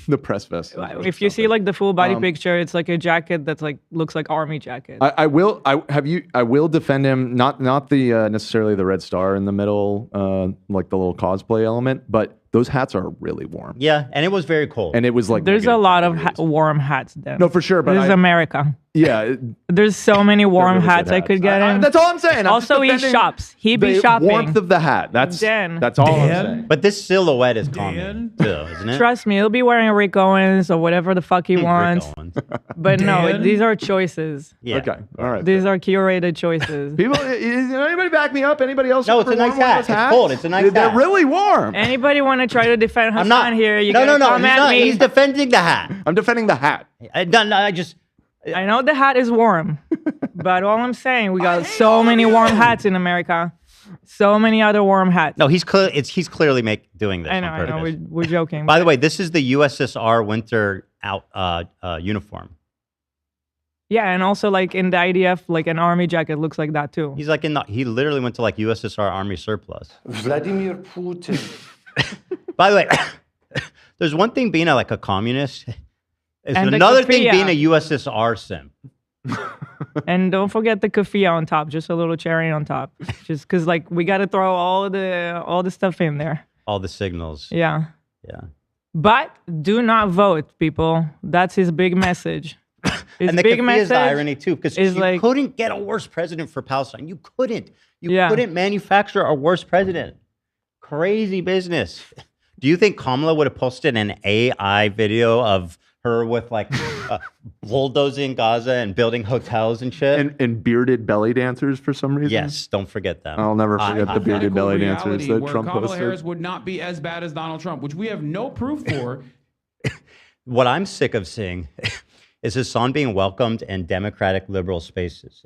The press vest. If you see like the full body picture, it's like a jacket that's like looks like army jacket. I will defend him. Not the necessarily the red star in the middle, like the little cosplay element, but those hats are really warm. Yeah, and it was very cold. And it was like there's a lot of warm hats then. No, for sure. But this is America. Yeah. There's so many warm really hats I could get him. That's all I'm saying. Also, he shops. He be shopping. Warmth of the hat. That's all I'm saying. But this silhouette is common too, isn't it? Trust me, he'll be wearing Rick Owens or whatever the fuck he wants. But no, these are choices. Yeah. Okay. All right. These are curated choices. People, anybody back me up? Anybody else? No, it's a nice hat. It's cold. It's a nice hat. They're really warm. Anybody want to try to defend Hasan here? You No. Come at me. He's defending the hat. I'm defending the hat. I know the hat is warm, but all I'm saying, we got so many warm hats in America. So many other warm hats. No, he's clearly doing this. I know. We're joking. By the way, this is the USSR winter uniform. Yeah, and also like in the IDF, like an army jacket looks like that too. He's like he literally went to like USSR Army surplus. Vladimir Putin. By the way, there's one thing being a communist. It's And the another thing keffiyeh. being a USSR simp. And don't forget the keffiyeh on top, just a little cherry on top. Just because like we got to throw all the stuff in there. All the signals. Yeah. Yeah. But do not vote, people. That's his big message. His And the big keffiyeh is the message irony too, because is you like- couldn't get a worse president for Palestine. You couldn't. You Yeah. couldn't manufacture a worse president. Crazy business. Do you think Kamala would have posted an AI video of her with like bulldozing Gaza and building hotels and shit? And bearded belly dancers for some reason? Yes, don't forget them. I'll never forget the bearded belly dancers that where Trump Kamala posted. Harris would not be as bad as Donald Trump, which we have no proof for. What I'm sick of seeing is Hasan being welcomed in democratic liberal spaces.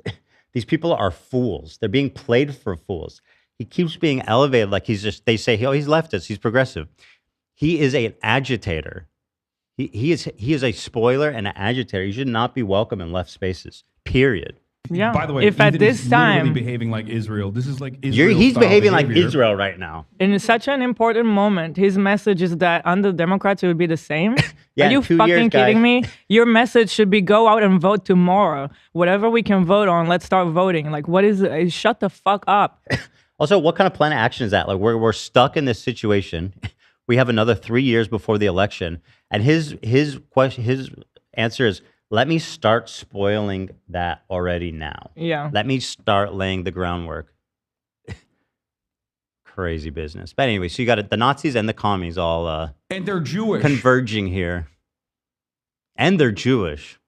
These people are fools. They're being played for fools. He keeps being elevated like they say, oh, he's leftist, he's progressive. He is an agitator. He is a spoiler and an agitator. He should not be welcome in left spaces, period. Yeah. By the way, if at Ethan this is literally time behaving like Israel. This is like Israel. He's style behaving like behavior. Israel right now. in such an important moment, his message is that under Democrats it would be the same. Yeah, Are you in 2 fucking years, kidding guys. me? Your message should be go out and vote tomorrow. Whatever we can vote on, let's start voting. Like, what is it? Shut the fuck up. Also, what kind of plan of action is that? Like, we're stuck in this situation. We have another 3 years before the election, and his answer is, let me start spoiling that already now. Yeah. Let me start laying the groundwork. Crazy business. But anyway, so you got the Nazis and the commies all And they're Jewish. converging here. And they're Jewish.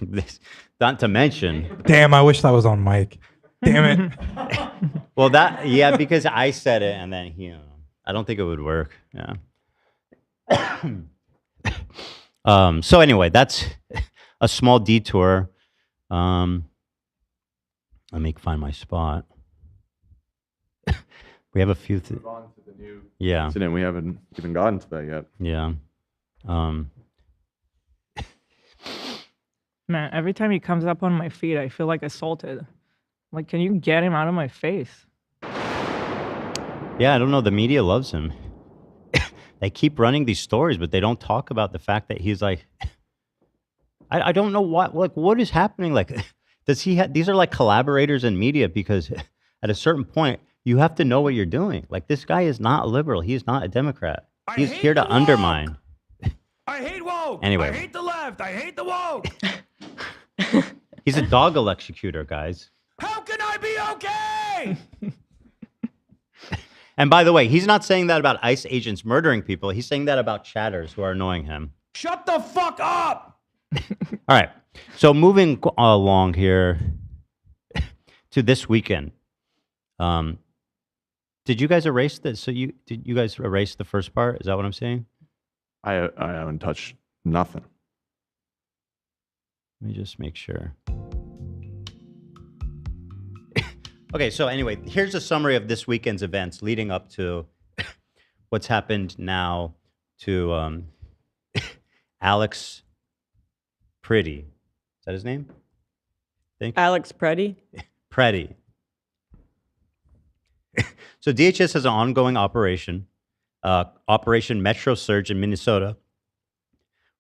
This, not to mention. Damn, I wish that was on mic. Damn it. Well, yeah, because I said it and then I don't think it would work. Yeah. So anyway, that's a small detour. Let me find my spot. We have a few. Yeah. Incident. We haven't even gotten to that yet. Yeah. Man, every time he comes up on my feed, I feel like assaulted. Like, can you get him out of my face? Yeah, I don't know. The media loves him. They keep running these stories, but they don't talk about the fact that he's like, I don't know what is happening. Like, does he have, these are like collaborators in media, because at a certain point, you have to know what you're doing. Like, this guy is not a liberal. He is not a Democrat. He's here to undermine. I hate woke. Anyway. I hate the left. I hate the woke. He's a dog executor, guys. How can I be okay? And by the way, he's not saying that about ICE agents murdering people. He's saying that about chatters who are annoying him. Shut the fuck up. All right. So moving along here to this weekend. Did you guys erase this? So did you guys erase the first part? Is that what I'm saying? I haven't touched nothing. Let me just make sure. Okay, so anyway, here's a summary of this weekend's events leading up to what's happened now to Alex Pretti. Is that his name? Alex Pretti? Pretti. So DHS has an ongoing operation, Operation Metro Surge in Minnesota,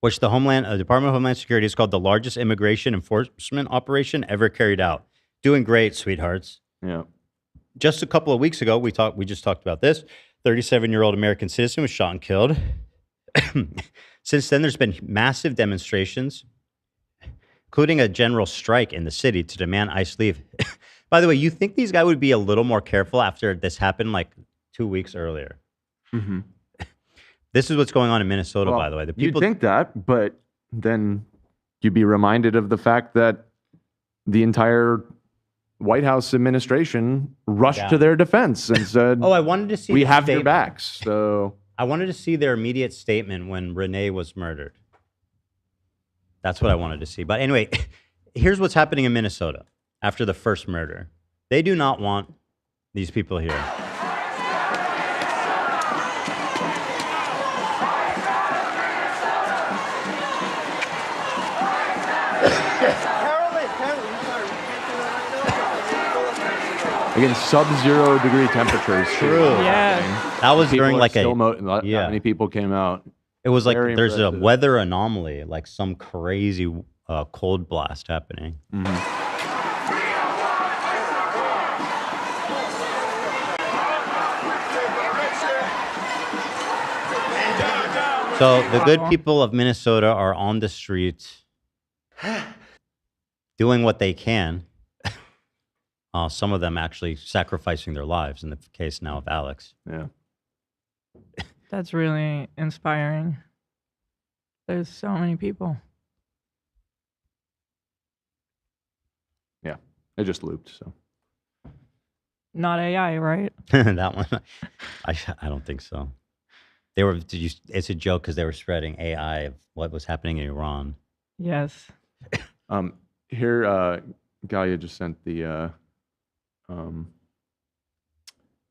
which the Department of Homeland Security has called the largest immigration enforcement operation ever carried out. Doing great, sweethearts. Yeah. Just a couple of weeks ago, we just talked about this. 37-year-old American citizen was shot and killed. Since then, there's been massive demonstrations, including a general strike in the city to demand ICE leave. By the way, you think these guys would be a little more careful after this happened like 2 weeks earlier? Mm-hmm. This is what's going on in Minnesota, by the way. The people You'd think that, but then you'd be reminded of the fact that the entire White House administration rushed to their defense and said, "Oh, I wanted to see. We the have your statement. backs." So I wanted to see their immediate statement when Renee was murdered. That's what I wanted to see. But anyway, here's what's happening in Minnesota after the first murder. They do not want these people here. again, sub-zero degree temperatures. True. Yeah. That was People during are like still that many people came out. It was like Very there's impressive. a weather anomaly, like some crazy cold blast happening. So the good people of Minnesota are on the streets doing what they can. Some of them actually sacrificing their lives in the case now of Alex. Yeah. That's really inspiring. There's so many people. Yeah. It just looped, so. Not AI, right? That one, I don't think so. They were. It's a joke because they were spreading AI of what was happening in Iran. Yes. Here, Galia just sent the.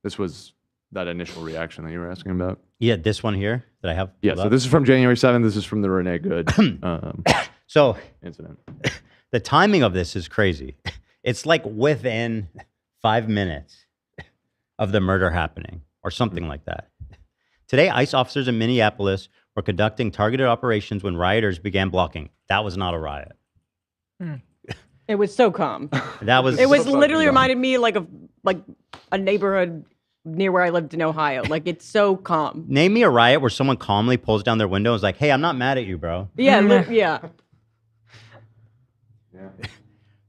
This was that initial reaction that you were asking about. Yeah, this one here that I have. Yeah, so this is from January 7th. This is from the Renee Good So incident. The timing of this is crazy. It's like within 5 minutes of the murder happening or something like that. Today, ICE officers in Minneapolis were conducting targeted operations when rioters began blocking. That was not a riot. It was so calm. That was. It was literally reminded me like of a neighborhood near where I lived in Ohio. Like it's so calm. Name me a riot where someone calmly pulls down their window and is like, "Hey, I'm not mad at you, bro." Yeah, yeah.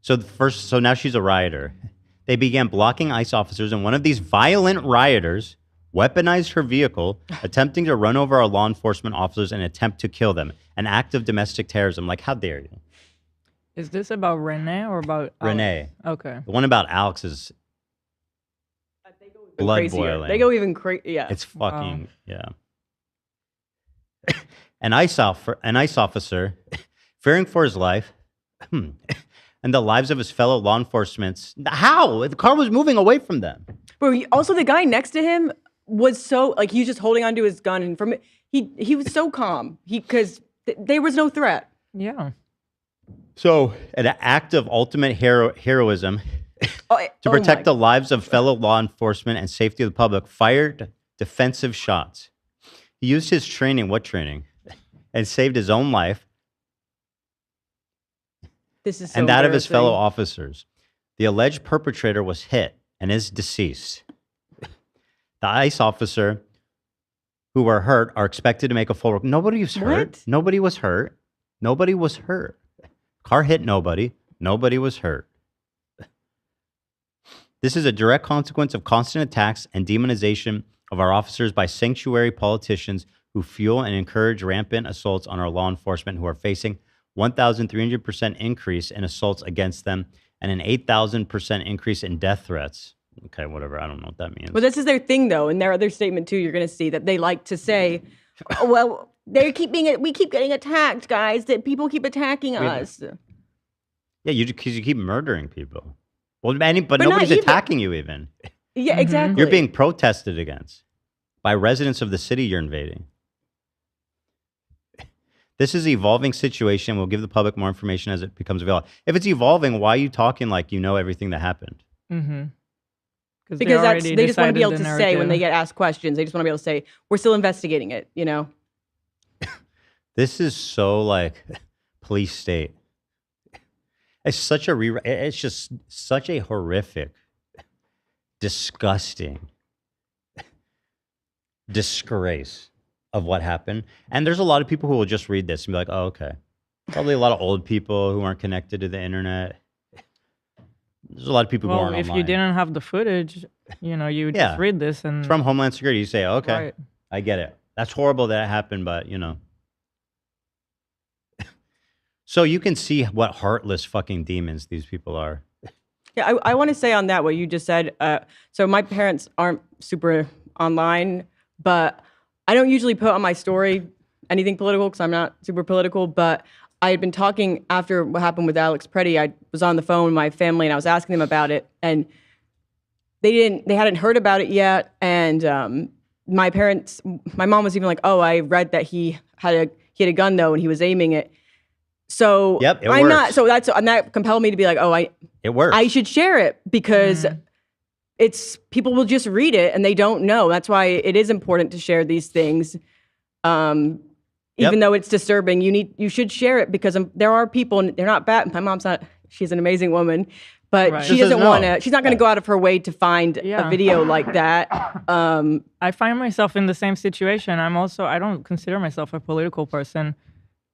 So now she's a rioter. They began blocking ICE officers, and one of these violent rioters weaponized her vehicle, attempting to run over our law enforcement officers and attempt to kill them. An act of domestic terrorism. Like, how dare you? Is this about Renee or about Renee? Alex? Okay. The one about Alex is blood Crazier. boiling. They go even crazy. Yeah. It's fucking yeah. An ICE officer, fearing for his life, and the lives of his fellow law enforcement. How? The car was moving away from them. Bro, also the guy next to him was so like he was just holding onto his gun, and he was so calm. Because there was no threat. Yeah. So, an act of ultimate heroism to protect the lives of fellow law enforcement and safety of the public, fired defensive shots. He used his training, what training? And saved his own life This is so and that of his embarrassing. fellow officers. The alleged perpetrator was hit and is deceased. The ICE officer who were hurt are expected to make a full... Nobody was hurt. Nobody was hurt. Nobody was hurt. Car hit nobody. Nobody was hurt. This is a direct consequence of constant attacks and demonization of our officers by sanctuary politicians who fuel and encourage rampant assaults on our law enforcement, who are facing 1,300% increase in assaults against them and an 8,000% increase in death threats. Okay, whatever. I don't know what that means. Well, this is their thing, though. In their other statement, too, you're going to see that they like to say, oh, well, we keep getting attacked, guys, that people keep attacking us. Yeah, because you keep murdering people. Well, but nobody's attacking you even. Yeah, exactly. You're being protested against by residents of the city you're invading. This is an evolving situation. We'll give the public more information as it becomes available. If it's evolving, why are you talking like you know everything that happened? Mm-hmm. Because they just want to be able to say when they get asked questions, they just want to be able to say, we're still investigating it, you know? This is so like police state. It's it's just such a horrific, disgusting disgrace of what happened. And there's a lot of people who will just read this and be like, oh, okay. Probably a lot of old people who aren't connected to the internet. There's a lot of people who aren't if online. you didn't have the footage, you know, you would just read this and... It's from Homeland Security. You say, okay, Right. I get it. That's horrible that it happened, but, you know. So you can see what heartless fucking demons these people are. Yeah, I want to say on that what you just said. So my parents aren't super online, but I don't usually put on my story anything political because I'm not super political. But I had been talking after what happened with Alex Pretti. I was on the phone with my family and I was asking them about it, and they hadn't heard about it yet. And my mom was even like, "Oh, I read that he had a gun though, and he was aiming it." So yep, it I'm works. not. So that compelled me to be like, "Oh, it works. I should share it because it's people will just read it and they don't know." That's why it is important to share these things, even though it's disturbing. You should share it because there are people, and they're not bad. My mom's not. She's an amazing woman, but Right. she doesn't want to. She's not going to go out of her way to find a video like that. I find myself in the same situation. I don't consider myself a political person.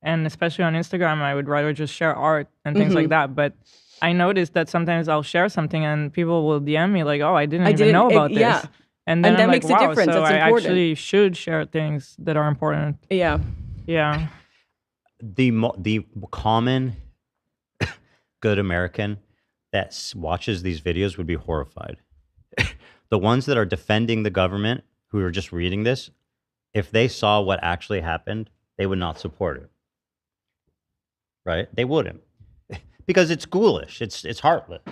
And especially on Instagram, I would rather just share art and things like that. But I noticed that sometimes I'll share something and people will DM me like, "Oh, I didn't even know about this." Yeah. And then that I'm like, makes a wow, difference. so That's I important. actually should share things that are important. Yeah. Yeah. The common good American that watches these videos would be horrified. The ones that are defending the government, who are just reading this, if they saw what actually happened, they would not support it. Right? They wouldn't. Because it's ghoulish. It's heartless.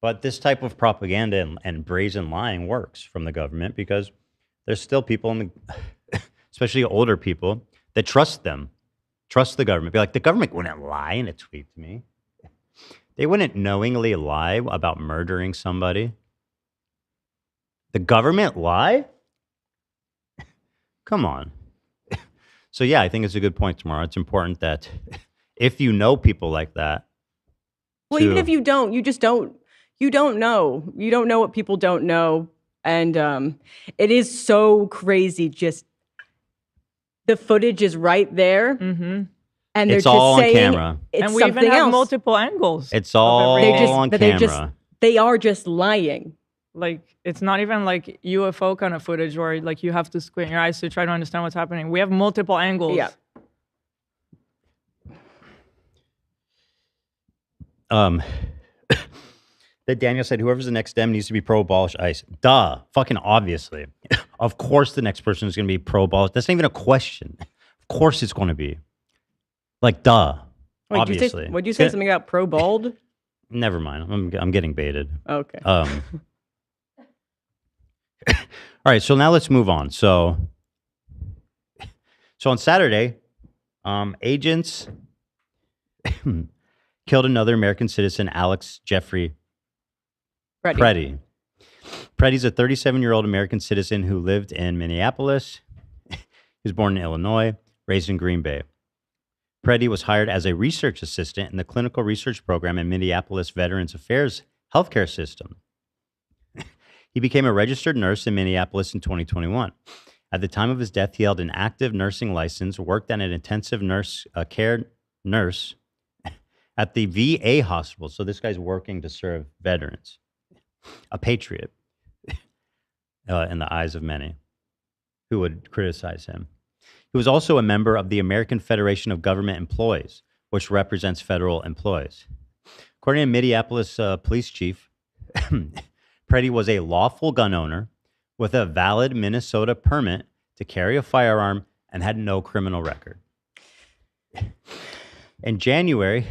But this type of propaganda and brazen lying works from the government because there's still people, especially older people, that trust them, trust the government. Be like, the government wouldn't lie in a tweet to me. They wouldn't knowingly lie about murdering somebody. The government lie? Come on. So yeah, I think it's a good point, Tamara. It's important that if you know people like that. Well, even if you don't, you just don't. You don't know. You don't know what people don't know, and it is so crazy. Just the footage is right there, and they're it's just all saying on camera. it's And we something even have else. multiple angles. It's all on camera. They are just lying. Like, it's not even like UFO kind of footage where like you have to squint your eyes to try to understand what's happening. We have multiple angles. Yeah. That Daniel said, whoever's the next Dem needs to be pro-abolish ICE. Duh. Fucking obviously. Of course the next person is going to be pro-abolish. That's not even a question. Of course it's going to be. Like, duh. Wait, obviously. Would you say something about pro-bald? Never mind. I'm getting baited. Okay. All right, so now let's move on. So on Saturday, agents killed another American citizen, Alex Jeffrey Pretti. Pretti's a 37-year-old American citizen who lived in Minneapolis. He was born in Illinois, raised in Green Bay. Pretti was hired as a research assistant in the clinical research program in Minneapolis Veterans Affairs healthcare system. He became a registered nurse in Minneapolis in 2021. At the time of his death, he held an active nursing license, worked as an intensive care nurse at the VA hospital. So this guy's working to serve veterans. A patriot in the eyes of many who would criticize him. He was also a member of the American Federation of Government Employees, which represents federal employees. According to Minneapolis police chief, Pretti was a lawful gun owner with a valid Minnesota permit to carry a firearm and had no criminal record. In January,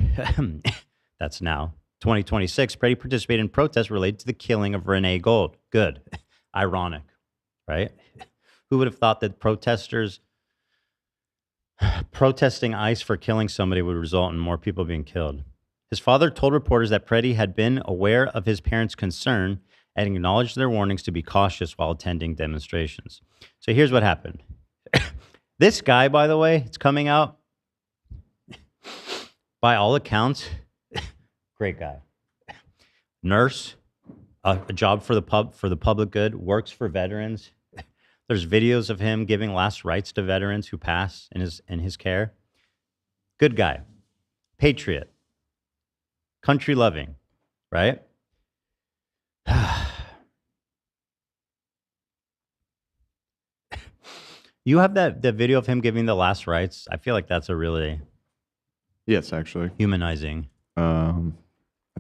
that's now, 2026, Pretti participated in protests related to the killing of Renee Gold. Good. Ironic, right? Who would have thought that protesting ICE for killing somebody would result in more people being killed? His father told reporters that Pretti had been aware of his parents' concern and acknowledged their warnings to be cautious while attending demonstrations. So here's what happened. This guy, by the way, it's coming out, by all accounts, great guy. Nurse, a job for the public good, works for veterans. There's videos of him giving last rites to veterans who pass in his care. Good guy. Patriot. Country loving, right? You have the video of him giving the last rites. I feel like that's a really actually humanizing. I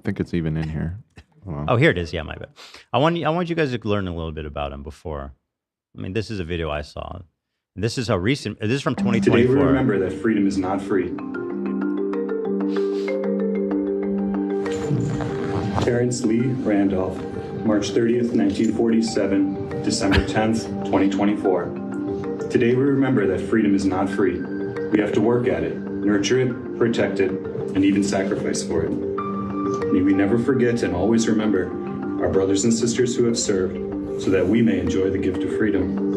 think it's even in here. Oh, here it is. Yeah, my bad. I want you guys to learn a little bit about him before. I mean, this is a video I saw. This is how recent. This is from 2024. Today we remember that freedom is not free. Terrence Lee Randolph, March 30th, 1947, December 10th, 2024. Today we remember that freedom is not free. We have to work at it, nurture it, protect it, and even sacrifice for it. May we never forget and always remember our brothers and sisters who have served so that we may enjoy the gift of freedom.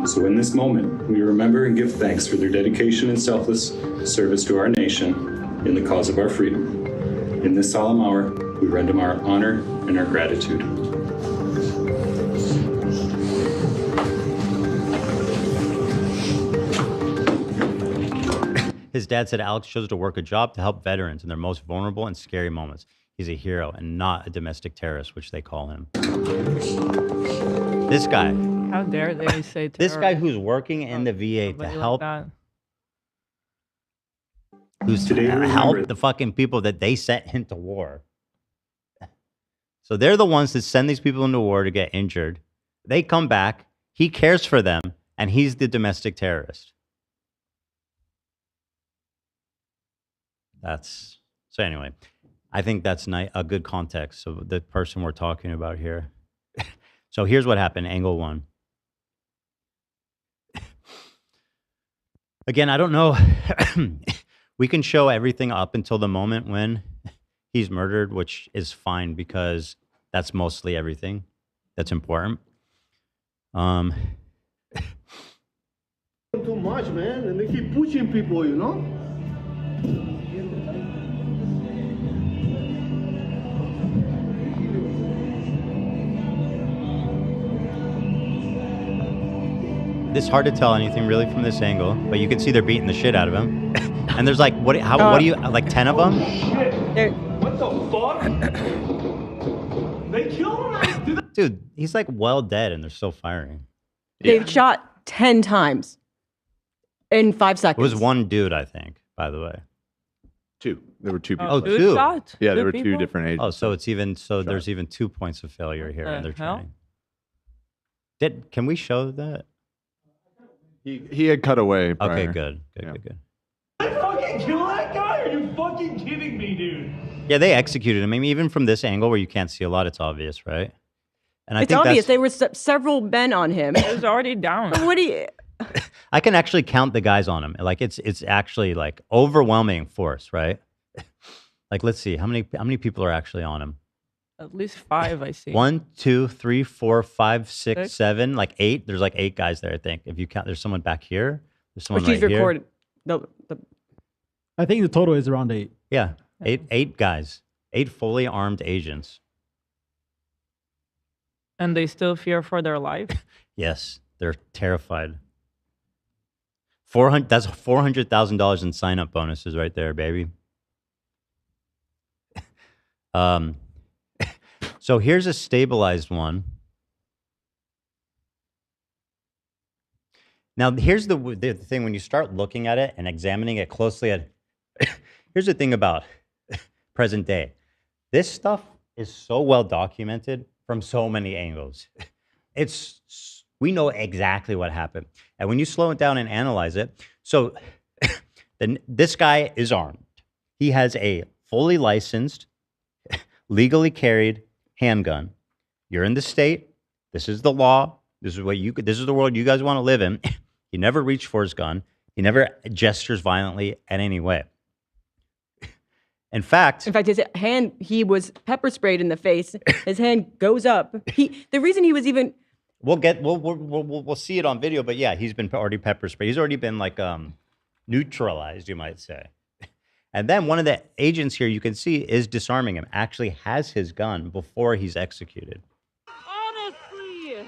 So in this moment, we remember and give thanks for their dedication and selfless service to our nation in the cause of our freedom. In this solemn hour, we render our honor and our gratitude. His dad said Alex chose to work a job to help veterans in their most vulnerable and scary moments. He's a hero and not a domestic terrorist, which they call him. This guy. How dare they say terrorist? This guy who's working in the VA to help, who's to help the fucking people that they sent into war. So they're the ones that send these people into war to get injured. They come back, he cares for them, and he's the domestic terrorist. So anyway, I think that's a good context of the person we're talking about here. So here's what happened, angle one. Again, I don't know. We can show everything up until the moment when he's murdered, which is fine because that's mostly everything that's important. Too much, man, and they keep pushing people, you know? It's hard to tell anything really from this angle, but you can see they're beating the shit out of him. And there's like, what do you, like 10 of them? What the fuck? They killed him? Dude, he's like well dead and they're still firing. They've shot 10 times in 5 seconds. It was one dude, I think, by the way. Two. There were two people. Oh, two? Yeah, there were two different agents. Oh, so it's even, there's even 2 points of failure here in their training. Can we show that? He had cut away prior. Okay, good. Good. I fucking kill that guy? Are you fucking kidding me, dude? Yeah, they executed him. I mean, even from this angle where you can't see a lot, it's obvious, right? And I it's think obvious. There were several men on him. He was already down. What do you... I can actually count the guys on him. Like it's actually like overwhelming force, right? Like let's see how many people are actually on him. At least 5, I see. 1, 2, 3, 4, 5, 6, 7, like 8. There's like 8 guys there, I think. If you count, there's someone back here. There's someone she's right recorded. here. I think the total is around 8. Yeah, 8 guys, 8 fully armed agents. And they still fear for their life? Yes, they're terrified. 400. That's $400,000 in sign-up bonuses right there, baby. So here's a stabilized one. Now here's the thing when you start looking at it and examining it closely. Here's the thing about present day. This stuff is so well documented from so many angles. We know exactly what happened. And when you slow it down and analyze it, so then this guy is armed. He has a fully licensed, legally carried handgun. You're in the state. This is the law. This is the world you guys want to live in. He never reached for his gun. He never gestures violently in any way. In fact, his hand, he was pepper sprayed in the face. His hand goes up. The reason he was even. We'll see it on video, but yeah, he's been already pepper sprayed. He's already been like neutralized, you might say. And then one of the agents here, you can see, is disarming him. Actually has his gun before he's executed. Honestly.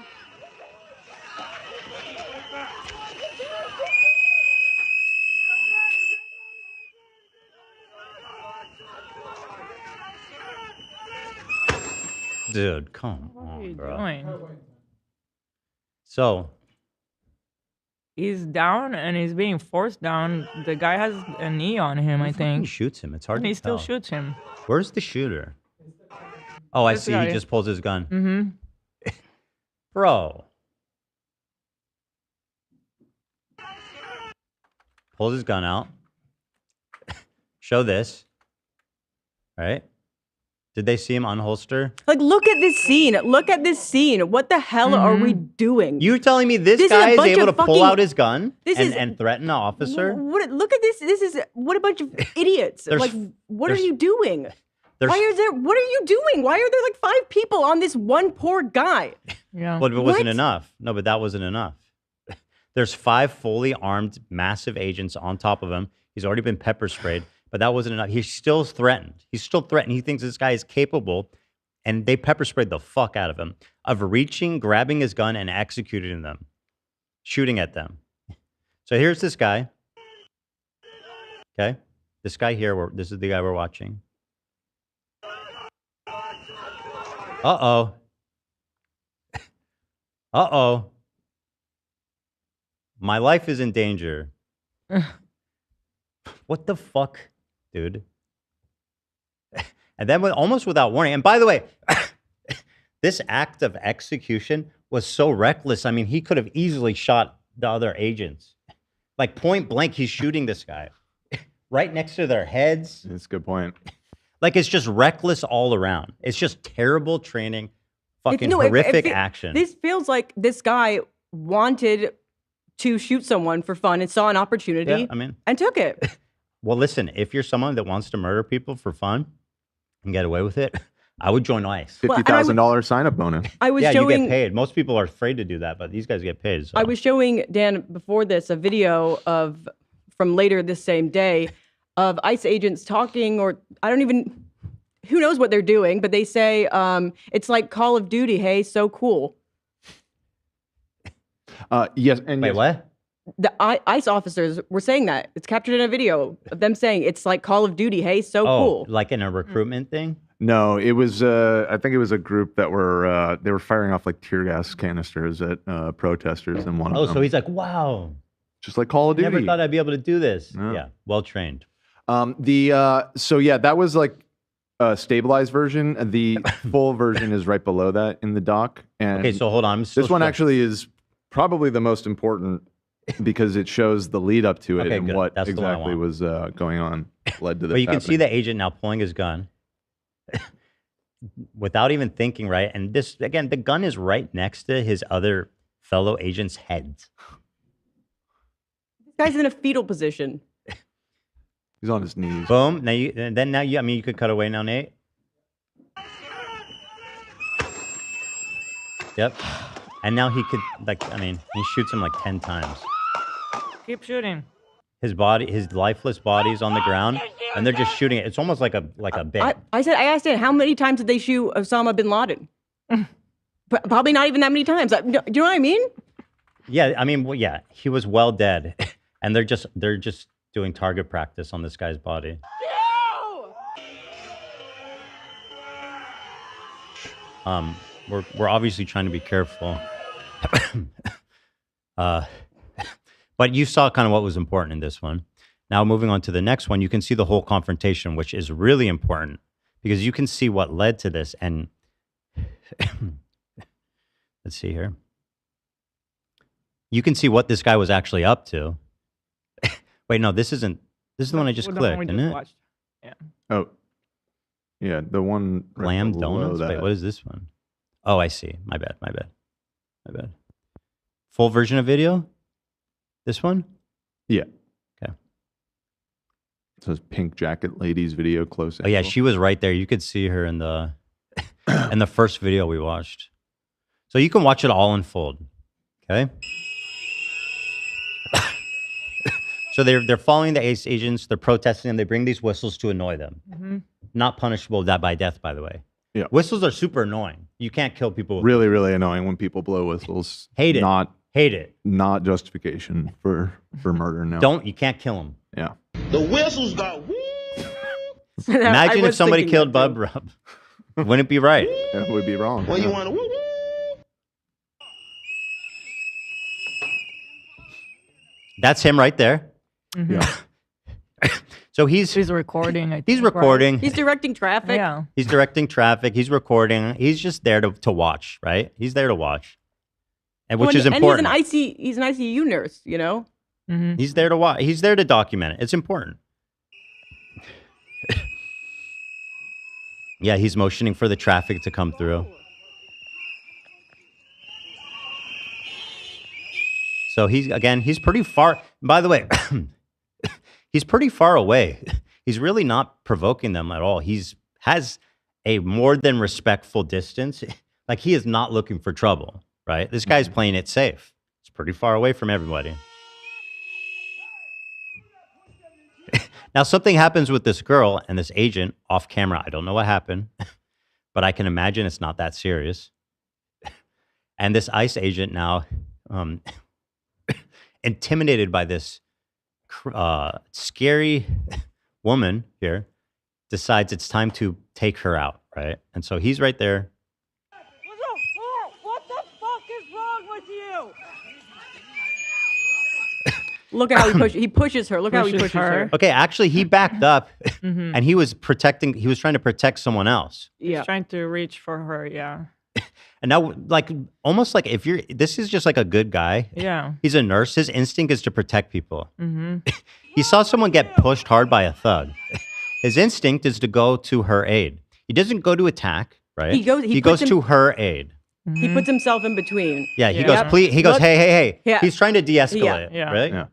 Dude, come on, bro. Doing? So he's down and he's being forced down. The guy has a knee on him, I think. He shoots him. It's hard and to he still tell. shoots him. Where's the shooter? Oh, I This see. guy. He just pulls his gun. Mm-hmm. Bro. Pulls his gun out. Show this. Right? Did they see him unholster? Like, look at this scene. Look at this scene. What the hell are we doing? You're telling me this guy is able to pull out his gun and threaten an officer? Look at this. This is what a bunch of idiots. Like, what are you doing? What are you doing? Why are there like 5 people on this one poor guy? Yeah. Well, it wasn't enough. No, but that wasn't enough. There's 5 fully armed, massive agents on top of him. He's already been pepper sprayed. But that wasn't enough. He's still threatened. He's still threatened. He thinks this guy is capable, and they pepper sprayed the fuck out of him, of reaching, grabbing his gun, and executing them, shooting at them. So here's this guy. Okay? This guy here, this is the guy we're watching. Uh-oh. Uh-oh. My life is in danger. What the fuck? Dude. And then almost without warning. And by the way, this act of execution was so reckless. I mean, he could have easily shot the other agents. Like point blank, he's shooting this guy right next to their heads. That's a good point. Like it's just reckless all around. It's just terrible training, fucking horrific action. This feels like this guy wanted to shoot someone for fun and saw an opportunity and took it. Well, listen, if you're someone that wants to murder people for fun and get away with it, I would join ICE. $50,000 sign-up bonus. You get paid. Most people are afraid to do that, but these guys get paid. So. I was showing Dan before this a video from later this same day of ICE agents talking, or who knows what they're doing, but they say it's like Call of Duty. Hey, so cool. Yes. And wait, what? The ICE officers were saying that. It's captured in a video of them saying it's like Call of Duty. Hey, so cool. Like in a recruitment thing? No, it was. I think it was a group that were they were firing off like tear gas canisters at protesters, and one of them. Oh, so he's like, wow, just like Call of Duty. Never thought I'd be able to do this. Yeah, well trained. So yeah, that was like a stabilized version. The full version is right below that in the doc. And okay, so hold on. This one actually is probably the most important because it shows the lead up to it and good. what That's exactly was going on, led to this. But you can see the agent now pulling his gun without even thinking, right? And this, again, the gun is right next to his other fellow agents' heads. guy's in a fetal position. He's on his knees. Boom. Now you. I mean, you could cut away now, Nate. Yep. And now he could he shoots him like 10 times. Keep shooting. His lifeless body's on the ground, and they're just shooting it. It's almost like a bit. I asked him, how many times did they shoot Osama bin Laden? Probably not even that many times. Do you know what I mean? Yeah, I mean, he was well dead, and they're just doing target practice on this guy's body. We're obviously trying to be careful. But you saw kind of what was important in this one. Now moving on to the next one, you can see the whole confrontation, which is really important because you can see what led to this. And let's see here. You can see what this guy was actually up to. Wait, no, this is the one I just clicked, isn't it? Yeah. Oh, yeah, the one Glam Donuts. that. Wait, what is this one? Oh, I see. My bad. Full version of video? This one? Yeah. Okay. It says pink jacket ladies video close. Oh yeah, she was right there. You could see her in the in the first video we watched. So you can watch it all unfold. Okay. So they're following the ACE agents. They're protesting them. They bring these whistles to annoy them. Mm-hmm. Not punishable by death, by the way. Yeah. Whistles are super annoying. You can't kill people. Really, really annoying when people blow whistles. Hate it. Hate it. Not justification for murder. No. You can't kill them. Yeah. The whistles got woo. Imagine if somebody killed Bub Rub. Wouldn't it be right? It would be wrong. Well, you want to woo woo? That's him right there. Mm-hmm. Yeah. So he's recording. I He's think, recording. He's directing traffic. Yeah. He's directing traffic. He's recording. He's just there to watch, right? He's there to watch, and which is important. And he's an ICU nurse, you know? Mm-hmm. He's there to watch. He's there to document it. It's important. Yeah, he's motioning for the traffic to come through. So he's pretty far. By the way, he's pretty far away. He's really not provoking them at all. Has a more than respectful distance. Like he is not looking for trouble, right? This guy's playing it safe. It's pretty far away from everybody. Now something happens with this girl and this agent off camera. I don't know what happened, but I can imagine it's not that serious. And this ICE agent now, intimidated by this scary woman here, decides it's time to take her out, right? And so he's right there. What the fuck is wrong with you? Look at how he pushes her. Look how he pushes her. Okay, actually, he backed up, and he was trying to protect someone else. Yeah. He's trying to reach for her, yeah. And now, almost like this is just like a good guy. Yeah. He's a nurse. His instinct is to protect people. Mm-hmm. He saw someone get pushed hard by a thug. His instinct is to go to her aid. He doesn't go to attack, right? He goes to her aid. Mm-hmm. He puts himself in between. Yeah, he goes, please. He goes, hey. Yeah. He's trying to de-escalate, Yeah. right? Yeah.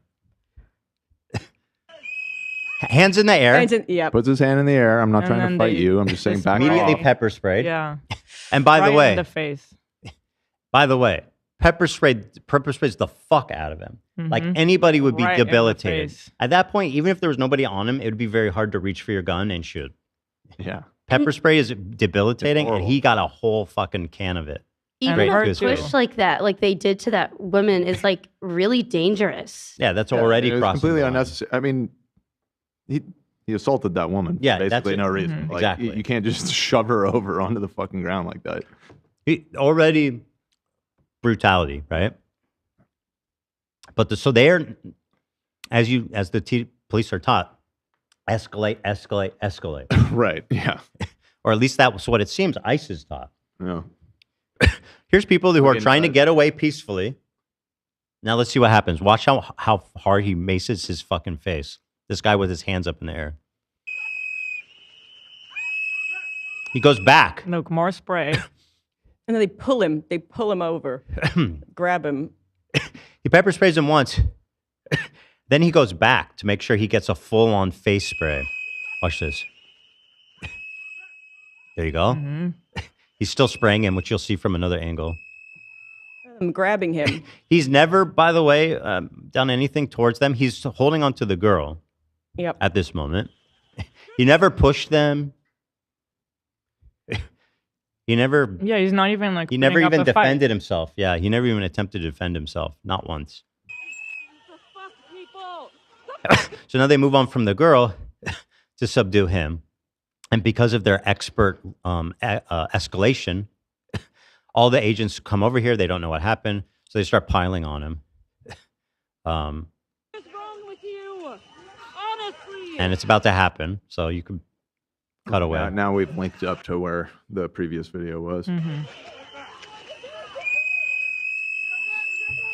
Hands in the air. Puts his hand in the air. I'm not trying to fight you. I'm just saying back Immediately off. pepper sprayed. Yeah. And by the way, in the face. By the way, pepper sprays the fuck out of him. Mm-hmm. Like anybody would be Right in the debilitated. face. At that point, even if there was nobody on him, it would be very hard to reach for your gun and shoot. Yeah. Pepper spray is debilitating, and he got a whole fucking can of it. Even Straight to a his push face. like that, like they did to that woman, is like really dangerous. Yeah, that's already it was crossing completely the line. unnecessary. I mean, he assaulted that woman. Yeah, for that's basically it. no reason. Mhm. Like, Exactly. You can't just shove her over onto the fucking ground like that. Already brutality, right? But so they're, as the police are taught, escalate. Right. Yeah. Or at least that was what it seems ICE is taught. Yeah. Here's people who are trying to get away peacefully. Now let's see what happens. Watch how hard he maces his fucking face. This guy with his hands up in the air. He goes back. Look, more spray. And then they pull him over, grab him. He pepper sprays him once. Then he goes back to make sure he gets a full-on face spray. Watch this. There you go. He's still spraying him, which you'll see from another angle. I'm grabbing him. He's never, by the way, done anything towards them. He's holding on to the girl. Yep. At this moment. He never pushed them. He never... Yeah, he's not even like... He never putting up even a fight. defended himself. Yeah, he never even attempted to defend himself. Not once. So now they move on from the girl to subdue him. And because of their expert escalation, all the agents come over here. They don't know what happened. So they start piling on him. What's wrong with you? Honestly. And it's about to happen. So you can cut away. Now we've linked up to where the previous video was.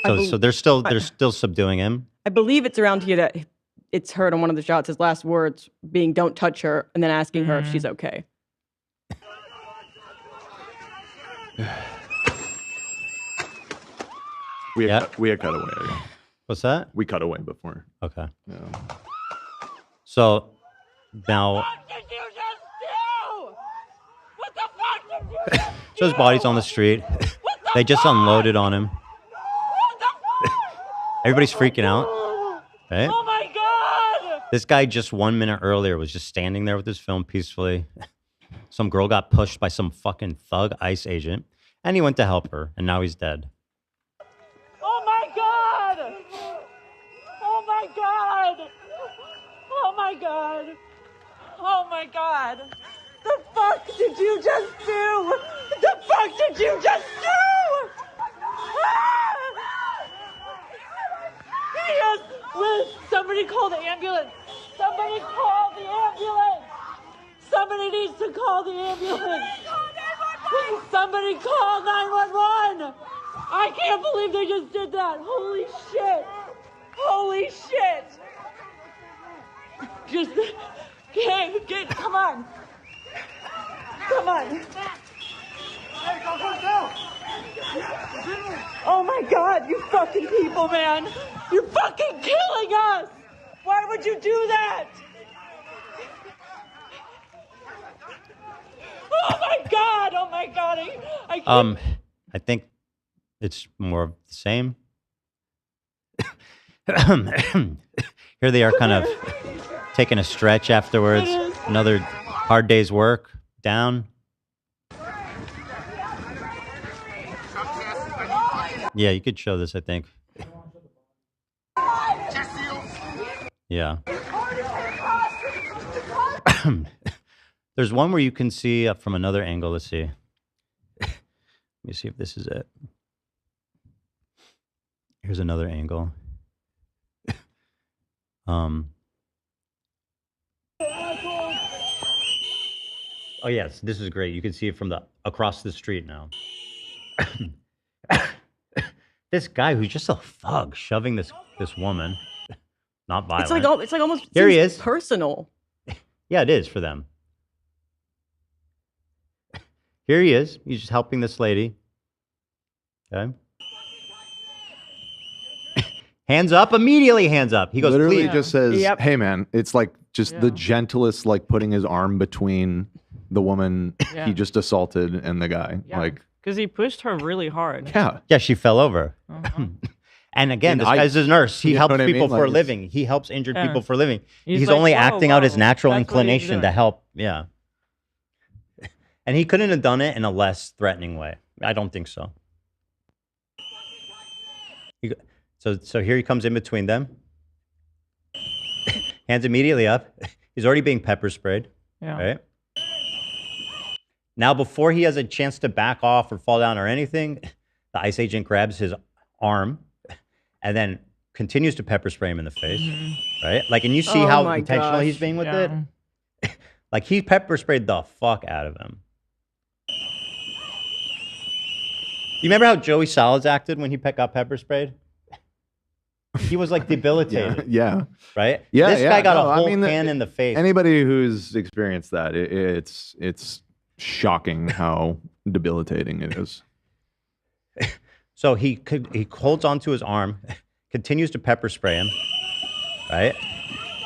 So they're still subduing him. I believe it's around here that it's heard on one of the shots, his last words being, "Don't touch her," and then asking her if she's okay. We had cut away. Yeah. What's that? We cut away before. Okay. Yeah. So now, so his body's on the street. They just unloaded on him. Everybody's freaking out. Right? Oh my God! This guy just 1 minute earlier was just standing there with his film peacefully. Some girl got pushed by some fucking thug ICE agent, and he went to help her, and now he's dead. Oh my God! Oh my God! Oh my God! Oh my God! The fuck did you just do? The fuck did you just do? Ah! Yes! Liz, somebody call the ambulance! Somebody call the ambulance! Somebody needs to call the ambulance! Please, somebody call 911! I can't believe they just did that! Holy shit! Holy shit! Just get come on! Come on! Oh my God, you fucking people, man! You're fucking killing us! Why would you do that? Oh my God! Oh my God! I can't. I think it's more of the same. Here they are, kind of taking a stretch afterwards. Another hard day's work down. Yeah, you could show this, I think. Yeah. There's one where you can see from another angle. Let's see. Let me see if this is it. Here's another angle. Oh yes, this is great. You can see it from across the street now. This guy who's just a thug shoving this woman. Not violent. It's like almost here he is. Personal. Yeah, it is for them. Here he is. He's just helping this lady. Okay. Hands up, immediately hands up. He goes, literally please. just says, "Hey man," it's like just the gentlest, like putting his arm between the woman he just assaulted and the guy. Like, because he pushed her really hard. Yeah, she fell over. And again, this guy's a nurse. He helps people for a living. He helps injured people for a living. He's like, only "Whoa, acting out his whoa, natural that's what he's inclination to doing." help. Yeah. And he couldn't have done it in a less threatening way. I don't think so. So here he comes in between them. Hands immediately up. He's already being pepper sprayed. Yeah. Right? Now, before he has a chance to back off or fall down or anything, the ICE agent grabs his arm and then continues to pepper spray him in the face. Right? Like, and you see how intentional he's being with it? Like, he pepper sprayed the fuck out of him. You remember how Joey Salads acted when he got pepper sprayed? He was like debilitated. Yeah. Right? Yeah. This guy got a whole can in the face. Anybody who's experienced that, it's shocking how debilitating it is. So he holds onto his arm, continues to pepper spray him. right?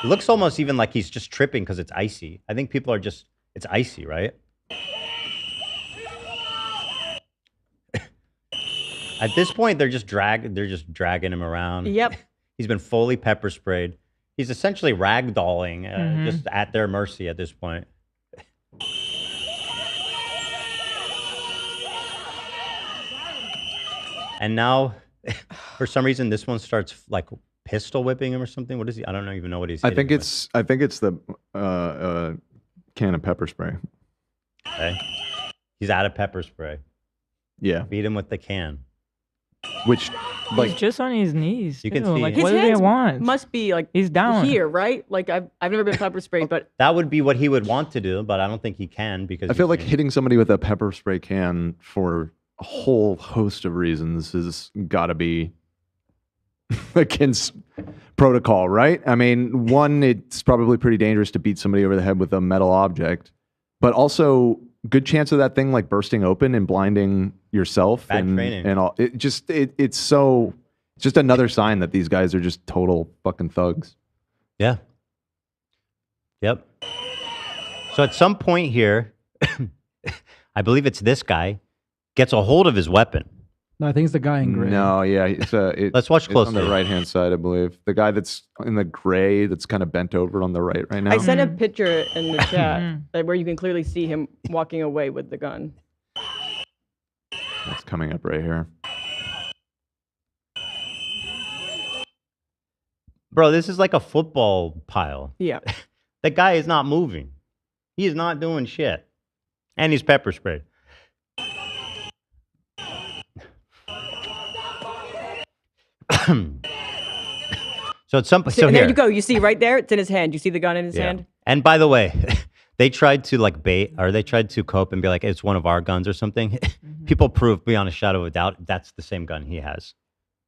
It looks almost even like he's just tripping because it's icy. I think people are just, it's icy, right? At this point, they're just dragging him around. Yep. He's been fully pepper sprayed. He's essentially ragdolling, just at their mercy at this point. And now, for some reason, this one starts like pistol whipping him or something. What is he? I don't even know what he's. I think it's the can of pepper spray. Okay. He's out of pepper spray. Yeah. Beat him with the can. Which, He's just on his knees. You can too. see Like, his what do they hands want? Must be like He's down here, right? Like I've never been pepper sprayed, but That would be what he would want to do, but I don't think he can because I feel like hitting somebody with a pepper spray can for a whole host of reasons has got to be against protocol, right? I mean, one, it's probably pretty dangerous to beat somebody over the head with a metal object, but also good chance of that thing like bursting open and blinding yourself. Bad training. And all. It's just another sign that these guys are just total fucking thugs. Yeah. Yep. So at some point here, I believe it's this guy, gets a hold of his weapon. No, I think it's the guy in gray. No, yeah, Let's watch it's on closely. the right-hand side, I believe. The guy that's in the gray, that's kind of bent over on the right now. I sent a picture in the chat where you can clearly see him walking away with the gun. It's coming up right here. Bro, this is like a football pile. Yeah. The guy is not moving. He is not doing shit. And he's pepper sprayed. So at some point, so and here. there you go. You see right there, it's in his hand. You see the gun in his hand? And by the way, they tried to like bait, or they tried to cope and be like, it's one of our guns or something. People prove beyond a shadow of a doubt that's the same gun he has.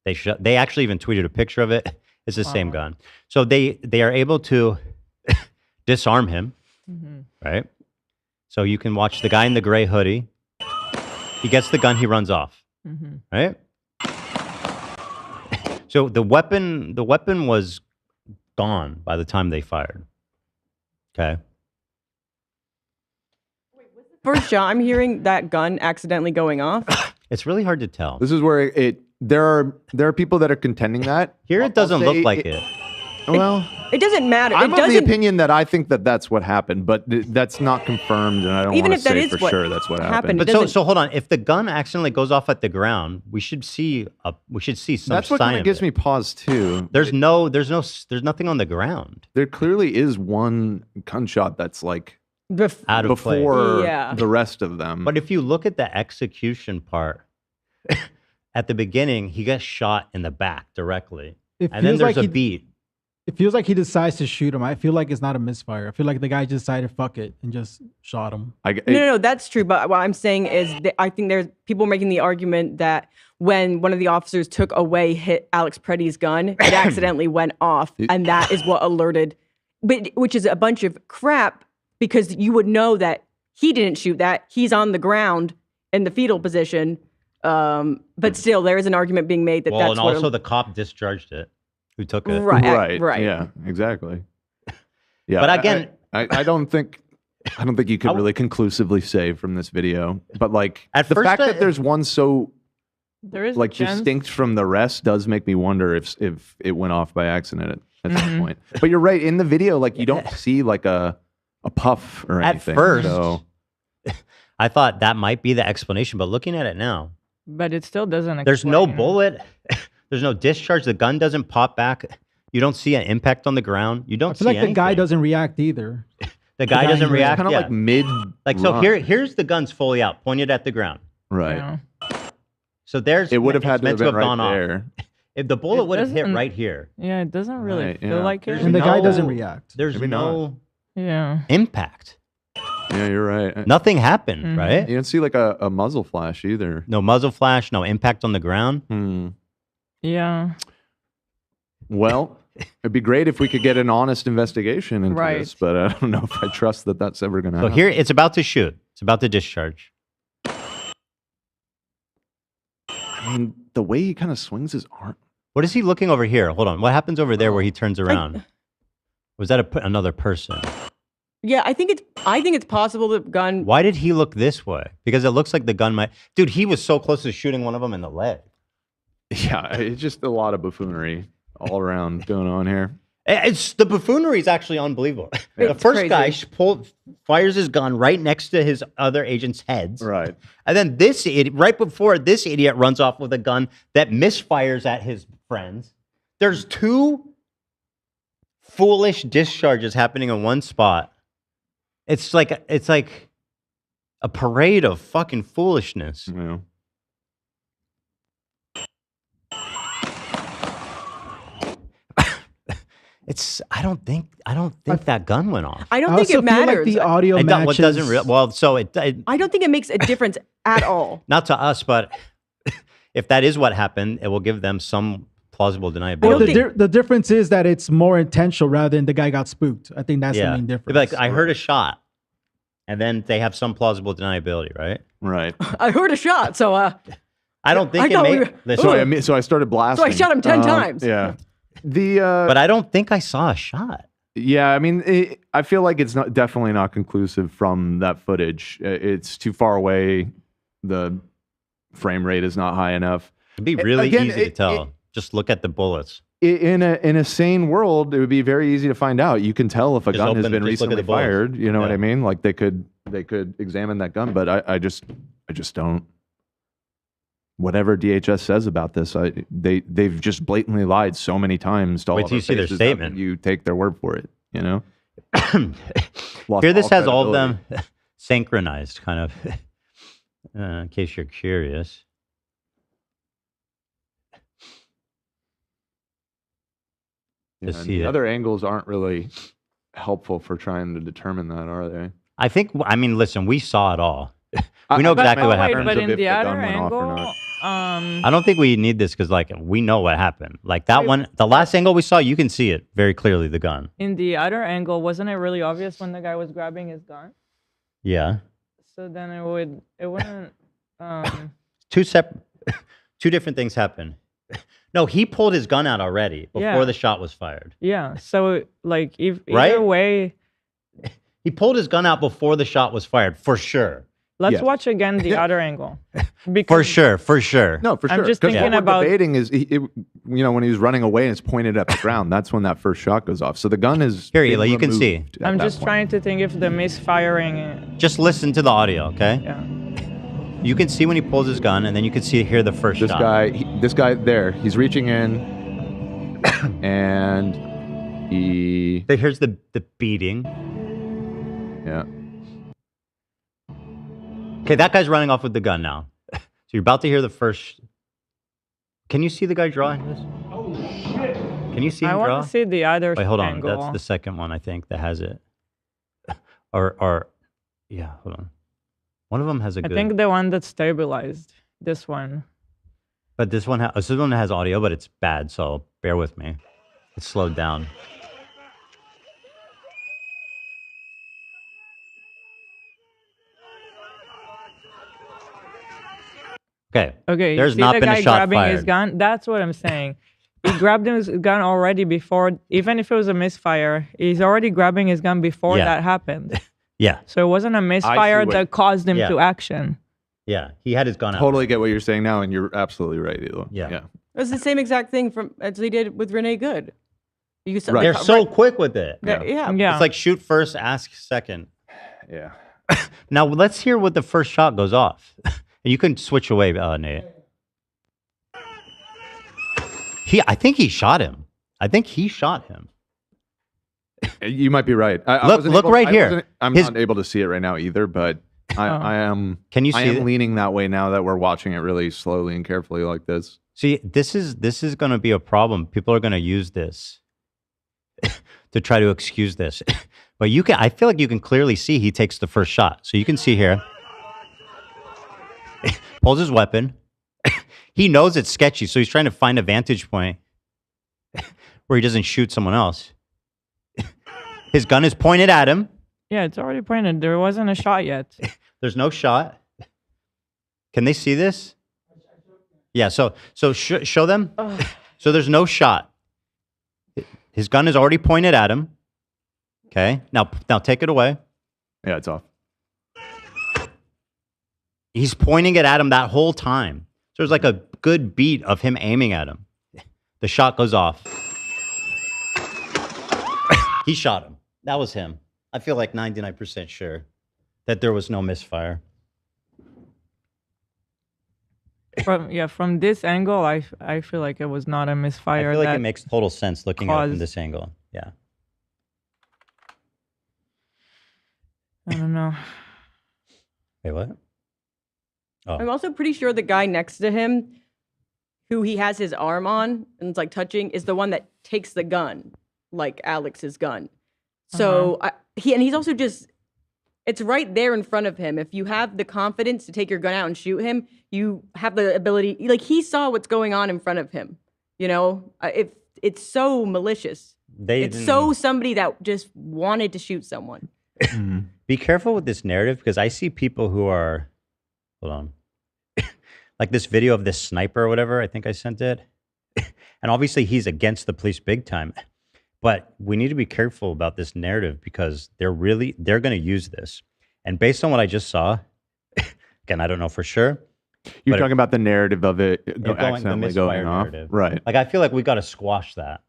They actually even tweeted a picture of it. It's the same gun. So they are able to disarm him, right? So you can watch the guy in the gray hoodie. He gets the gun, he runs off, right? So the weapon was gone by the time they fired. Okay. First shot, I'm hearing that gun accidentally going off. It's really hard to tell. This is where there are people that are contending that. Here it doesn't look like it. Well, it doesn't matter. I'm it of the doesn't. opinion that I think that that's what happened, but that's not confirmed, and I don't Even want to if that say is for what sure that's what happened. But so hold on. If the gun accidentally goes off at the ground, we should see some That's what sign kind of of gives it. me pause too. There's nothing on the ground. There clearly is one gunshot that's like Out of play. before the rest of them. But if you look at the execution part, at the beginning, he gets shot in the back directly. It And then feels there's like a beat. It feels like he decides to shoot him. I feel like it's not a misfire. I feel like the guy just decided, fuck it, and just shot him. No, that's true. But what I'm saying is that I think there's people making the argument that when one of the officers took away hit Alex Pretti's gun, it accidentally went off, and that is what alerted, which is a bunch of crap because you would know that he didn't shoot that. He's on the ground in the fetal position. But still, there is an argument being made that Well, that's and what also the cop discharged it. Who took it? Right. Yeah, exactly. Yeah. But again, I don't think you could really conclusively say from this video. But like At the first fact that there's one so There is like a chance. distinct from the rest does make me wonder if it went off by accident at that point. But you're right, in the video, like you don't see like a puff or anything. At first, so. I thought that might be the explanation, but looking at it now, But it still doesn't. there's no explain. bullet. There's no discharge. The gun doesn't pop back. You don't see an impact on the ground. You don't I see feel like anything. the guy doesn't react either. The guy doesn't react. Kind of yeah. like mid. Like so here's the gun's fully out, pointed at the ground. Right. Yeah. So there's It would have had it's to meant have been right gone there. off. If the bullet It would have hit doesn't- right here, Yeah, it doesn't really Right, feel yeah. like it. And the guy doesn't react. there's Maybe no Yeah. impact. Yeah, you're right. Nothing happened, right? You don't see like a muzzle flash either. No muzzle flash, no impact on the ground. Yeah. Well, it'd be great if we could get an honest investigation into Right. this, but I don't know if I trust that that's ever going to So happen. here it's about to shoot. It's about to discharge. I mean, the way he kind of swings his arm. What is he looking over here? Hold on. What happens over there where he turns around? Was that another person? Yeah, I think it's possible the gun. Why did he look this way? Because it looks like the gun might. Dude, he was so close to shooting one of them in the leg. Yeah, it's just a lot of buffoonery all around going on here. It's the buffoonery is actually unbelievable. The It's first guy crazy. fires his gun right next to his other agents' heads. Right. And then this idiot, right before this idiot runs off with a gun that misfires at his friends. There's two foolish discharges happening in one spot. It's like a parade of fucking foolishness. Yeah. I don't think that gun went off. I don't think it matters. the audio What matches. doesn't I don't think it makes a difference at all. not to us, but if that is what happened, it will give them some plausible Well, deniability. the difference is that it's more intentional rather than the guy got spooked. I think that's the main They'd difference. be like, I heard a shot, and then they have some plausible deniability, right? Right. I heard a shot, so I don't think thought we it were- made. So I started blasting. So I shot him 10 times. Yeah. But I don't think I saw a shot. Yeah, I mean, I feel like it's definitely not conclusive from that footage. It's too far away. The frame rate is not high enough. It'd be really Again, easy to tell. Just look at the bullets. In a sane world, it would be very easy to find out. You can tell if a Just gun has open- been just look at recently the bullets. fired. You know what Yeah. I mean? Like they could examine that gun, but I just don't. Whatever DHS says about this, they've just blatantly lied so many times to all Wait of till our you see their faces that statement. You take their word for it. You know. Here, this has all of credibility. them synchronized, kind of, in case you're curious. Yeah, To and see the it. other angles aren't really helpful for trying to determine that, are they? I mean, listen, we saw it all. We know exactly what happened. But in the other angle, I don't think we need this because, like, we know what happened. Like that one, the last angle we saw, you can see it very clearly. The gun. in the other angle, wasn't it really obvious when the guy was grabbing his gun? Yeah. So then it wouldn't. Two different things happened. No, he pulled his gun out already before Yeah. the shot was fired. Yeah. So like, if Right? either way, He pulled his gun out before the shot was fired, for sure. let's Yes. watch again the other angle. For sure, for sure. No, for I'm sure. just 'Cause thinking what we're about- debating is, when he was running away and it's pointed at the ground, that's when that first shot goes off. So the gun is Here, been Eli, you can see. removed at I'm that just point. trying to think if the misfiring. Just listen to the audio, okay? Yeah. You can see when he pulls his gun, and then you can hear the first This shot. guy there, he's reaching in, and he. Here's the beating. Yeah. Okay, that guy's running off with the gun now. So you're about to hear the first. Can you see the guy drawing this? Oh shit! Can you see I him want draw? to see the other Wait, hold on. angle. That's the second one, I think, that has it. Yeah, hold on. One of them has a I good. think the one that's stabilized. This one. But this one has audio, but it's bad, so bear with me. It's slowed down. Okay. Okay. you There's see not the been guy a shot grabbing fired. his gun. That's what I'm saying. He grabbed his gun already before, even if it was a misfire. He's already grabbing his gun before Yeah. that happened. Yeah. So it wasn't a misfire what- that caused him Yeah. to action. Yeah. He had his gun out. Totally get what you're saying now, and you're absolutely right, Elo. Yeah. It's the same exact thing as they did with Renee Good. You said, They're so quick with it. Yeah. It's like shoot first, ask second. Yeah. Now let's hear what the first shot goes off. And you can switch away, Nate. I think he shot him. You might be right. I Look- wasn't look right I here. wasn't- I'm His- not able to see it right now either, but I am. Can you I see am it? leaning that way now that we're watching it really slowly and carefully like this. See, this is going to be a problem. People are going to use this to try to excuse this. But I feel like you can clearly see he takes the first shot. So you can see here, pulls his weapon. He knows it's sketchy, so he's trying to find a vantage point where he doesn't shoot someone else. His gun is pointed at him. Yeah, it's already pointed. There wasn't a shot yet. There's no shot. Can they see this? Yeah. So show them. So there's no shot. His gun is already pointed at him. Okay. Now take it away. Yeah, it's off. He's pointing it at him that whole time. So there's like a good beat of him aiming at him. The shot goes off. He shot him. That was him. I feel like 99% sure that there was no misfire. From this angle, I feel like it was not a misfire. I feel like it makes total sense looking at it from this angle. Yeah. I don't know. Wait, what? Oh. I'm also pretty sure the guy next to him, who he has his arm on and it's like touching, is the one that takes the gun, like Alex's gun. So he's also just, it's right there in front of him. If you have the confidence to take your gun out and shoot him, you have the ability, like he saw what's going on in front of him. You know, it's so malicious. It's so somebody that just wanted to shoot someone. Be careful with this narrative because I see people who are, hold on, like this video of this sniper or whatever, I think I sent it. And obviously he's against the police big time. But we need to be careful about this narrative because they're going to use this. And based on what I just saw, again, I don't know for sure. You're talking about the narrative of it accidentally going off. Narrative. Right. Like, I feel like we got to squash that.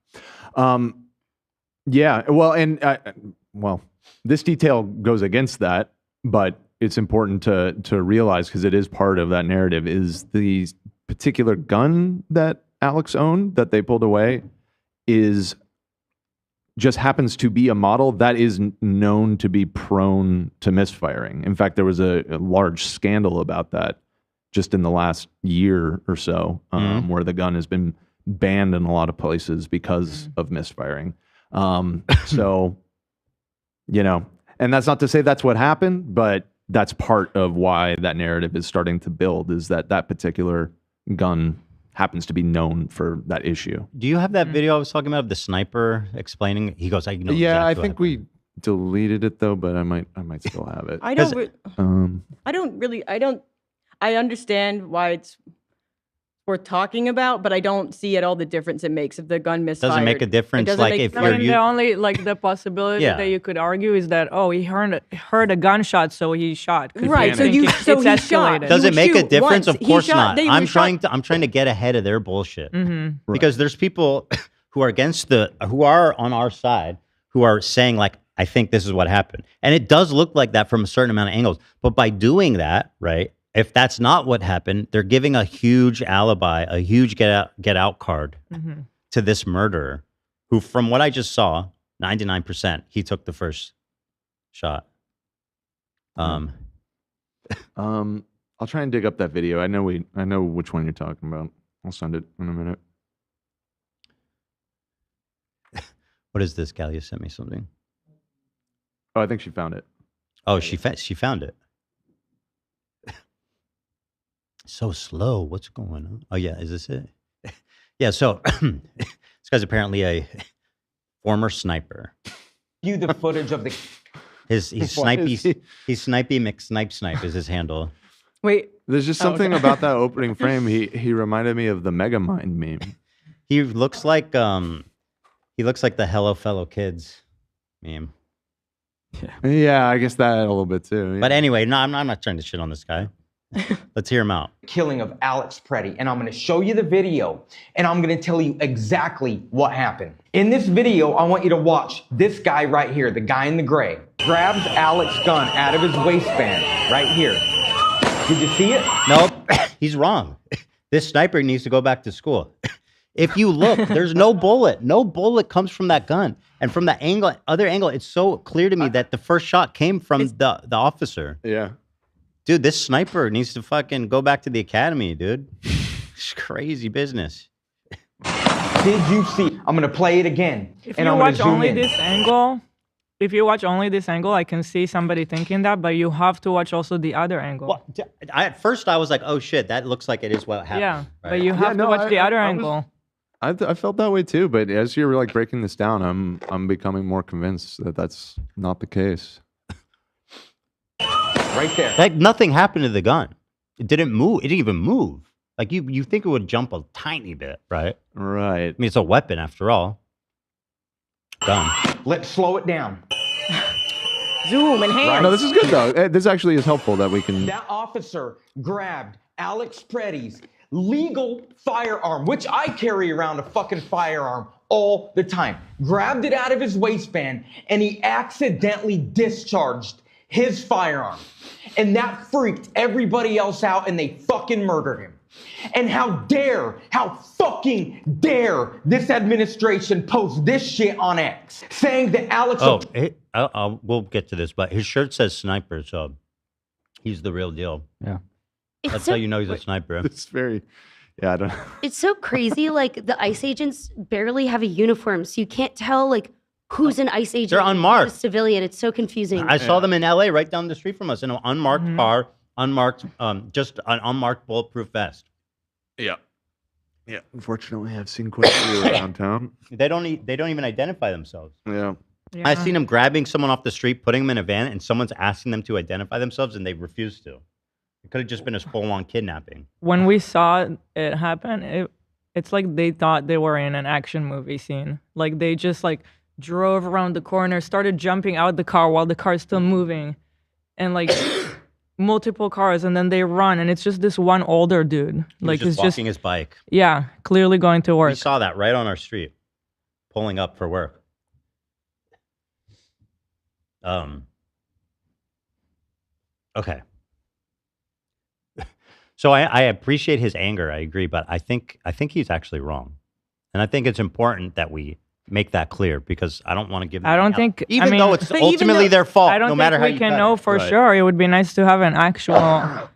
Yeah. Well, this detail goes against that, but it's important to realize because it is part of that narrative is the particular gun that Alex owned that they pulled away just happens to be a model that is known to be prone to misfiring. In fact, there was a large scandal about that just in the last year or so, where the gun has been banned in a lot of places because of misfiring. So, you know, and that's not to say that's what happened, but that's part of why that narrative is starting to build is that particular gun happens to be known for that issue. Do you have that video I was talking about of the sniper explaining? He goes, I know. Yeah, exactly I think we deleted it though, but I might still have it. I understand why it's worth talking about, but I don't see at all the difference it makes if the gun misfired. Doesn't make a difference. Like if you're the only the possibility that you could argue is that he heard a gunshot, so he shot. Right. So he shot. Does it make a difference? Of course not. I'm trying to get ahead of their bullshit because there's people who are who are on our side who are saying like, I think this is what happened, and it does look like that from a certain amount of angles. But by doing that, right? If that's not what happened, they're giving a huge alibi, a huge get out card to this murderer, who, from what I just saw, 99%, he took the first shot. I'll try and dig up that video. I know which one you're talking about. I'll send it in a minute. What is this? Galia sent me something. Oh, I think she found it. Oh, she found it. So slow. What's going on? Oh, yeah. Is this it? Yeah. So this guy's apparently a former sniper. View the footage of the. He's Snipey McSnipe is his handle. Wait. There's just something about that opening frame. He reminded me of the Megamind meme. He looks like the Hello Fellow Kids meme. Yeah, I guess that a little bit too. Yeah. But anyway, no, I'm not trying to shit on this guy. Let's hear him out. Killing of Alex Pretti, and I'm going to show you the video, and I'm going to tell you exactly what happened. In this video, I want you to watch this guy right here, the guy in the gray, grabs Alex's gun out of his waistband right here. Did you see it? Nope, he's wrong. This sniper needs to go back to school. If you look, there's no bullet. No bullet comes from that gun. And from the other angle, it's so clear to me that the first shot came from the officer. Yeah. Dude, this sniper needs to fucking go back to the academy, dude. It's crazy business. Did you see? I'm gonna play it again. If you watch only this angle, I can see somebody thinking that, but you have to watch also the other angle. Well, at first I was like, oh shit, that looks like it is what happened. Yeah, right? But you have to watch the other angle. I felt that way too, but as you're like breaking this down, I'm becoming more convinced that that's not the case. Right there. Like nothing happened to the gun. It didn't move. It didn't even move. Like you think it would jump a tiny bit, right? Right. I mean, it's a weapon after all. Done. Let's slow it down. Zoom, enhance. No, this is good though. This actually is helpful that we can. That officer grabbed Alex Pretti's legal firearm, which I carry around a fucking firearm all the time. Grabbed it out of his waistband and he accidentally discharged his firearm. And that freaked everybody else out and they fucking murdered him. And how fucking dare this administration post this shit on X saying that Alex... we'll get to this, but his shirt says sniper, so he's the real deal. Yeah. That's how you know he's a sniper. It's very... Yeah, I don't know. It's so crazy. Like the ICE agents barely have a uniform, so you can't tell like who's an ICE agent. They're unmarked. Who's a civilian. It's so confusing. I saw them in LA right down the street from us in an unmarked car, just an unmarked bulletproof vest. Yeah. Yeah. Unfortunately, I've seen quite a few around town. They don't even identify themselves. Yeah. I've seen them grabbing someone off the street, putting them in a van, and someone's asking them to identify themselves, and they refuse to. It could have just been a full-on kidnapping. When we saw it happen, it's like they thought they were in an action movie scene. Like they just like drove around the corner, started jumping out the car while the car is still moving, and like multiple cars, and then they run, and it's just this one older dude. Like he's just walking his bike. Yeah, clearly going to work. We saw that right on our street, pulling up for work. Okay. So I appreciate his anger. I agree, but I think he's actually wrong, and I think it's important that we make that clear because I don't want to give them. I don't think, even though it's ultimately their fault, I don't no matter think how we you can cut know it. for sure. It would be nice to have an actual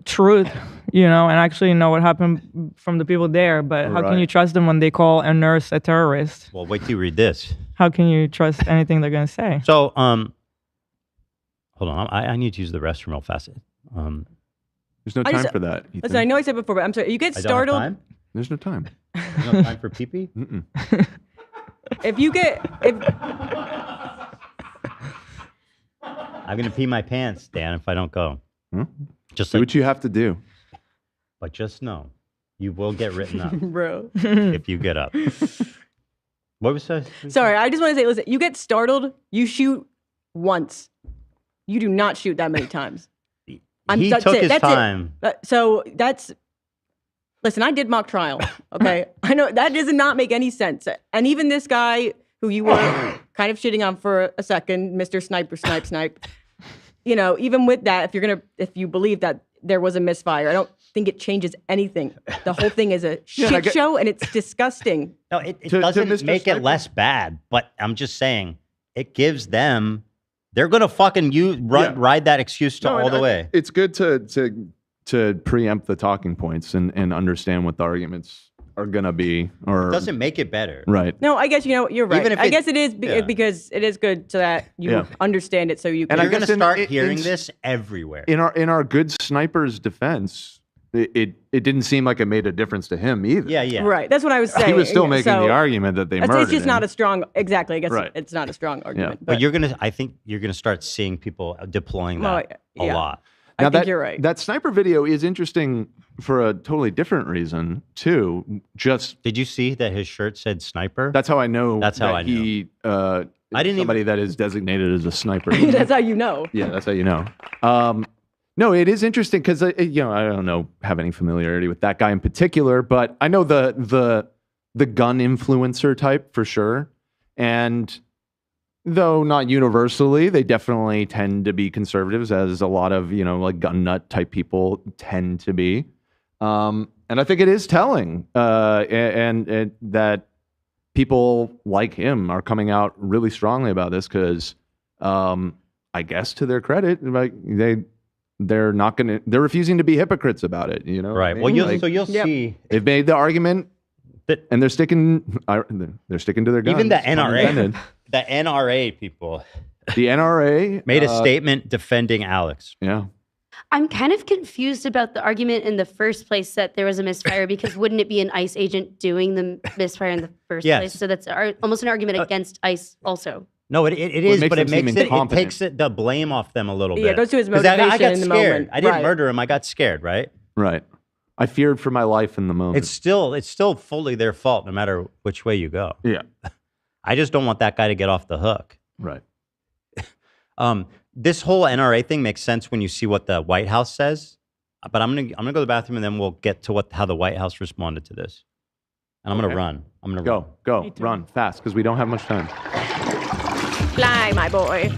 truth, and actually know what happened from the people there. But how can you trust them when they call a nurse a terrorist? Well, wait till you read this. How can you trust anything they're gonna say? So, hold on, I need to use the restroom real fast. There's no time for that. Ethan. Listen, I know I said before, but I'm sorry. You get startled. Time? There's no time. There's no time for pee-pee? If you get... I'm going to pee my pants, Dan, if I don't go. Just do what you have to do. But just know, you will get written up. Bro. If you get up. What was that? Sorry, I just want to say, listen, you get startled, you shoot once. You do not shoot that many times. He took his time. So that's... Listen, I did mock trial, okay? I know that does not make any sense. And even this guy who you were kind of shitting on for a second, Mr. Snipe, even with that, if you believe that there was a misfire, I don't think it changes anything. The whole thing is a shit show and it's disgusting. No, it doesn't make it less bad, but I'm just saying it gives them... They're going to fucking ride that excuse all the way. It's good to preempt the talking points and understand what the arguments are going to be. Or it doesn't make it better. Right. No, I guess, you're right. Even if I guess it is because it is good so that you understand it so you can... And you're going to start hearing this everywhere. In our good sniper's defense, it didn't seem like it made a difference to him either. Yeah. Right. That's what I was saying. He was still making the argument that they murdered It's just him. not a strong... Exactly. I guess Right. it's not a strong argument. But I think you're going to start seeing people deploying that a lot. Now I think you're right. That sniper video is interesting for a totally different reason too. Did you see that his shirt said sniper? That's how I know. That's how I know. He, I didn't somebody that is designated as a sniper. That's how you know. Yeah, that's how you know. No, it is interesting because I don't have any familiarity with that guy in particular, but I know the gun influencer type for sure, and though not universally, they definitely tend to be conservatives, as a lot of like gun nut type people tend to be, and I think it is telling, and that people like him are coming out really strongly about this because, I guess to their credit, like they're refusing to be hypocrites about it, Right. Well, you'll see. They've made the argument and they're sticking to their guns. Even the NRA, the NRA people, the NRA made a statement defending Alex. Yeah. I'm kind of confused about the argument in the first place that there was a misfire because wouldn't it be an ICE agent doing the misfire in the first place? So that's almost an argument against ICE also. No, it is, but it takes the blame off them a little bit. Yeah, it goes to his motivation I got in the scared. moment. I didn't murder him. I got scared, right? Right. I feared for my life in the moment. It's still fully their fault, no matter which way you go. Yeah. I just don't want that guy to get off the hook. Right. This whole NRA thing makes sense when you see what the White House says. But I'm gonna go to the bathroom and then we'll get to how the White House responded to this. And I'm gonna run. I'm gonna go, run fast because we don't have much time. Fly, my boy.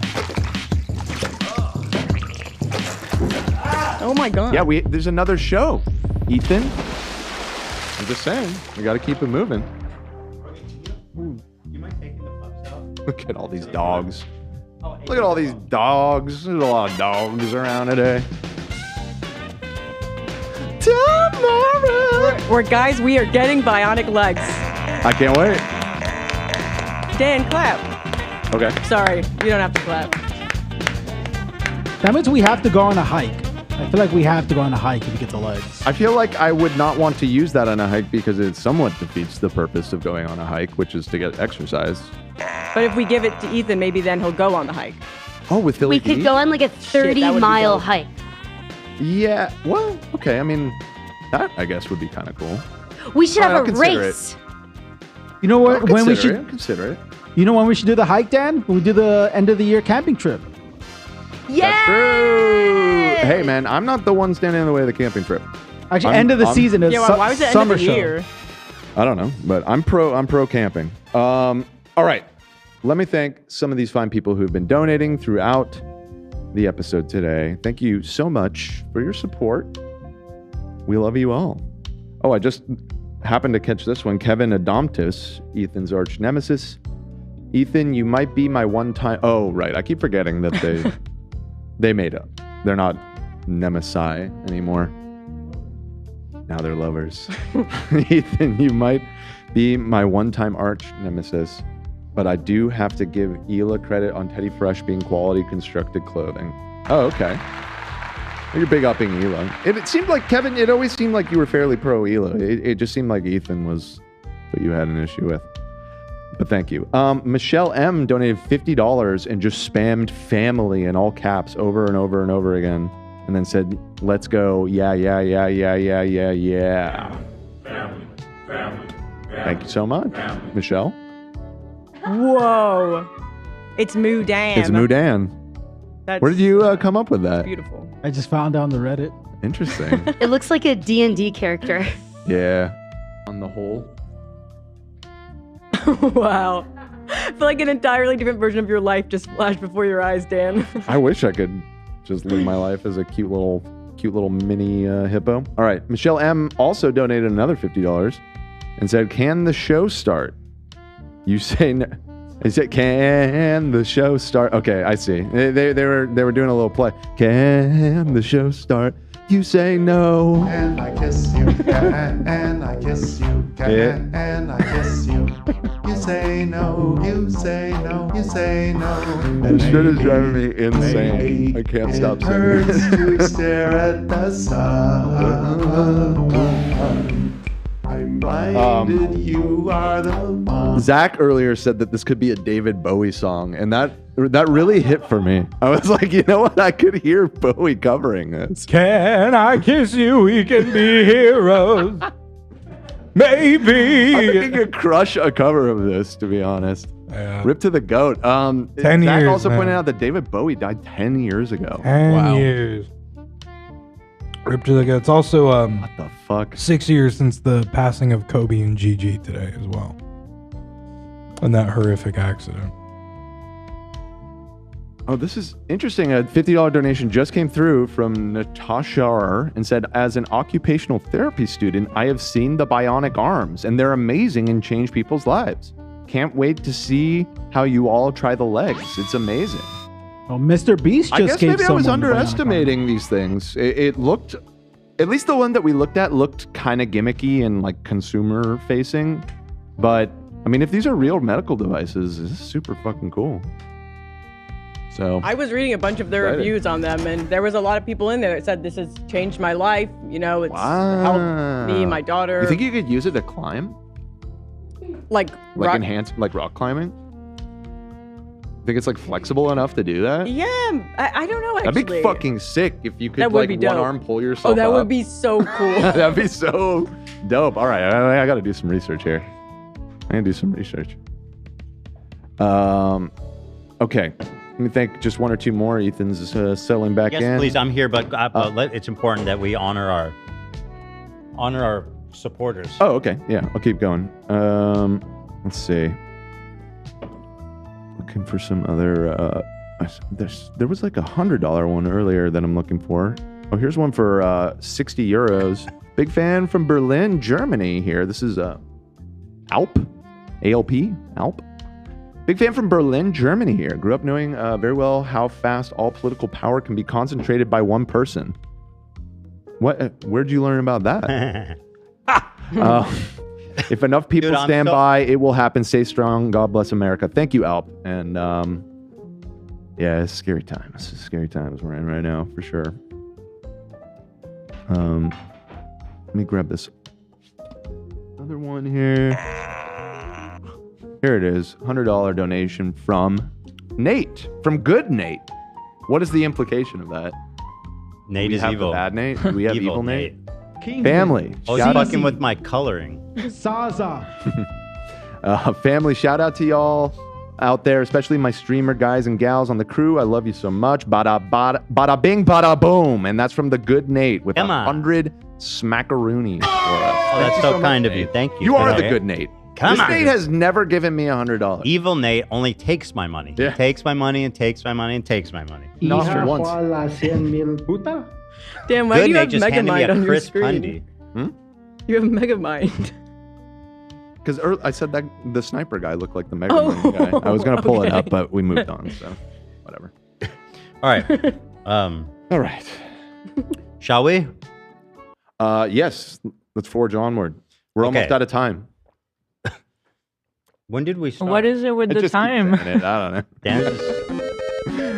Oh my God. Yeah, there's another show, Ethan. I'm just saying, we got to keep it moving. You mind taking the pups out? Look at all these dogs. Look at all these dogs. There's a lot of dogs around today. Tamara! We're guys, we are getting bionic legs. I can't wait. Dan, clap. Okay. Sorry, you don't have to clap. That means we have to go on a hike. I feel like we have to go on a hike if we get the legs. I feel like I would not want to use that on a hike because it somewhat defeats the purpose of going on a hike, which is to get exercise. But if we give it to Ethan, maybe then he'll go on the hike. Oh, with Philly We could go on like a 30-mile hike. Yeah, well, okay. I mean, that I guess would be kind of cool. We should I'll have a consider race. You know what? When we Consider should it, consider it. You know when we should do the hike, Dan? When we do the end of the year camping trip. That's true. Hey, man, I'm not the one standing in the way of the camping trip. Actually, end of the season is why was it end of the year? I don't know, but I'm pro camping. All right. Let me thank some of these fine people who've been donating throughout the episode today. Thank you so much for your support. We love you all. Oh, I just happened to catch this one. Kevin Adamtis, Ethan's arch nemesis. Ethan, you might be my one-time... Oh, right. I keep forgetting that they made up. They're not nemesi anymore. Now they're lovers. Ethan, you might be my one-time arch nemesis, but I do have to give Hila credit on Teddy Fresh being quality constructed clothing. Oh, okay. You're big upping Hila. It seemed like, Kevin, it always seemed like you were fairly pro Hila. It just seemed like Ethan was what you had an issue with. But thank you. Michelle M donated $50 and just spammed family in all caps over and over and over again. And then said, let's go. Yeah. Thank you so much, Michelle. Whoa. It's Mudan. It's Mudan. Where did you come up with that? Beautiful. I just found on the Reddit. Interesting. It looks like a D&D character. Yeah. On the whole. Wow. I feel like an entirely different version of your life just flashed before your eyes, Dan. I wish I could just live my life as a cute little mini hippo. All right. Michelle M also donated another $50 and said, can the show start? You say no. He said, can the show start? Okay, I see. They were doing a little play. Can the show start? You say no. And I kiss you, and I kiss you, and I kiss you. You say no, you say no, you say no. This shit is driving me insane. I can't stop saying Hurts it. to stare at the sun. I'm blinded, you are the one. Zach earlier said that this could be a David Bowie song, and that really hit for me. I was like, you know what? I could hear Bowie covering this. Can I kiss you? We can be heroes. Maybe. I think I could crush a cover of this, to be honest. Yeah. Rip to the goat. 10 Zach years, also man. pointed out that David Bowie died 10 years ago. 10 years. Rip to the goat. It's also what the fuck? 6 years since the passing of Kobe and Gigi today as well. And that horrific accident. Oh, this is interesting. A $50 donation just came through from Natasha R. and said, as an occupational therapy student, I have seen the bionic arms and they're amazing and change people's lives. Can't wait to see how you all try the legs. It's amazing. Well, Mr. Beast I just guess gave maybe I was someone the bionic arm. underestimating these things. It looked, at least the one that we looked at looked kind of gimmicky and like consumer facing. But I mean, if these are real medical devices, this is super fucking cool. So I was reading a bunch of their reviews on them, and there was a lot of people in there that said this has changed my life. You know, it's helped me and my daughter. You think you could use it to climb? Like enhance, like rock climbing? Think it's like flexible enough to do that? Yeah, I don't know. Actually, That'd be fucking sick if you could That would like be one dope. arm pull yourself. Oh, that up. would be so cool. That'd be so dope. All right, I got to do some research here. I'm gonna do some research. Okay. Let me think. Just one or two more. Ethan's settling back in. Yes, please. I'm here, but it's important that we honor our supporters. Oh, okay. Yeah, I'll keep going. Let's see. Looking for some other. There was like a $100 one earlier that I'm looking for. Oh, here's one for 60 euros. Big fan from Berlin, Germany. Here, this is Alp, Alp. Big fan from Berlin, Germany. Here, grew up knowing very well how fast all political power can be concentrated by one person. What? Where'd you learn about that? If enough people stand by, it will happen. Stay strong. God bless America. Thank you, Alp. And yeah, it's scary times. It's scary times we're in right now, for sure. Let me grab this other one here. Here it is. $100 donation from Nate. From Good Nate. What is the implication of that? Nate is evil. Bad Nate? Do we have evil Nate? King Family. Oh, he's fucking with my coloring. Zaza. Family, shout out to y'all out there, especially my streamer guys and gals on the crew. I love you so much. Bada bing, bada boom. And that's from the Good Nate with 100 smackaroonies for us. Oh, that's so kind of you. Thank you. You are the Good Nate. Come on. Nate has never given me $100. Evil Nate only takes my money. Yeah. He takes my money and takes my money and takes my money. Not once. Damn, why Good do you Nate have just handed me Megamind a on your crisp screen? hundy. You have Megamind. Because I said that the sniper guy looked like the Mega Man guy. I was going to pull it up, but we moved on, so whatever. All right. All right. Shall we? Yes. Let's forge onward. We're almost out of time. When did we start? What is it with the time? I don't know.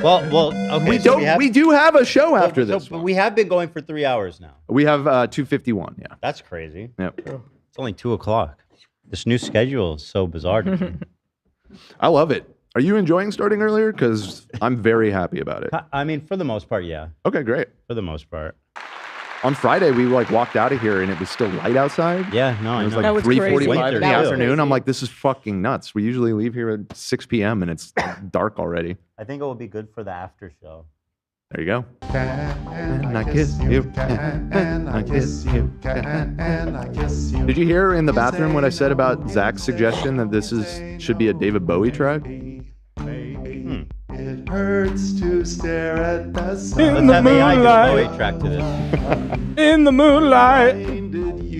Well, okay. We do have a show after this. But we have been going for 3 hours now. We have 2:51. Yeah. That's crazy. Yep. It's only 2:00. This new schedule is so bizarre to me. I love it. Are you enjoying starting earlier? Because I'm very happy about it. I mean, for the most part, yeah. Okay, great. For the most part. On Friday, we walked out of here and it was still light outside. Yeah, no, it was I know. like 3:45 in the afternoon. I'm like, this is fucking nuts. We usually leave here at 6 p.m. and it's dark already. I think it will be good for the after show. There you go. And I kiss you. And I kiss you. And I kiss you. Did you hear in the bathroom what I said about Zach's suggestion that this should be a David Bowie track? It hurts to stare at the sun. In the moonlight. Bowie track to this. In the moonlight,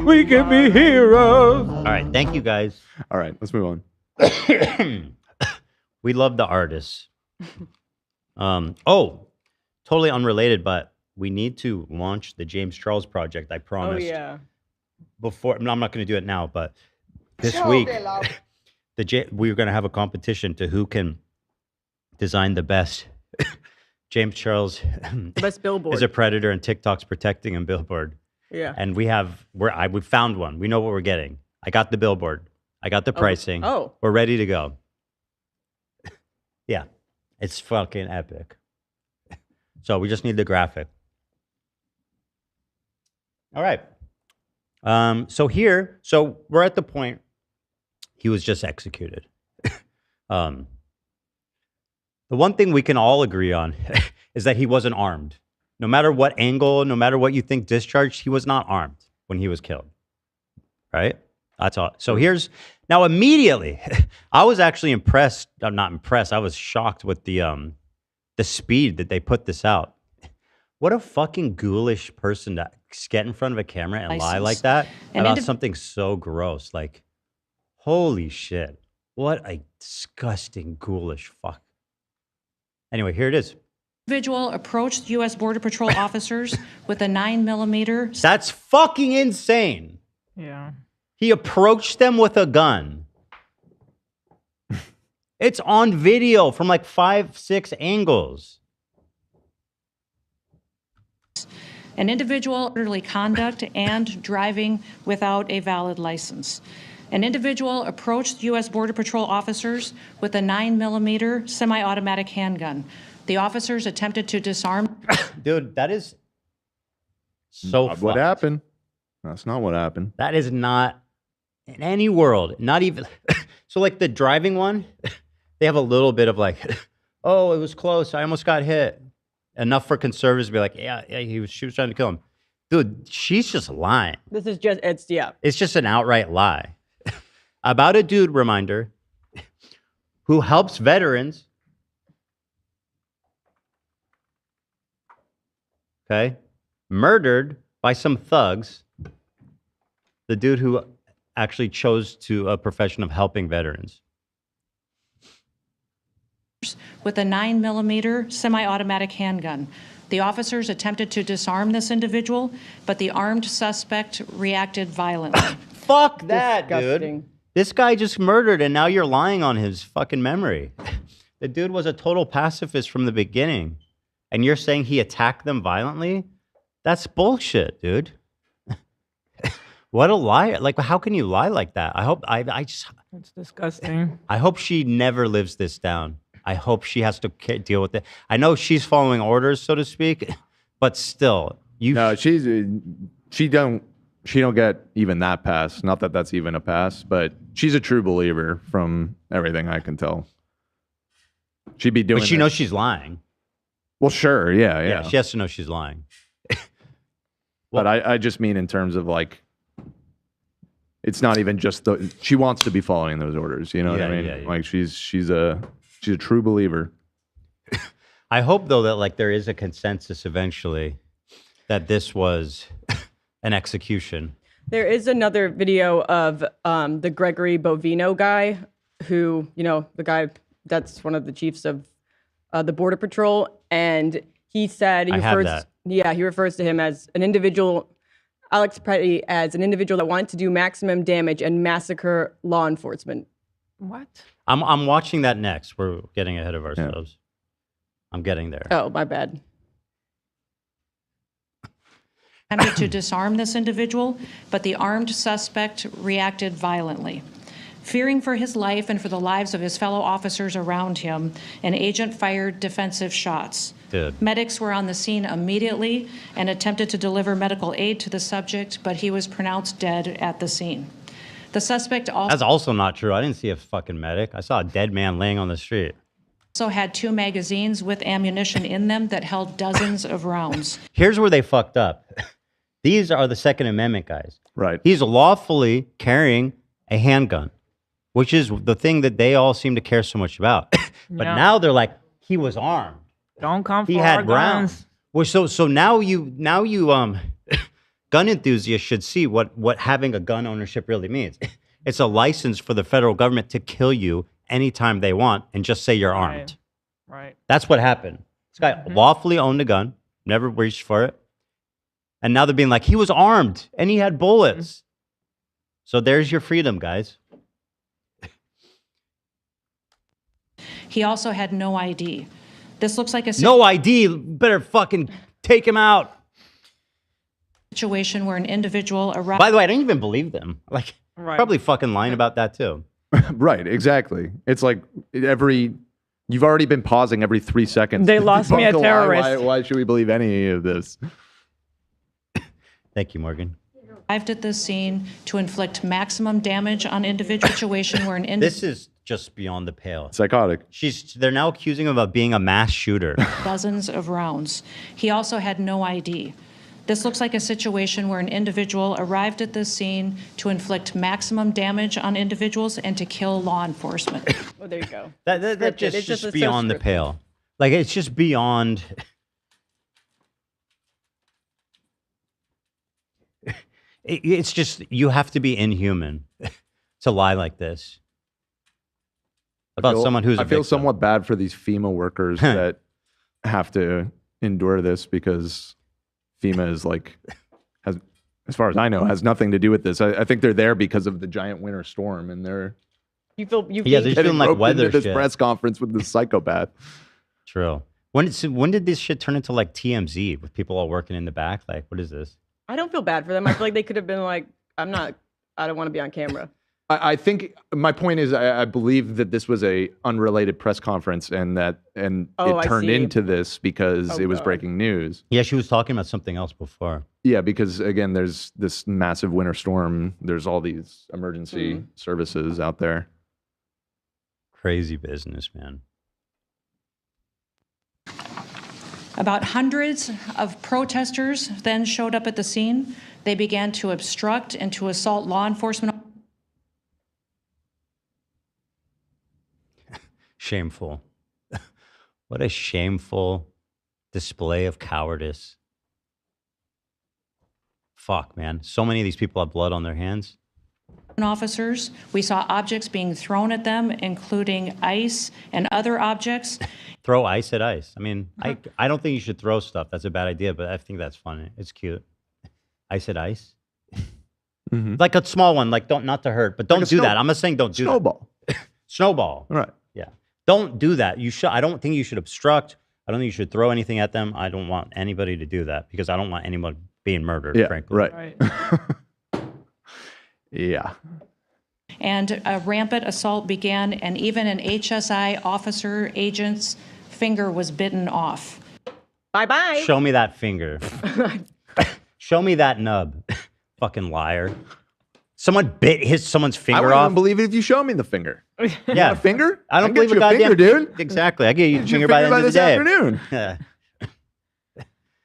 we could be heroes. All right, thank you guys. All right, let's move on. We love the artists. Totally unrelated, but we need to launch the James Charles Project. I promised. Oh yeah. Before, I'm not going to do it now, but this week, we're going to have a competition to who can design the best James Charles The best billboard. is a predator and TikTok's protecting him billboard. Yeah. And we found one. We know what we're getting. I got the billboard. I got the pricing. Oh. We're ready to go. Yeah. It's fucking epic. So we just need the graphic. All right. So we're at the point he was just executed. The one thing we can all agree on is that he wasn't armed. No matter what angle, no matter what you think discharged, he was not armed when he was killed. Right? That's all. So now immediately, I was actually impressed. I'm not impressed. I was shocked with the speed that they put this out. What a fucking ghoulish person to get in front of a camera and lie like that about something so gross. Like, holy shit. What a disgusting, ghoulish fuck. Anyway, here it is. Individual approached U.S. Border Patrol officers with a 9mm. That's fucking insane. Yeah. He approached them with a gun. It's on video from like 5-6 angles. An individual orderly conduct and driving without a valid license. An individual approached U.S. Border Patrol officers with a 9mm semi-automatic handgun. The officers attempted to disarm. Dude, that is so Not what happened. That's not what happened. That is not in any world. Not even. So like the driving one, they have a little bit of like, oh, it was close. I almost got hit. Enough for conservatives to be like, yeah, she was trying to kill him. Dude, she's just lying. This is just, It's just an outright lie. About a dude, reminder, who helps veterans. Okay. Murdered by some thugs. The dude who actually chose to a profession of helping veterans. With a 9mm semi-automatic handgun. The officers attempted to disarm this individual, but the armed suspect reacted violently. Fuck that, Disgusting. dude. This guy just murdered, and now you're lying on his fucking memory. The dude was a total pacifist from the beginning, and you're saying he attacked them violently? That's bullshit, dude. What a liar. Like, how can you lie like that? It's disgusting. I hope she never lives this down. I hope she has to deal with it. I know she's following orders, so to speak, but still, No, she don't get even that pass. Not that that's even a pass, but she's a true believer from everything I can tell. She'd be doing. But she knows she's lying. Well, sure, yeah. She has to know she's lying. But I just mean in terms of like, it's not even just she wants to be following those orders. You know what I mean? Yeah. Like she's a true believer. I hope though that like there is a consensus eventually that this was an execution. There is another video of the Gregory Bovino guy who, the guy that's one of the chiefs of the Border Patrol. And he said, he refers to him as an individual, Alex Pretti, as an individual that wanted to do maximum damage and massacre law enforcement. What? I'm watching that next. We're getting ahead of ourselves. I'm getting there. Oh, my bad. Attempted to disarm this individual, but the armed suspect reacted violently. Fearing for his life and for the lives of his fellow officers around him, an agent fired defensive shots. Good. Medics were on the scene immediately and attempted to deliver medical aid to the subject, but he was pronounced dead at the scene. The suspect That's also not true. I didn't see a fucking medic. I saw a dead man laying on the street. also had 2 magazines with ammunition in them that held dozens of rounds. Here's where they fucked up. These are the Second Amendment guys. Right. He's lawfully carrying a handgun, which is the thing that they all seem to care so much about. But now they're like, he was armed. Don't come for He our had rounds. guns. Well, so now you gun enthusiasts should see what having a gun ownership really means. It's a license for the federal government to kill you anytime they want and just say you're armed. Right. That's what happened. This guy lawfully owned a gun, never reached for it. And now they're being like, he was armed and he had bullets. So there's your freedom, guys. He also had no ID. This looks like a No ID. Better fucking take him out. situation where an individual arrived. By the way, I don't even believe them. Like, Right. probably fucking lying about that too. Right, exactly. It's like you've already been pausing every 3 seconds. They lost me a Why- terrorist. Why should we believe any of this? Thank you, Morgan. Arrived at this scene to inflict maximum damage on individual situation where an This is just beyond the pale. Psychotic. They're now accusing him of being a mass shooter. dozens of rounds. He also had no ID. This looks like a situation where an individual arrived at this scene to inflict maximum damage on individuals and to kill law enforcement. Well, there you go. That Scripted. just, It's just so beyond the scripted. pale. Like, it's just beyond. It's just, you have to be inhuman to lie like this about someone who's I a feel victim. somewhat bad for these FEMA workers that have to endure this because FEMA is like, has, as far as I know, has nothing to do with this. I think they're there because of the giant winter storm, and they're You feel you Yeah, they're think- feeling like roped weather into this shit. press conference with this psychopath. True. When did this shit turn into like TMZ with people all working in the back? Like, what is this? I don't feel bad for them. I feel like they could have been like, I don't want to be on camera. I think my point is I believe that this was a unrelated press conference and it turned into this because it was breaking news. Yeah, she was talking about something else before. Yeah, because again, there's this massive winter storm. There's all these emergency services out there. Crazy business, man. About hundreds of protesters then showed up at the scene. They began to obstruct and to assault law enforcement. Shameful. What a shameful display of cowardice. Fuck, man. So many of these people have blood on their hands. Officers. We saw objects being thrown at them, including ice and other objects. Throw ice at ice. I mean, I don't think you should throw stuff. That's a bad idea, but I think that's funny. It's cute. Ice at ice. Like a small one, like not to hurt, but don't do that. I'm not saying don't do snowball. that. Snowball. Right. Yeah. Don't do that. I don't think you should obstruct. I don't think you should throw anything at them. I don't want anybody to do that because I don't want anyone being murdered, frankly. Right. Yeah. And a rampant assault began, and even an HSI officer agent's finger was bitten off. Bye-bye. Show me that finger. Show me that nub. Fucking liar. Someone bit someone's finger I wouldn't off. even believe it if you show me the finger. You Yeah. want a finger? I don't I'll believe get a you goddamn finger, dude. Exactly. I get you a Get finger by the end of the this day. afternoon. Yeah.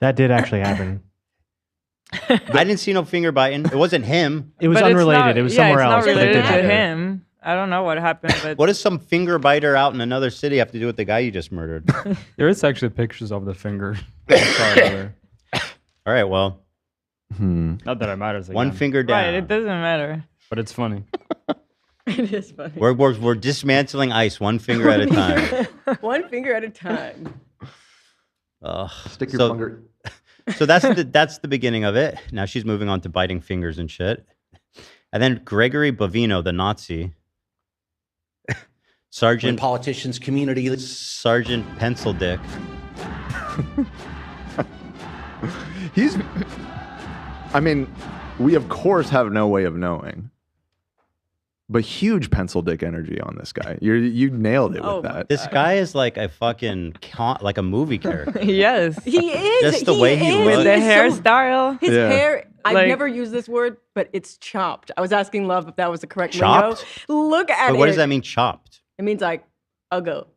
That did actually happen. I didn't see no finger biting. It wasn't him. It was But it's unrelated. not- It was yeah, somewhere it's else. not but it related did to happen. him. I don't know what happened, but What does some finger biter out in another city have to do with the guy you just murdered? There is actually pictures of the finger. Sorry, All right, well. Not that it matters. One again. finger down. right, it doesn't matter. But it's funny. It is funny. We're dismantling ice one finger at a time. One finger at a time. Stick your finger. So that's the beginning of it. Now she's moving on to biting fingers and shit. And then Gregory Bovino, the Nazi, Sergeant politicians, community, Sergeant Pencil Dick. I mean, we of course have no way of knowing, but huge pencil dick energy on this guy. You nailed it with that. This guy is like a fucking like a movie character. Yes, he is. Just the way he is. looks. With the He's hairstyle. His Yeah. hair. I've Like- never used this word, but it's chopped. I was asking Love if that was the correct Chopped? lingo. Look at But it. what does that mean, chopped? It means like a goat.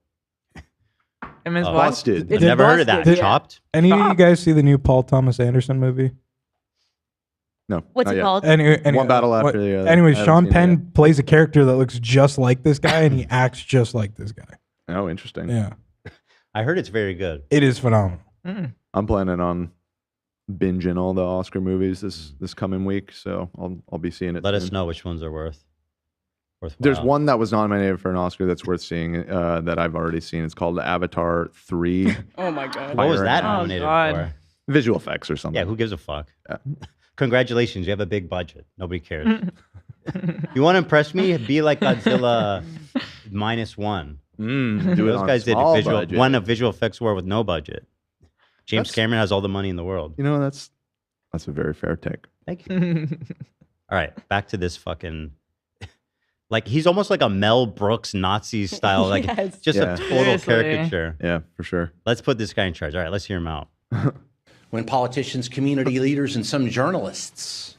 It means Oh. what? Busted. I've never heard of that. busted, yeah. Chopped? Any of you guys see the new Paul Thomas Anderson movie? No. What's not it yet. called? One battle after the other. Anyway, I haven't Sean seen it Penn plays a character that looks just like this guy, and he acts just like this guy. yet. Oh, interesting. Yeah, I heard it's very good. it is phenomenal. I'm planning on binging all the Oscar movies this coming week, so I'll be seeing it. Let us soon. know which ones are worthwhile. There's one that was nominated for an Oscar that's worth seeing that I've already seen. It's called Avatar 3. Oh my god. What was Fire that and nominated God. for? Visual effects or something. Yeah, who gives a fuck? Yeah. Congratulations, you have a big budget. Nobody cares. You want to impress me? Be like Godzilla -1. Do it Those on guys did small visual. budget. One of visual effects war with no budget. James That's- Cameron has all the money in the world. You know, that's a very fair take. Thank you. All right, back to this fucking. Like he's almost like a Mel Brooks Nazi style, like Yes. just Yeah. a total Seriously. caricature. Yeah, for sure. Let's put this guy in charge. All right, let's hear him out. when politicians, community leaders, and some journalists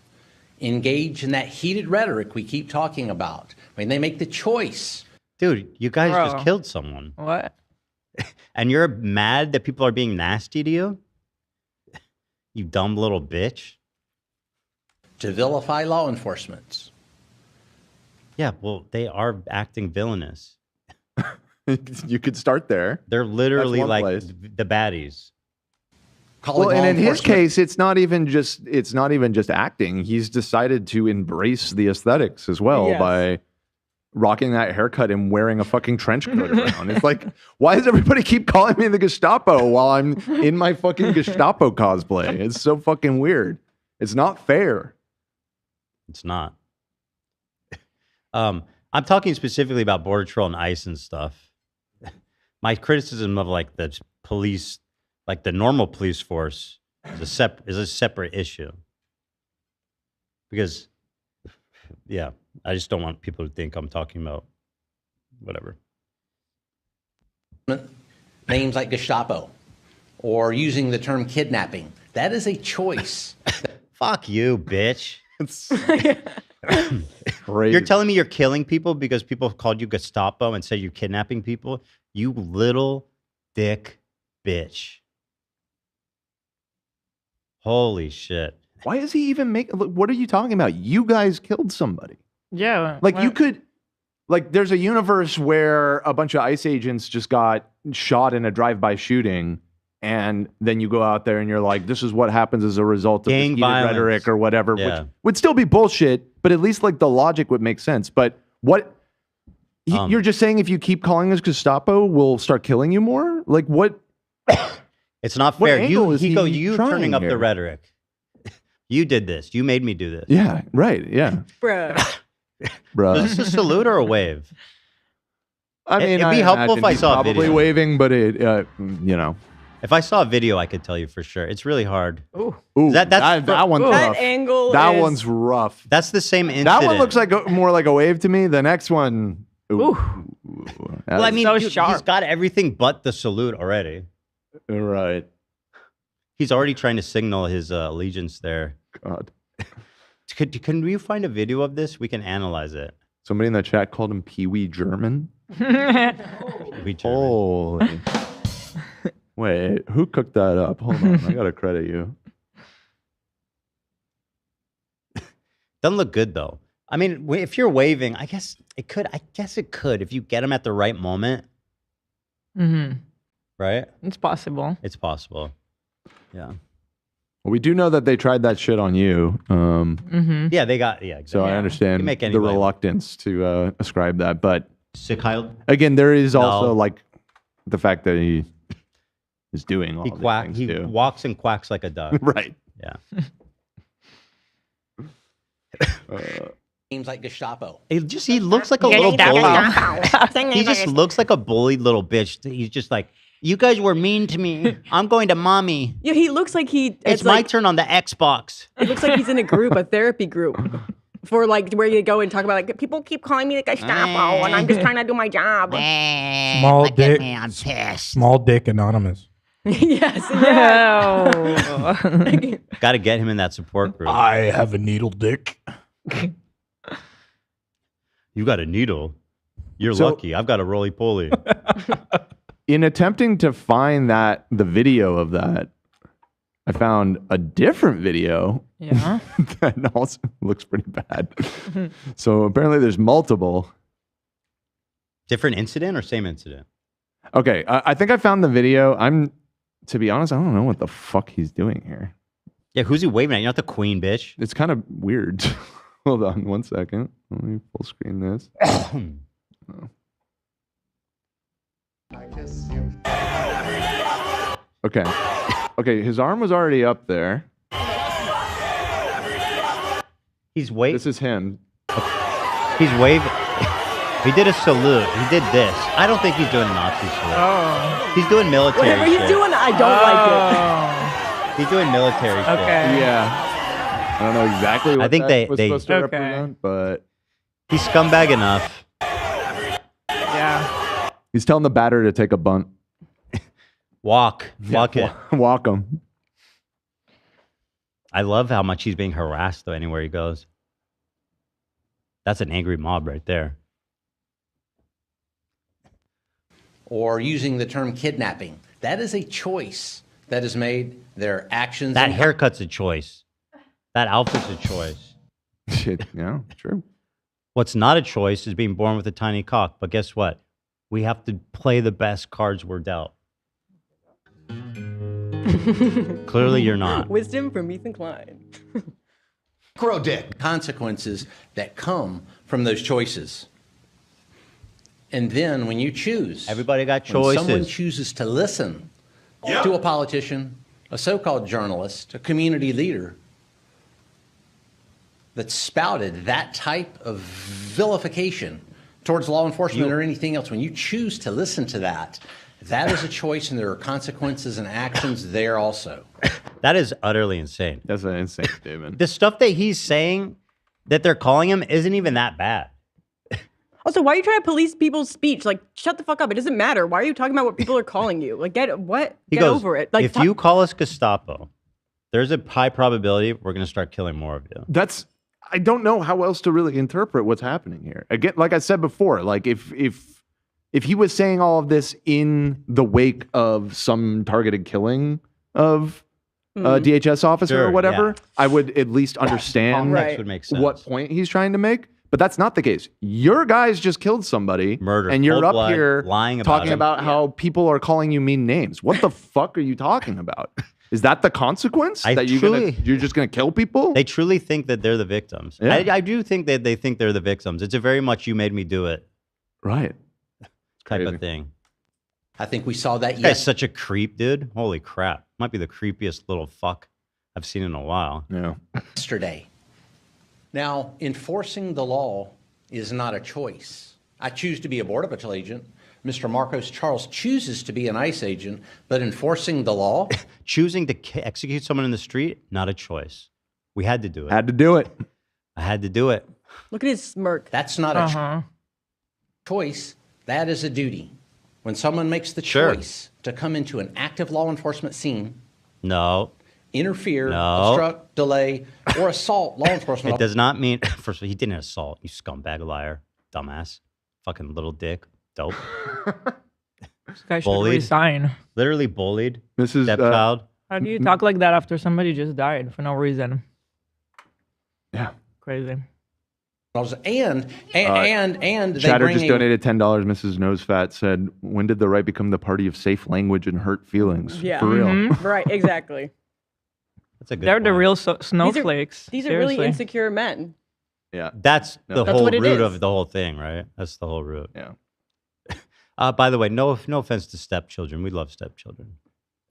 engage in that heated rhetoric we keep talking about, when they make the choice. Dude, you guys Bro. just killed someone. What? And you're mad that people are being nasty to you? You dumb little bitch. To vilify law enforcement. Yeah, well, they are acting villainous. You could start there. They're literally one like place. the baddies. Well, and in his case, it's not even just acting. He's decided to embrace the aesthetics as well Yes. by rocking that haircut and wearing a fucking trench coat around. It's like, why does everybody keep calling me the Gestapo while I'm in my fucking Gestapo cosplay? It's so fucking weird. It's not fair. It's not. I'm talking specifically about Border Patrol and ICE and stuff. My criticism of like the police, like the normal police force, is a separate issue. Because, yeah, I just don't want people to think I'm talking about whatever. Names like Gestapo or using the term kidnapping. That is a choice. Fuck you, bitch. You're telling me you're killing people because people called you Gestapo and said you're kidnapping people? You little dick bitch. Holy shit. Why is he even what are you talking about? You guys killed somebody. Yeah. Like you could, like there's a universe where a bunch of ICE agents just got shot in a drive-by shooting, and then you go out there and you're like, this is what happens as a result of Gang this heated violence. rhetoric or whatever, Yeah. which would still be bullshit, but at least like the logic would make sense. But what, you're just saying if you keep calling us Gestapo, we'll start killing you more? Like what? It's not What fair. angle is he You trying turning up here? the rhetoric. You did this. You made me do this. Yeah, right, yeah. Bruh. Bruh. Is this a salute or a wave? I mean, it'd be helpful if I he's saw a probably video. waving, but it, you know. If I saw a video, I could tell you for sure. It's really hard. Ooh. Ooh, That one's That rough. angle That is- one's rough. That's the same incident. That one looks like more like a wave to me. The next one, ooh. Well, I mean, so dude, sharp. he's got everything but the salute already. Right. He's already trying to signal his allegiance there. God. Can we find a video of this? We can analyze it. Somebody in the chat called him Pee Wee German. Pee-wee German. Holy. Wait, who cooked that up? Hold on, I gotta credit you. Doesn't look good though. I mean, if you're waving, I guess it could. If you get him at the right moment, Mm-hmm. right? It's possible. It's possible. Yeah. Well, we do know that they tried that shit on you. Mm-hmm. Yeah, they got. Yeah. Exactly. So I You understand make the anybody- reluctance to ascribe that, but Sick-heiled? again, there is also No. like the fact that he is doing all He these quack. things He too. walks and quacks like a duck. Right. Yeah. Names like Gestapo. He looks like a little bully. He just looks like a bullied little bitch. He's just like, you guys were mean to me. I'm going to mommy. Yeah, he looks like It's my turn on the Xbox. It looks like he's in a group, a therapy group. For like where you go and talk about like people keep calling me the Gestapo and I'm just trying to do my job. Small dick. I'm pissed. Small dick anonymous. Yes. Got to get him in that support group. I have a needle dick. You got a needle. You're So- lucky. I've got a roly poly. In attempting to find the video of that, I found a different video Yeah. that also looks pretty bad. So apparently there's multiple. Different incident or same incident? Okay, I think I found the video. To be honest, I don't know what the fuck he's doing here. Yeah, who's he waving at? You're not the queen, bitch. It's kind of weird. Hold on one second. Let me full screen this. Oh. Okay. Okay, his arm was already up there. He's waving. This is him. He's waving. He did a salute. He did this. I don't think he's doing a Nazi salute. Oh. He's doing military Whatever he's shit. doing, I don't like it. He's doing military shit. Okay. Yeah. I don't know exactly what I think that was they- supposed to Okay. represent, but He's scumbag enough. Yeah. he's telling the batter to take a bunt. Walk it. Walk him. I love how much he's being harassed though anywhere he goes. That's an angry mob right there. Or using the term kidnapping. That is a choice that is made. Their actions. That and- haircut's a choice. That outfit's a choice. Shit, yeah, true. What's not a choice is being born with a tiny cock. But guess what? We have to play the best cards we're dealt. Clearly you're not. Wisdom from Ethan Klein. Micro dick. Consequences that come from those choices. And then when you choose. Everybody got When someone choices. chooses to listen to a politician, a so-called journalist, a community leader that spouted that type of vilification towards law enforcement or anything else, when you choose to listen to that, that is a choice and there are consequences and actions there also. That is utterly insane. That's an insane statement. The stuff that he's saying, that they're calling him isn't even that bad. Also, why are you trying to police people's speech? Like, shut the fuck up. It doesn't matter. Why are you talking about what people are calling you? Like, get over it. Like, if you call us Gestapo, there's a high probability we're going to start killing more of you. I don't know how else to really interpret what's happening here. Again, like I said before, like if he was saying all of this in the wake of some targeted killing of a DHS officer or whatever, I would at least understand would make sense. what point he's trying to make. But that's not the case. Your guys just killed somebody, murder, and you're cold up blood, here lying about talking it. about how people are calling you mean names. What the fuck are you talking about? Is that the consequence? That you're just gonna kill people? They truly think that they're the victims. Yeah. I do think that they think they're the victims. It's a very much you made me do it. Right. Type of thing. I think we saw that This guy's such a creep, dude. Holy crap. Might be the creepiest little fuck I've seen in a while. Yeah. yesterday. Now, enforcing the law is not a choice. I choose to be a Border Patrol agent. Mr. Marcos Charles chooses to be an ICE agent, but enforcing the law? Choosing to execute someone in the street, not a choice. We had to do it. Had to do it. I had to do it. Look at his smirk. That's not a choice. That is a duty. When someone makes the choice to come into an active law enforcement scene, interfere, obstruct, delay, or assault law enforcement. It does not mean, first of all, he didn't assault, you scumbag liar, dumbass, fucking little dick, dope. This guy should resign. Literally bullied, Mrs. stepchild. How do you talk like that after somebody just died for no reason? Yeah. Crazy. And they Chatter bring just donated $10. Mrs. Nosefat said, "When did the right become the party of safe language and hurt feelings?" Yeah. For real. Right, exactly. That's a good They're the real snowflakes. These are really Seriously. insecure men. Yeah. That's the That's whole what it root is. of the whole thing, right? That's the whole root. Yeah. By the way, no offense to stepchildren. We love stepchildren.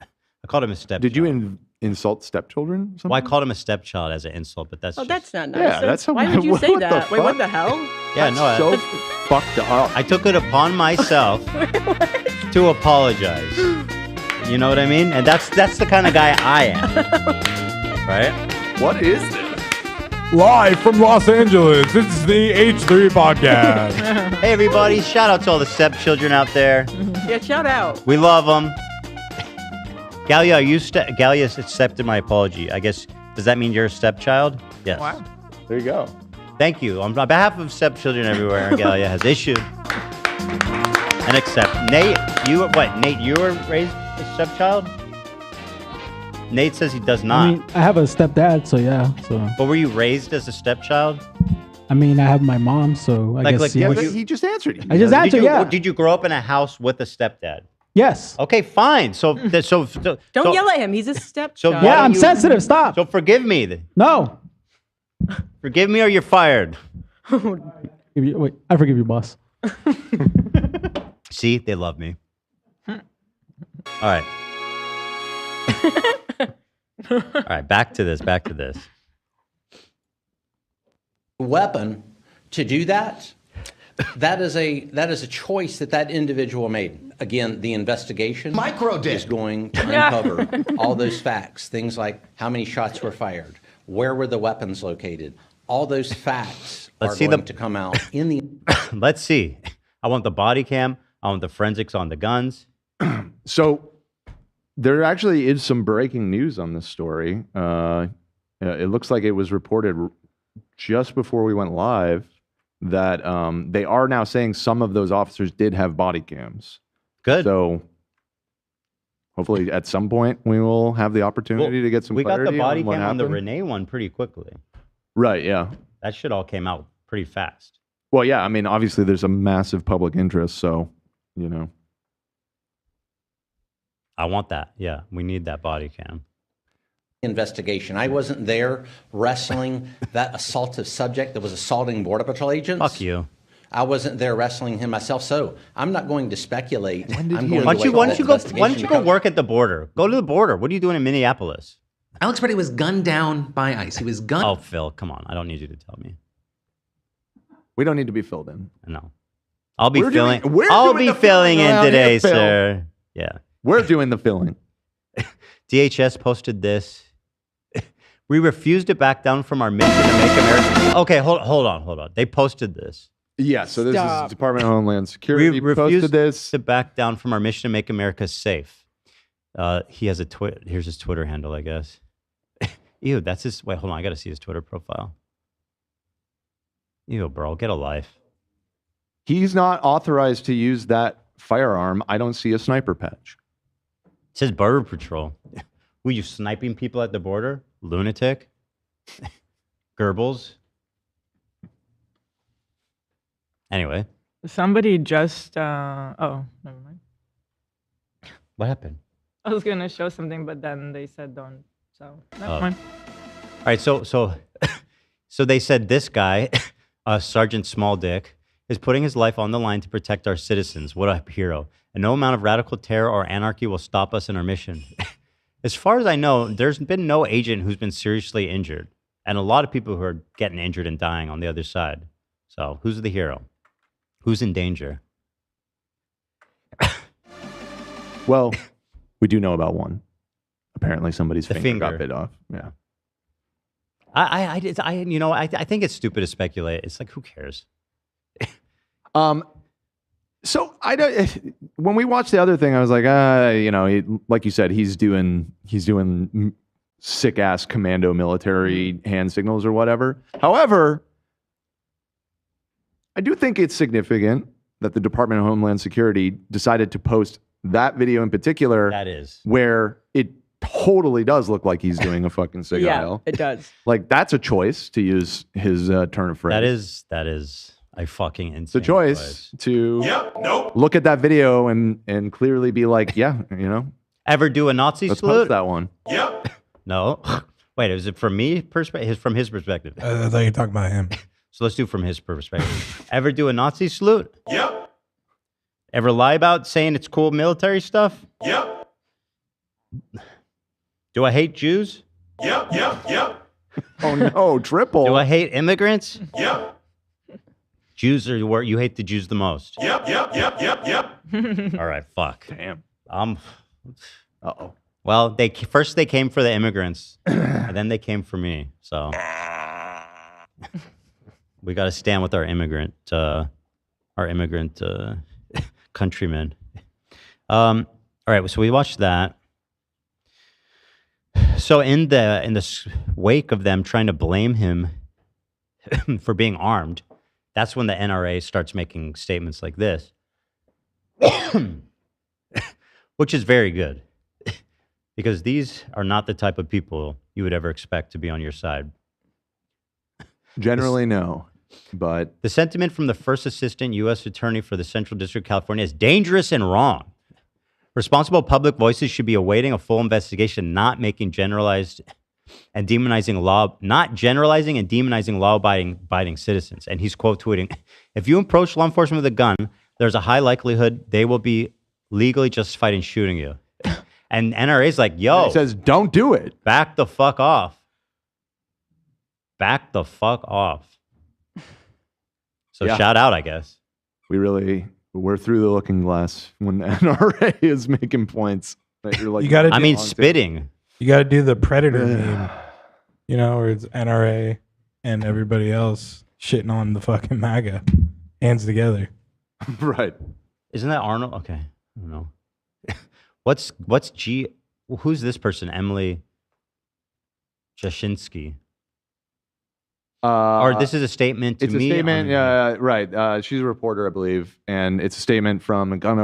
I called him a stepchild. Did you insult stepchildren? Well, I called him a stepchild as an insult, but that's Oh, just, that's not nice. Yeah, that's Why would you what say the that? Wait, fuck? what the hell? yeah, That's no. so fucked up. I took it upon myself to apologize. You know what I mean? And that's the kind of guy I am. Right? What is this? Live from Los Angeles, it's the H3 podcast. Hey, everybody. Shout out to all the stepchildren out there. Yeah, shout out. We love them. Galia, Galia accepted my apology. I guess, does that mean you're a stepchild? Yes. Wow. There you go. Thank you. On behalf of stepchildren everywhere, Galia has issued and accept. Nate, Nate, you were raised a stepchild? Nate says he does not. I mean, I have a stepdad, so yeah. So. But were you raised as a stepchild? I mean, I have my mom, so I guess. Yeah, he just answered you. I just answered, yeah. Did you grow up in a house with a stepdad? Yes. Okay, fine. So Don't yell at him. He's a stepchild. Yeah, I'm sensitive. Stop. So forgive me. No. Forgive me or you're fired. Wait, I forgive you, boss. See, they love me. All right. All right, back to this. Weapon to do that. That is a choice that individual made. Again, the investigation is going to uncover all those facts. Things like how many shots were fired, where were the weapons located. All those facts are going to come out in the. Let's see. I want the body cam. I want the forensics on the guns. So there actually is some breaking news on this story. It looks like it was reported just before we went live that they are now saying some of those officers did have body cams. Good. So hopefully at some point we will have the opportunity to get some We got clarity the body on what cam on the happened. Renee one pretty quickly. Right, yeah. That shit all came out pretty fast. Well, yeah, I mean, obviously there's a massive public interest, so, you know. I want that. Yeah, we need that body cam. Investigation. I wasn't there wrestling that assaultive subject that was assaulting Border Patrol agents. Fuck you. I wasn't there wrestling him myself, so I'm not going to speculate. Why Why don't you go work at the border? Go to the border. What are you doing in Minneapolis? Alex Pretti was gunned down by ICE. He was gunned. Oh, Phil, come on. I don't need you to tell me. We don't need to be filled in. No. I'll be We're filling. doing- we're I'll doing be the filling in filling. today, Phil. sir. Yeah. We're doing the filling. DHS posted this. We refuse to back down from our mission to make America. Okay, hold on. They posted this. Yeah, so this is Department of Homeland Security. We refuse posted this to back down from our mission to make America safe. He has a here's his Twitter handle, I guess. Ew, that's his. Wait, hold on. I got to see his Twitter profile. Ew, bro, get a life. He's not authorized to use that firearm. I don't see a sniper patch. It says Border Patrol. Were you sniping people at the border? Lunatic? Goebbels? Anyway. Somebody just, oh, never mind. What happened? I was going to show something, but then they said don't. So, never mind. All right, so they said this guy, Sergeant Smalldick, is putting his life on the line to protect our citizens. What a hero. And no amount of radical terror or anarchy will stop us in our mission. As far as I know, there's been no agent who's been seriously injured. And a lot of people who are getting injured and dying on the other side. So who's the hero? Who's in danger? Well, we do know about one. Apparently somebody's finger got bit off. Yeah. I think it's stupid to speculate. It's like, who cares? So I don't. When we watched the other thing, I was like, like you said, he's doing sick ass commando military hand signals or whatever. However, I do think it's significant that the Department of Homeland Security decided to post that video in particular. That is where it totally does look like he's doing a fucking sig Yeah, aisle. it does. Like that's a choice, to use his turn of phrase. That is a fucking insane. It's a choice to look at that video and clearly be like, yeah, Ever do a Nazi let's salute? post that one. No. Wait, is it from me? From his perspective. I thought you were talking about him. So let's do from his perspective. Ever do a Nazi salute? Yep. Ever lie about saying it's cool military stuff? Yep. Do I hate Jews? Yep. Oh no, triple. Do I hate immigrants? Yep. Jews are where you hate the Jews the most. Yep. All right, fuck. Damn. Uh-oh. Well, they came for the immigrants, and then they came for me. So we got to stand with our immigrant countrymen. All right, so we watched that. So in the wake of them trying to blame him for being armed, that's when the NRA starts making statements like this, which is very good, because these are not the type of people you would ever expect to be on your side. Generally, no. But the sentiment from the first assistant U.S. attorney for the Central District of California is dangerous and wrong. Responsible public voices should be awaiting a full investigation, not generalizing and demonizing law-abiding citizens. And he's quote tweeting, "If you approach law enforcement with a gun, there's a high likelihood they will be legally justified in shooting you." And NRA's like, yo. It says, don't do it. Back the fuck off. Back the fuck off. So Yeah. shout out, I guess. We're through the looking glass when the NRA is making points that you're like, You gotta do- spitting. You got to do the Predator meme, where it's NRA and everybody else shitting on the fucking MAGA, hands together. Right. Isn't that Arnold? Okay. I don't know. What's G? Who's this person? Emily Jashinsky. Or this is a statement to it's me. a statement, right. She's a reporter, I believe. And it's a statement from the Gun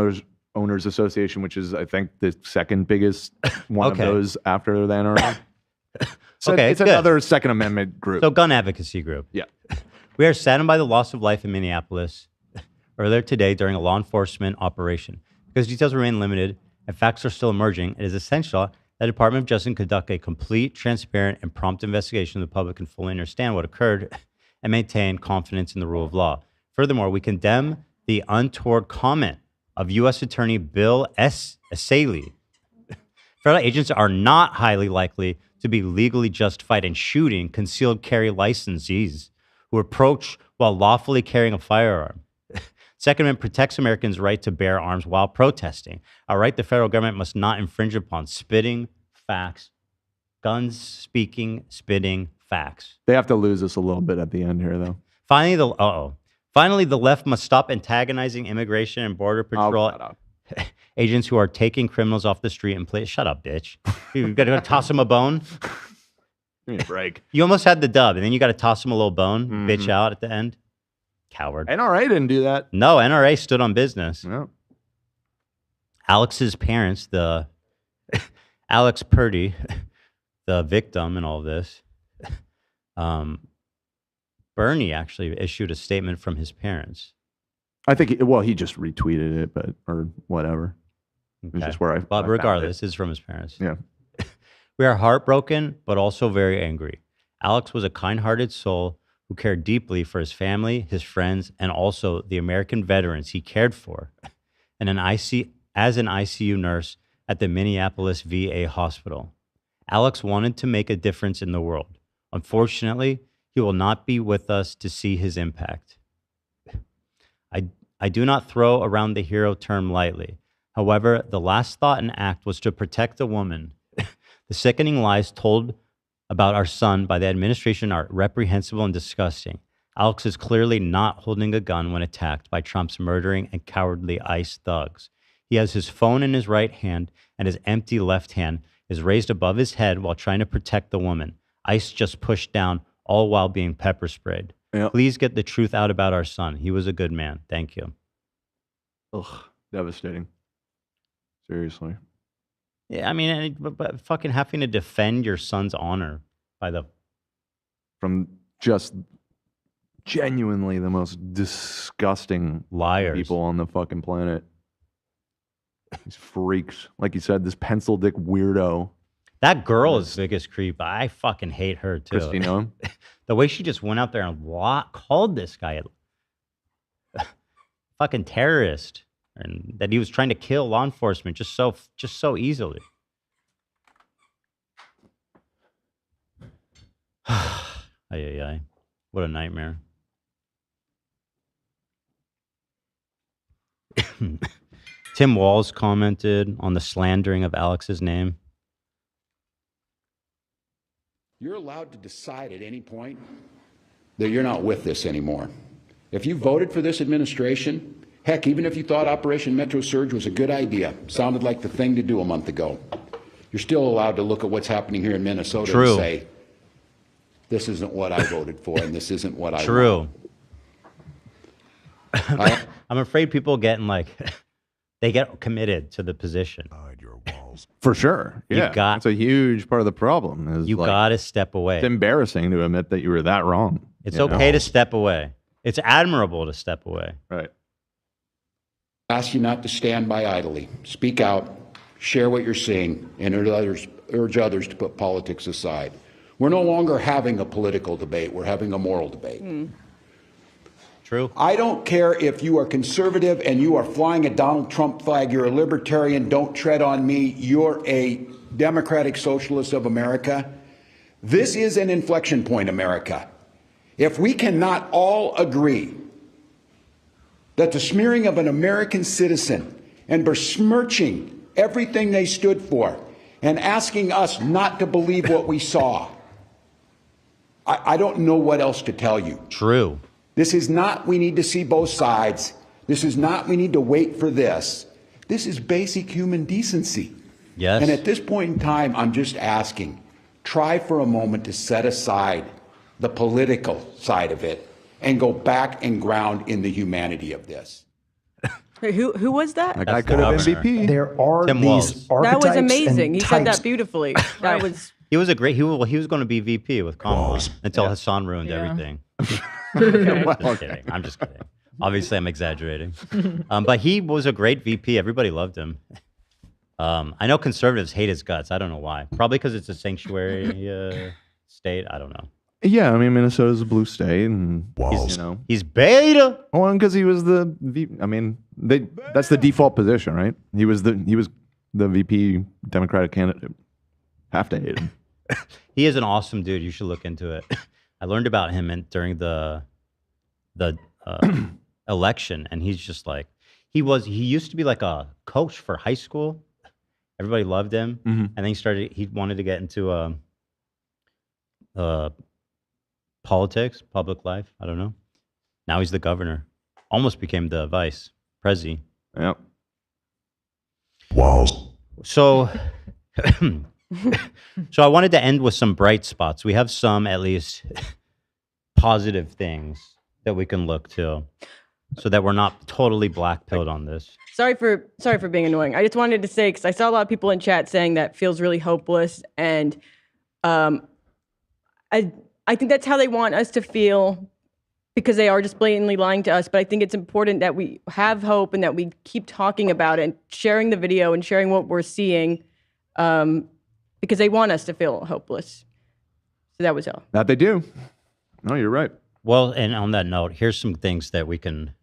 Owners Association, which is, I think, the second biggest one Okay. of those after the NRA. So Okay, it's good. another Second Amendment group. So gun advocacy group. Yeah. We are saddened by the loss of life in Minneapolis earlier today during a law enforcement operation. Because details remain limited and facts are still emerging, it is essential that the Department of Justice conduct a complete, transparent, and prompt investigation so the public can fully understand what occurred and maintain confidence in the rule of law. Furthermore, we condemn the untoward comment of U.S. Attorney Bill S. Asaley. Federal agents are not highly likely to be legally justified in shooting concealed carry licensees who approach while lawfully carrying a firearm. Second Amendment protects Americans' right to bear arms while protesting, a right the federal government must not infringe upon. Spitting facts Guns speaking, spitting facts. They have to lose us a little bit at the end here, though. Finally, the left must stop antagonizing immigration and border patrol agents who are taking criminals off the street and play. Shut up, bitch. You got to toss them a bone. Give me a break. You almost had the dub, and then you got to toss them a little bone, bitch out at the end. Coward. NRA didn't do that. No, NRA stood on business. No. Alex's parents, the Alex Pretti, the victim in all this, Bernie actually issued a statement from his parents. I think, he just retweeted it, or whatever. Okay. It's just where But regardless, it's from his parents. Yeah. We are heartbroken, but also very angry. Alex was a kind-hearted soul who cared deeply for his family, his friends, and also the American veterans he cared for. And as an ICU nurse at the Minneapolis VA hospital, Alex wanted to make a difference in the world. Unfortunately, he will not be with us to see his impact. I do not throw around the hero term lightly. However, the last thought and act was to protect a woman. The sickening lies told about our son by the administration are reprehensible and disgusting. Alex is clearly not holding a gun when attacked by Trump's murdering and cowardly ICE thugs. He has his phone in his right hand, and his empty left hand is raised above his head while trying to protect the woman. ICE just pushed down, all while being pepper sprayed. Yep. Please get the truth out about our son. He was a good man. Thank you. Ugh, devastating. Seriously. Yeah, I mean, but fucking having to defend your son's honor from just genuinely the most disgusting liars people on the fucking planet. These freaks. Like you said, this pencil dick weirdo. That girl is the biggest creep. I fucking hate her too. Christy, know him? The way she just went out there and called this guy a fucking terrorist, and that he was trying to kill law enforcement just so easily. Ay. What a nightmare. Tim Walz commented on the slandering of Alex's name. You're allowed to decide at any point that you're not with this anymore. If you voted for this administration, heck, even if you thought Operation Metro Surge was a good idea, sounded like the thing to do a month ago, you're still allowed to look at what's happening here in Minnesota and say, this isn't what I voted for, and this isn't what I want. I'm afraid people getting they get committed to the position. For sure. Yeah. That's a huge part of the problem. You got to step away. It's embarrassing to admit that you were that wrong. It's okay to step away. It's admirable to step away. Right. I ask you not to stand by idly. Speak out, share what you're seeing, and urge others to put politics aside. We're no longer having a political debate. We're having a moral debate. True. I don't care if you are conservative and you are flying a Donald Trump flag. You're a libertarian. Don't tread on me. You're a democratic socialist of America. This is an inflection point, America. If we cannot all agree that the smearing of an American citizen and besmirching everything they stood for and asking us not to believe what we saw, I don't know what else to tell you. True. This is not, we need to see both sides. This is not, we need to wait for this. This is basic human decency. Yes. And at this point in time, I'm just asking, try for a moment to set aside the political side of it and go back and ground in the humanity of this. Wait, who was that? That guy could have MVP. There are Tim these Walz. archetypes. That was amazing. And He said types. that beautifully. That was. He was he was going to be VP with Kamala until Hasan ruined everything. I'm just kidding. Obviously, I'm exaggerating. But he was a great VP. Everybody loved him. I know conservatives hate his guts. I don't know why. Probably because it's a sanctuary state. I don't know. Yeah, I mean, Minnesota's a blue state, and he's beta. Well, because he was that's the default position, right? He was the VP Democratic candidate. Have to hate him. He is an awesome dude. You should look into it. I learned about him during the election, and he's just he used to be like a coach for high school. Everybody loved him, and then he wanted to get into politics, public life. I don't know. Now he's the governor. Almost became the vice prezi. Yep. Walz. So, so I wanted to end with some bright spots. We have some, at least, positive things that we can look to, so that we're not totally black-pilled on this. Sorry for being annoying. I just wanted to say, because I saw a lot of people in chat saying that feels really hopeless, and I think that's how they want us to feel, because they are just blatantly lying to us. But I think it's important that we have hope and that we keep talking about it and sharing the video and sharing what we're seeing, because they want us to feel hopeless. So that was all. That they do. No, you're right. Well, and on that note, here's some things that we can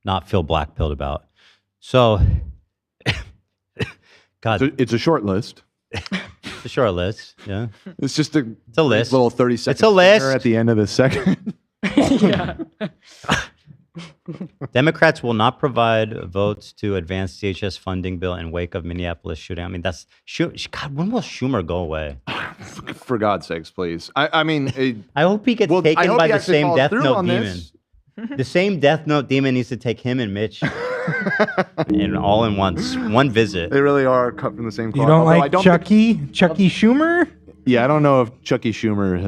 not feel black-pilled about. So, God. It's a short list. It's a short list, yeah. It's just a list. Little 30-second It's a list. at the end of the second. Yeah. Democrats will not provide votes to advance DHS funding bill in wake of Minneapolis shooting. I mean, God, when will Schumer go away? For God's sakes, please. I mean, I hope he gets taken by the same Death Note demon. The same Death Note demon needs to take him and Mitch in all in one visit. They really are cut from the same cloth. You don't like Chucky Schumer? Yeah, I don't know if Chucky Schumer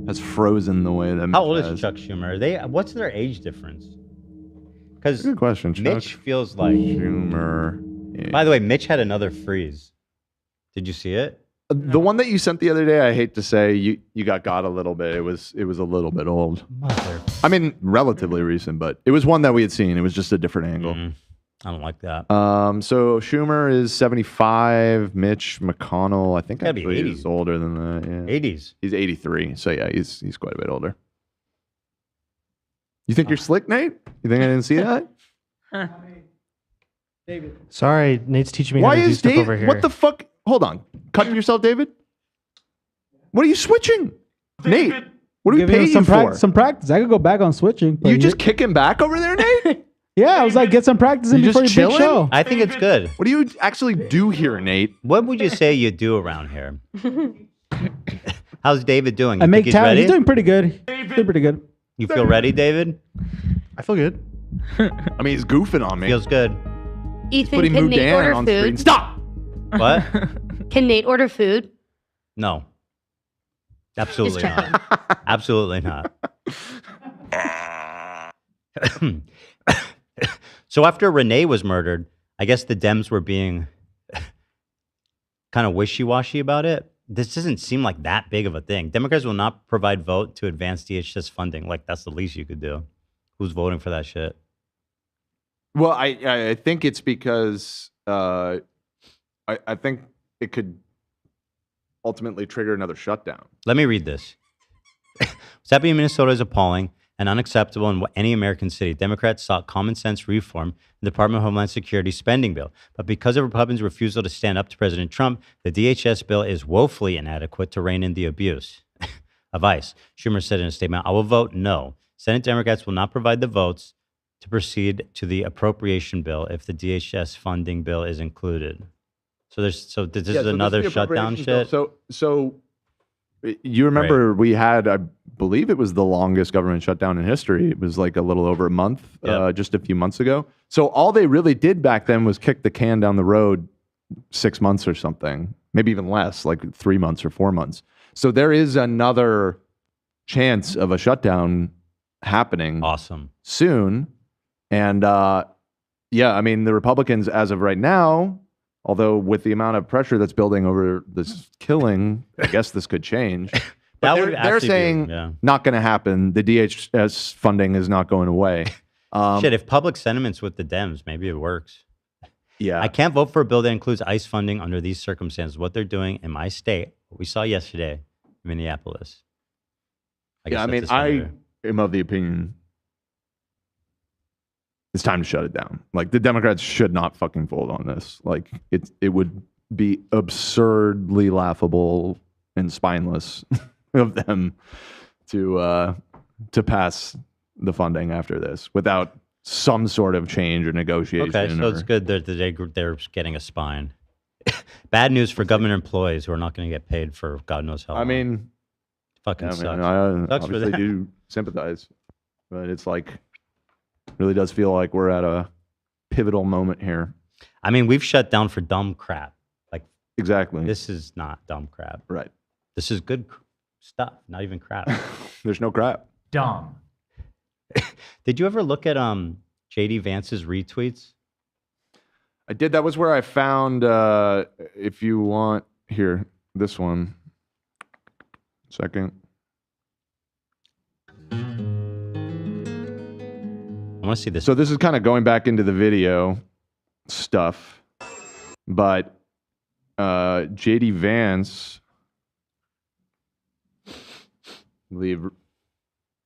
has frozen the way that. How old is Chuck Schumer? What's their age difference? Because good question. Mitch feels like Schumer. By the way, Mitch had another freeze. Did you see it? The one that you sent the other day, I hate to say, you got a little bit. It was a little bit old. Mother. I mean, relatively recent, but it was one that we had seen. It was just a different angle. I don't like that. So Schumer is 75. Mitch McConnell, I think, Gotta be actually 80. is older than that. Yeah. 80s. He's 83. So yeah, he's quite a bit older. You think you're slick, Nate? You think I didn't see that? David. Sorry, Nate's teaching me how Why to do is stuff Dave? over here. What the fuck? Hold on. Cut yourself, David. What are you switching, Nate? What do we Giving pay him you for? some practice. I could go back on switching. but You just kick him back over there, Nate? Yeah, I was like, get some practice in You before your just big chilling? show. I think it's good. What do you actually do here, Nate? What would you say you do around here? How's David doing? I You make think he's talent. ready? He's doing pretty good. He's doing pretty good. You feel ready, David? I feel good. I mean, he's goofing on me. Feels good. Ethan, Putting can Nate Mudan order on screen. food? Stop! What? Can Nate order food? No. Absolutely Just checking. not. Absolutely not. So after Renee was murdered, I guess the Dems were being kind of wishy-washy about it. This doesn't seem like that big of a thing. Democrats will not provide vote to advance DHS funding. Like, that's the least you could do. Who's voting for that shit? Well, I think it's because I think it could ultimately trigger another shutdown. Let me read this. What's happening in Minnesota is appalling and unacceptable in any American city. Democrats sought common sense reform in the Department of Homeland Security spending bill. But because of Republicans' refusal to stand up to President Trump, the DHS bill is woefully inadequate to rein in the abuse of ICE. Schumer said in a statement, "I will vote no. Senate Democrats will not provide the votes to proceed to the appropriation bill if the DHS funding bill is included." So this is another the shutdown appropriations bill. shit. So you remember we had, I believe it was the longest government shutdown in history. It was like a little over a month, just a few months ago. So all they really did back then was kick the can down the road 6 months or something, maybe even less, like 3 months or 4 months. So there is another chance of a shutdown happening soon. And yeah, I mean, the Republicans, as of right now, although with the amount of pressure that's building over this killing, I guess this could change. But they're saying not going to happen. The DHS funding is not going away. Shit, if public sentiment's with the Dems, maybe it works. Yeah. I can't vote for a bill that includes ICE funding under these circumstances. What they're doing in my state, what we saw yesterday in Minneapolis. I mean, I am of the opinion it's time to shut it down. Like, the Democrats should not fucking fold on this. Like, it would be absurdly laughable and spineless of them to pass the funding after this without some sort of change or negotiation. Okay, so it's good that they're getting a spine. Bad news for government employees who are not going to get paid for God knows how long. I mean, fucking sucks. I Sucks for obviously them. do sympathize, but it's like really does feel like we're at a pivotal moment here. I mean, we've shut down for dumb crap. Like exactly. This is not dumb crap. Right. This is good stuff. Not even crap. There's no crap. Dumb. Did you ever look at JD Vance's retweets? I did. That was where I found. If you want here, this one. Second. I want to see this. So this is kind of going back into the video stuff, but JD Vance, I believe.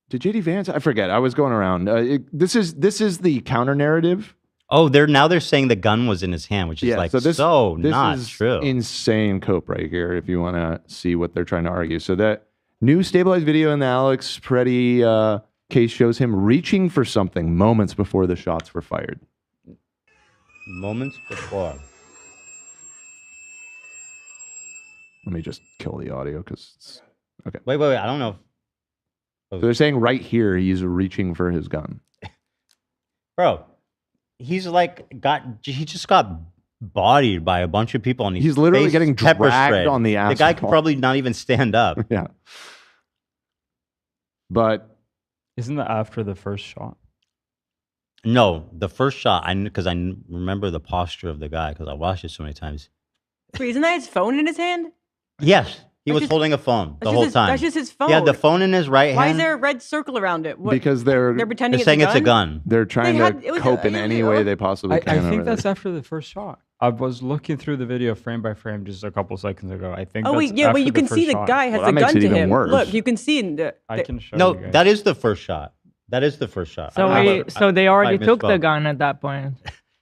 Did JD Vance? I forget. I was going around. This is the counter narrative. Oh, they're saying the gun was in his hand, which is this not is true. Insane cope right here. If you want to see what they're trying to argue, so that new stabilized video in the Alex Pretti case shows him reaching for something moments before the shots were fired. Moments before. Let me just kill the audio because okay. Wait. I don't know. So they're saying right here he's reaching for his gun. Bro, he's he just got bodied by a bunch of people and he's literally getting dragged on the asphalt. The guy could probably not even stand up. Yeah. But isn't that after the first shot? No, the first shot, because I remember the posture of the guy because I watched it so many times. Wait, isn't that his phone in his hand? Yes, he was holding a phone the whole time. That's just his phone. He had the phone in his right hand. Why is there a red circle around it? What, because they're pretending saying it's a gun. They're trying to cope in any way they possibly can. I think that's after the first shot. I was looking through the video frame by frame just a couple seconds ago. I think. Oh wait, yeah, but you can see the guy has a gun to him. Look, you can see. I can show No, you guys. that is the first shot. That is the first shot. So they already took the gun at that point.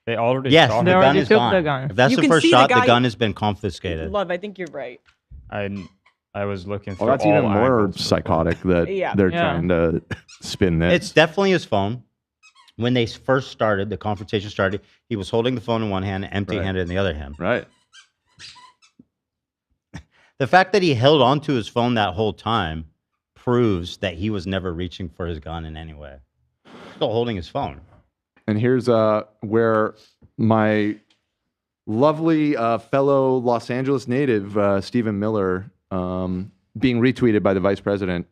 They already. Yes, shot the him. gun is took gone. the gun. If that's You the can first see the shot, the guy- gun has been confiscated. Love, I think you're right. I was looking through. Well, that's all even more angles. psychotic that Yeah. they're Yeah. trying to spin this. It's definitely his phone. When they first started, the confrontation started, he was holding the phone in one hand, empty-handed in the other hand. Right. The fact that he held onto his phone that whole time proves that he was never reaching for his gun in any way. Still holding his phone. And here's where my lovely fellow Los Angeles native, Stephen Miller, being retweeted by the vice president,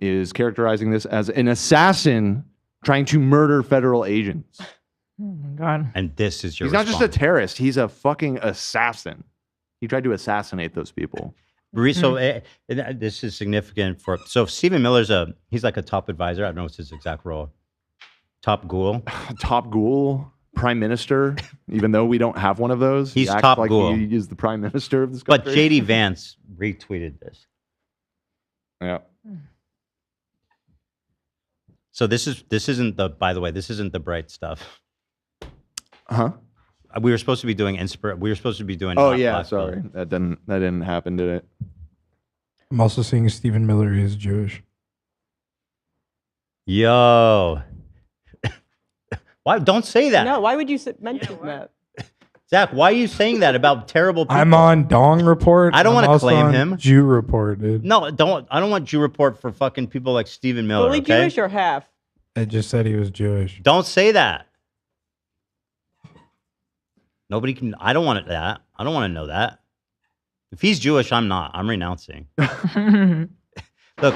is characterizing this as an assassin trying to murder federal agents. Oh my God. And this is your He's not just a terrorist. He's a fucking assassin. He tried to assassinate those people. So this is significant for. So Stephen Miller's he's like a top advisor. I don't know what's his exact role. Top ghoul. Top ghoul, prime minister. Even though we don't have one of those, He's he acts top like ghoul. He is the prime minister of this But country. JD Vance retweeted this. Yeah. So this isn't the. By the way, this isn't the bright stuff. Huh? We were supposed to be doing We were supposed to be doing. Oh Hot yeah, Black sorry, that didn't happen, did it? I'm also seeing Stephen Miller is Jewish. Yo. Why? Don't say that. No, why would you mention that? Zach, why are you saying that about terrible people? I'm on Dong Report. I don't I'm want to also claim on him. Jew Report, dude. No, I don't want Jew Report for fucking people like Stephen Miller. Fully okay? Jewish or half? I just said he was Jewish. Don't say that. Nobody can. I don't want that. I don't want to know that. If he's Jewish, I'm not. I'm renouncing. Look,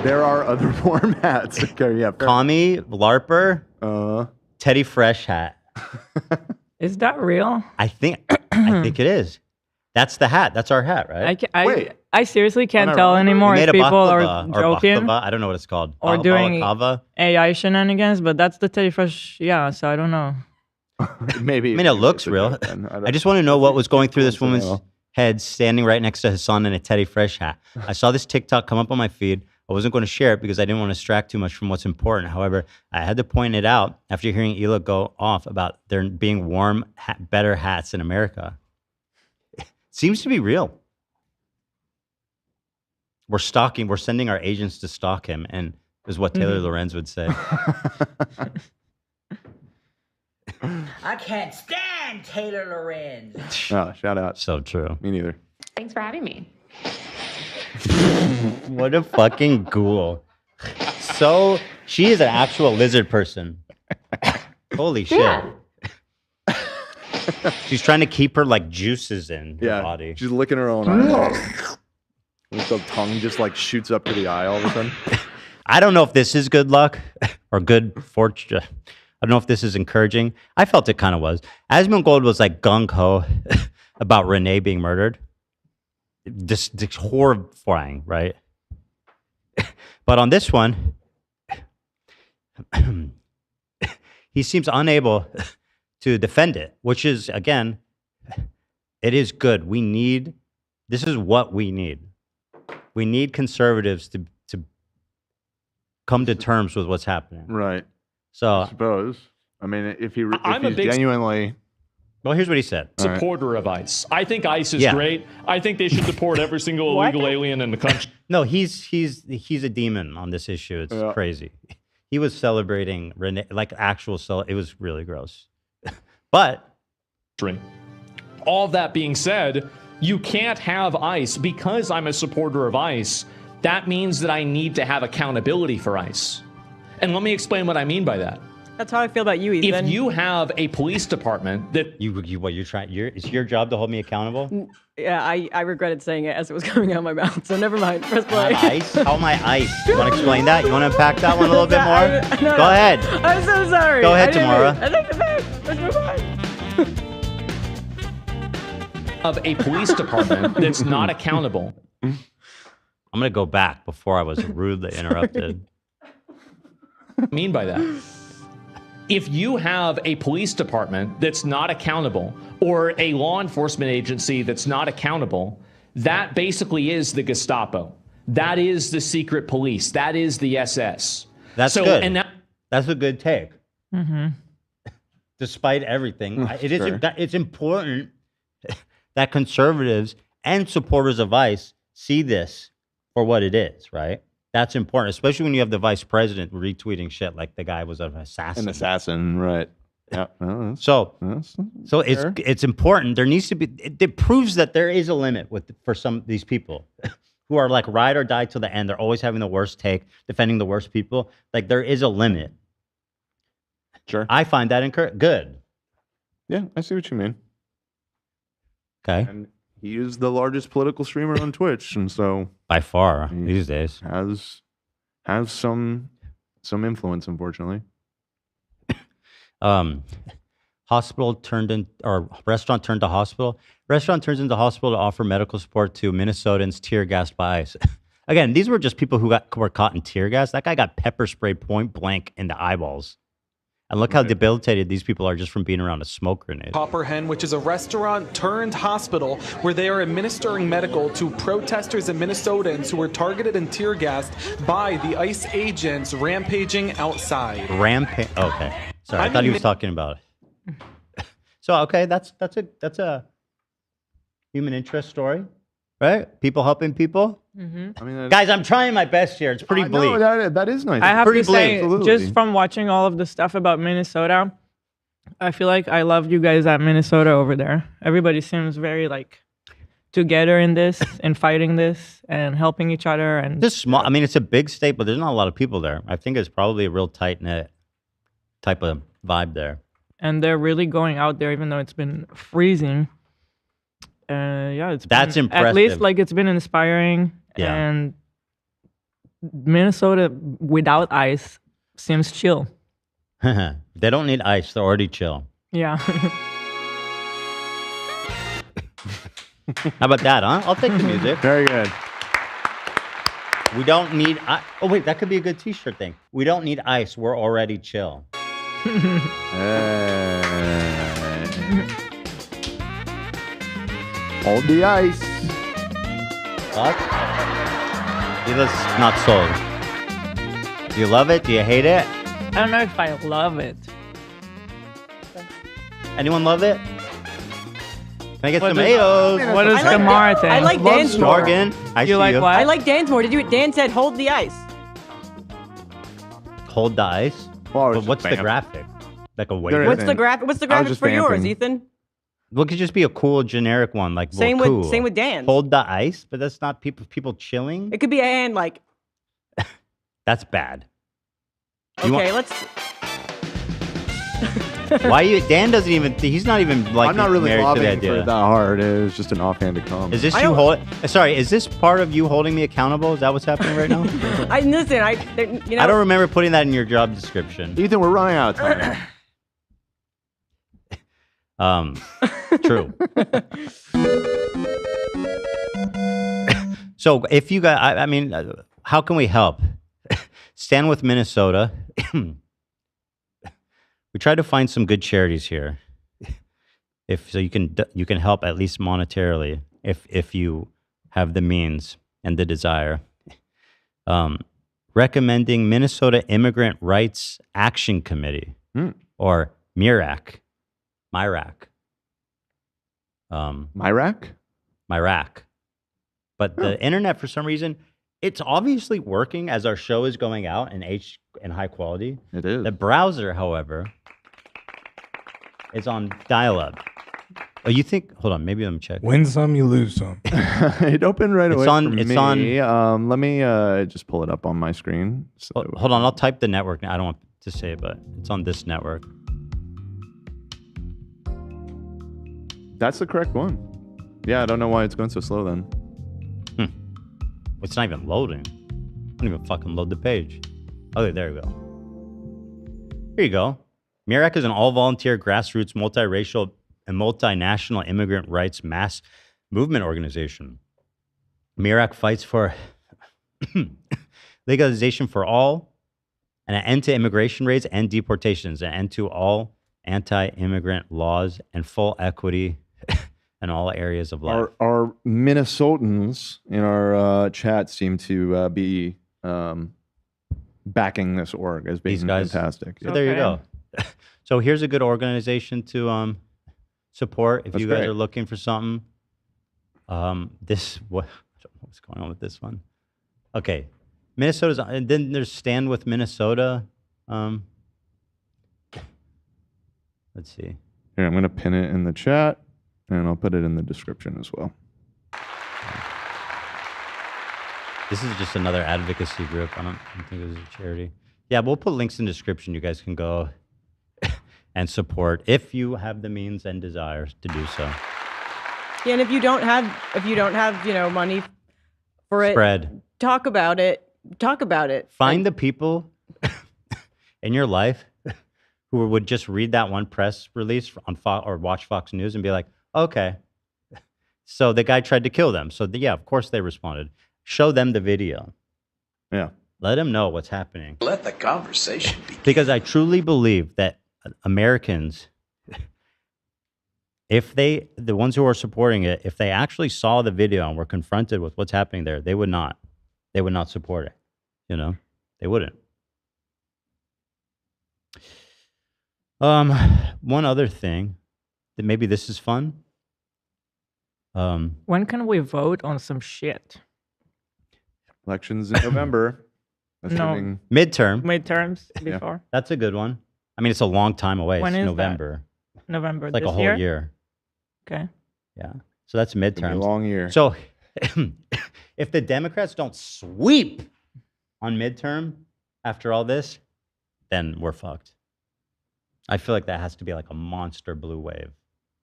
there are other formats. Okay, yeah. Commie, LARPer, Teddy Fresh hat. Is that real? I think it is. That's the hat. That's our hat, right? I seriously can't Am I tell wrong? anymore We if made a people are baklava, or joking baklava. I don't know what it's called. or doing Balaclava? AI shenanigans, but that's the Teddy Fresh. Yeah, so I don't know. Maybe. I mean, it looks real. I just want to know what was going through this woman's head standing right next to Hasan in a Teddy Fresh hat. I saw this TikTok come up on my feed. I wasn't going to share it because I didn't want to distract too much from what's important. However, I had to point it out after hearing Hila go off about there being warm, better hats in America. It seems to be real. We're sending our agents to stalk him, and is what Taylor Lorenz would say. I can't stand Taylor Lorenz. Oh, shout out. So true. Me neither. Thanks for having me. What a fucking ghoul. So she is an actual lizard person. Holy shit. Yeah. She's trying to keep her like juices in her body. She's licking her own eye. With the tongue just like shoots up to the eye all of a sudden. I don't know if this is good luck or good fortune. I don't know if this is encouraging. I felt it kind of was. Asmongold was like gung-ho about Renee being murdered. This horrifying, right? But on this one, he seems unable to defend it, which is, again, it is good. This is what we need. We need conservatives to come to terms with what's happening. Right. So I suppose. I mean, if he's a big genuinely... Well, here's what he said. Supporter of ICE. I think ICE is Yeah. great. I think they should deport every single illegal alien in the country. No, he's a demon on this issue. It's crazy. He was celebrating Renee, like it was really gross. But all that being said, you can't have ICE because I'm a supporter of ICE. That means that I need to have accountability for ICE. And let me explain what I mean by that. That's how I feel about you, Ethan. If you have a police department that it's your job to hold me accountable. Yeah, I regretted saying it as it was coming out of my mouth, so never mind. Press play. Ice? How am I ice? You want to explain that? You want to unpack that one a little bit more? Go ahead. I'm so sorry. Go ahead, Tamara. I take it back. Let's move on. of a police department that's not accountable. I'm going to go back before I was rudely interrupted. What I mean by that? If you have a police department that's not accountable or a law enforcement agency that's not accountable, that basically is the Gestapo. That is the secret police. That is the SS. That's good. And that's a good take. Mm-hmm. Despite everything, it's important that conservatives and supporters of ICE see this for what it is, right? That's important, especially when you have the vice president retweeting shit like the guy was an assassin. An assassin, right? Yeah. So it's important. There needs to be. It proves that there is a limit for some of these people who are like ride or die till the end. They're always having the worst take, defending the worst people. Like there is a limit. Sure. I find that good. Yeah, I see what you mean. Okay. And he is the largest political streamer on Twitch, and so by far these days has some influence, unfortunately. Restaurant turned to hospital. Restaurant turns into hospital to offer medical support to Minnesotans tear gassed by ICE. Again, these were just people who were caught in tear gas. That guy got pepper sprayed point blank in the eyeballs. And look how debilitated these people are just from being around a smoke grenade. Copper Hen, which is a restaurant turned hospital where they are administering medical to protesters and Minnesotans who were targeted and tear gassed by the ICE agents rampaging outside. Okay. Sorry, I thought he was talking about it. So, okay, that's a human interest story, right? People helping people. Mm-hmm. I mean, guys, I'm trying my best here. It's pretty bleak. No, that is nice. I have pretty to say, bleak. just from watching all of the stuff about Minnesota, I feel like I love you guys at Minnesota over there. Everybody seems very like together in this and fighting this and helping each other. And this small. I mean, it's a big state, but there's not a lot of people there. I think it's probably a real tight knit type of vibe there. And they're really going out there, even though it's been freezing. Yeah, That's impressive. At least like it's been inspiring. Yeah. And Minnesota without ICE seems chill. They don't need ICE. They're already chill. Yeah. How about that, huh? I'll take the music. Very good. We don't need... Oh, wait, that could be a good t-shirt thing. We don't need ICE. We're already chill. Hold the ice. What? He was not sold. Do you love it? Do you hate it? I don't know if I love it. Anyone love it? Can I get some Aos? What does Tamara think? I like Dan's more. Morgan, I see like you. what? I like Dan's more. Dan said hold the ice. Hold the ice? Well, but what's the graphic? Like a wave? What's the graphic for yours, Ethan? Well, it could just be a cool generic one, like Same well, with cool. same with Dan's. Hold the ice, but that's not people chilling. It could be a hand like. That's bad. Okay, let's. Why you? Dan doesn't even. He's not even like. I'm not really married to the lobbying idea. for it that hard. It was just an offhanded comment. Is this you hold? Sorry, is this part of you holding me accountable? Is that what's happening right now? I listen. You know. I don't remember putting that in your job description. Ethan, we're running out of time. True. So if you guys, I mean, how can we help? Stand with Minnesota. We try to find some good charities here. If so, you can help at least monetarily if you have the means and the desire. Recommending Minnesota Immigrant Rights Action Committee or MIRAC. MIRAC. MIRAC. But the internet, for some reason, it's obviously working as our show is going out in high quality. It is. The browser, however, is on dial-up. Oh, you think? Hold on, maybe let me check. Win some, you lose some. It opened right away. It's on. Let me just pull it up on my screen. So hold on, I'll type the network. I don't want to say it, but it's on this network. That's the correct one. Yeah, I don't know why it's going so slow then. It's not even loading. I don't even fucking load the page. Okay, there we go. Here you go. MIRAC is an all-volunteer, grassroots, multiracial, and multinational immigrant rights mass movement organization. MIRAC fights for legalization for all, and an end to immigration raids and deportations, an end to all anti-immigrant laws, and full equity in all areas of life. Our Minnesotans in our chat seem to be backing this org as being These guys, fantastic. So there you go. So here's a good organization to support if That's you guys great. are looking for something. What's going on with this one? Okay, Minnesota's, and then there's Stand with Minnesota. Let's see. Here, I'm going to pin it in the chat, and I'll put it in the description as well. This is just another advocacy group. I don't think this is a charity. Yeah, we'll put links in the description. You guys can go and support if you have the means and desires to do so. Yeah, and if you don't have money for it, Spread. Talk about it. Talk about it. Find the people in your life who would just read that one press release on Fox or watch Fox News and be like, okay, so the guy tried to kill them. So yeah, of course they responded. Show them the video. Yeah. Let them know what's happening. Let the conversation begin. Because I truly believe that Americans, the ones who are supporting it, if they actually saw the video and were confronted with what's happening there, they would not support it. You know, they wouldn't. One other thing, that maybe this is fun. When can we vote on some shit? Elections in November. No. Midterms before. That's a good one. I mean, it's a long time away. When It's is that? November. November It's like this a whole year? year. Okay. Yeah. So that's midterms. a long year. So if the Democrats don't sweep on midterm after all this, then we're fucked. I feel like that has to be like a monster blue wave.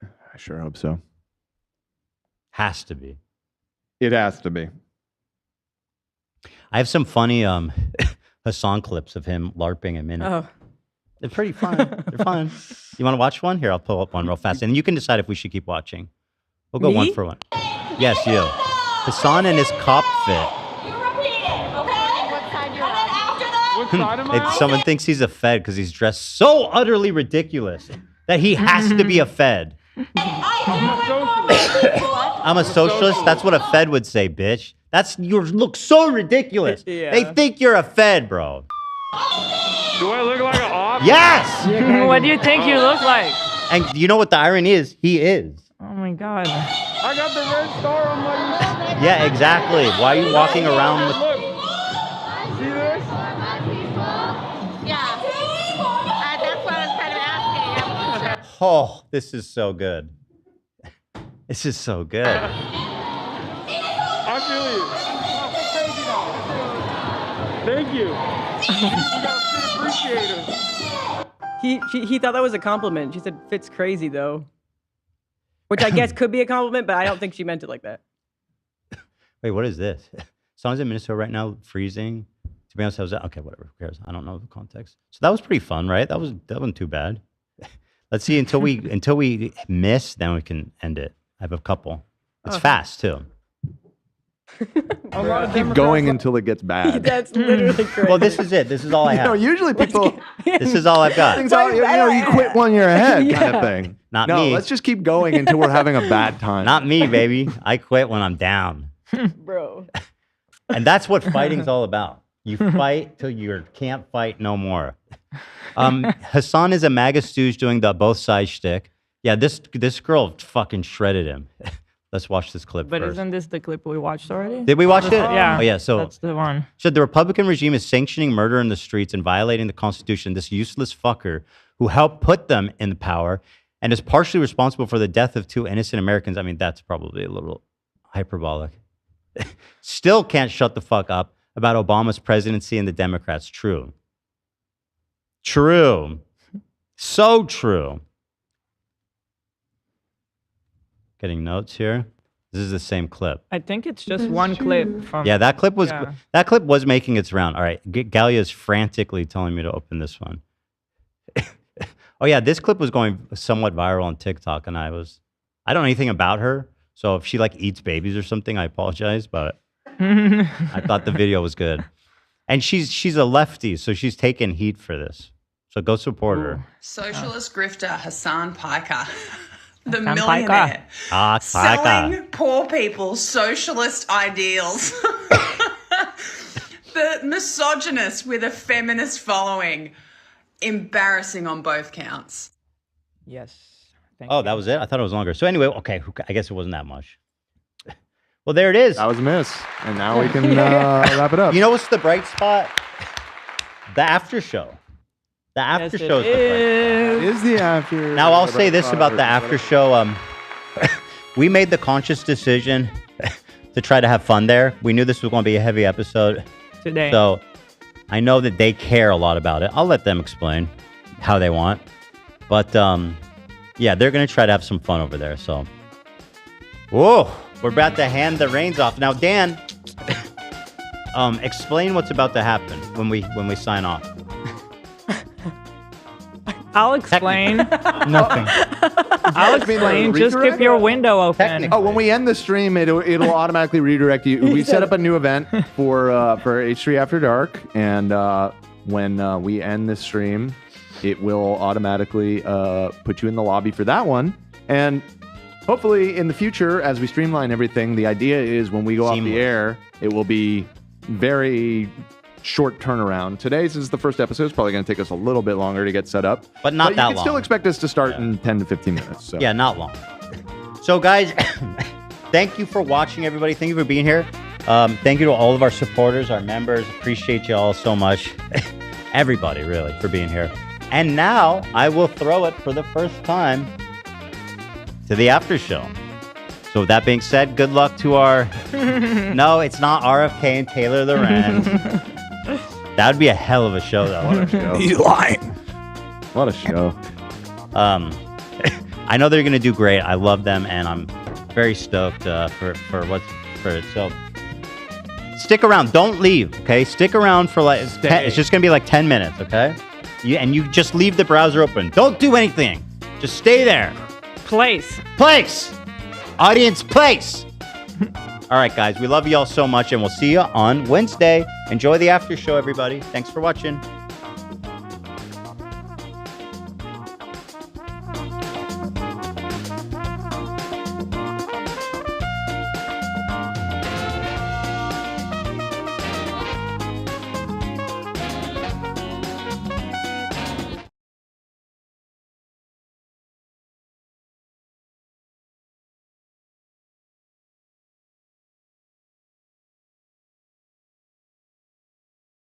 I sure hope so. Has to be. It has to be. I have some funny Hasan clips of him LARPing a minute. Oh. They're pretty fun. They're fun. You want to watch one? Here, I'll pull up one real fast. And you can decide if we should keep watching. We'll go Me? one for one. Yes, you. Hasan and his cop fit. Someone thinks he's a Fed because he's dressed so utterly ridiculous that he has to be a Fed. I'm a socialist. That's what a Fed would say, bitch. You look so ridiculous. Yeah. They think you're a Fed, bro. Do I look like an op? Yes. What do you think you look like? And you know what the irony is? He is. Oh my god. I got the red star on my. Yeah, exactly. Why are you walking around with? Look. See this? Yeah. That's what I was kind of asking. Oh, this is so good. This is so good. I feel you. Thank you. Appreciate it. He thought that was a compliment. She said, "Fit's crazy though," which I guess could be a compliment, but I don't think she meant it like that. Wait, what is this? Someone's in Minnesota right now, freezing. To be honest, I was okay. Whatever, who cares? I don't know the context. So that was pretty fun, right? That wasn't too bad. Let's see until we miss, then we can end it. I have a couple. It's fast too. Keep going until it gets bad. That's literally crazy. Well, this is it. This is all I have. Usually people. This is all I've got. You quit when you're ahead, kind of thing. Not me. Let's just keep going until we're having a bad time. Not me, baby. I quit when I'm down. Bro. And that's what fighting's all about. You fight till you can't fight no more. Hasan is a MAGA stooge doing the both sides shtick. Yeah, this girl fucking shredded him. Let's watch this clip But first. isn't this the clip we watched already? Did we watch it? Yeah. Oh, yeah. So that's the one. the Republican regime is sanctioning murder in the streets and violating the Constitution. This useless fucker who helped put them in the power and is partially responsible for the death of 2 innocent Americans. I mean, that's probably a little hyperbolic. Still can't shut the fuck up about Obama's presidency and the Democrats. True. True. So true. Getting notes here. This is the same clip. I think it's just one clip from. Yeah, that clip was making its round. All right, Galia is frantically telling me to open this one. Oh yeah, this clip was going somewhat viral on TikTok, and I don't know anything about her, so if she like eats babies or something, I apologize, but I thought the video was good. And she's a lefty, so she's taking heat for this. So go support her. Socialist grifter Hasan Piker. The Hasan millionaire. Piker. Selling poor people socialist ideals. The misogynist with a feminist following. Embarrassing on both counts. Yes. That was it? I thought it was longer. So anyway, okay, I guess it wasn't that much. Well, there it is. That was a miss. And now we can wrap it up. You know what's the bright spot? The after show. The after show is the bright spot. It is the after. Now, I'll say this about the after show. We made the conscious decision to try to have fun there. We knew this was going to be a heavy episode. Today. So I know that they care a lot about it. I'll let them explain how they want. But yeah, they're going to try to have some fun over there. So, whoa, we're about to hand the reins off. Now, Dan, explain what's about to happen when we sign off. I'll explain. Nothing. I'll explain. Just keep your window open. Oh, when we end the stream, it'll automatically redirect you. We set up a new event for H3 After Dark, and when we end this stream, it will automatically put you in the lobby for that one. And hopefully, in the future, as we streamline everything, the idea is when we go off the air, it will be very short turnaround. Today's is the first episode. It's probably going to take us a little bit longer to get set up. But not that long. You can still expect us to start in 10 to 15 minutes. So. Yeah, not long. So, guys, thank you for watching, everybody. Thank you for being here. Thank you to all of our supporters, our members. Appreciate you all so much. Everybody, really, for being here. And now, I will throw it for the first time to the after show. So with that being said, good luck to our... No, it's not RFK and Taylor Lorenz. That would be a hell of a show, though. What a show. He's lying. What a show. I know they're going to do great. I love them, and I'm very stoked for it. So stick around. Don't leave, okay? Stick around for like... it's just going to be like 10 minutes, okay? You just leave the browser open. Don't do anything. Just stay there. Place. Audience, place. All right, guys. We love you all so much, and we'll see you on Wednesday. Enjoy the after show, everybody. Thanks for watching.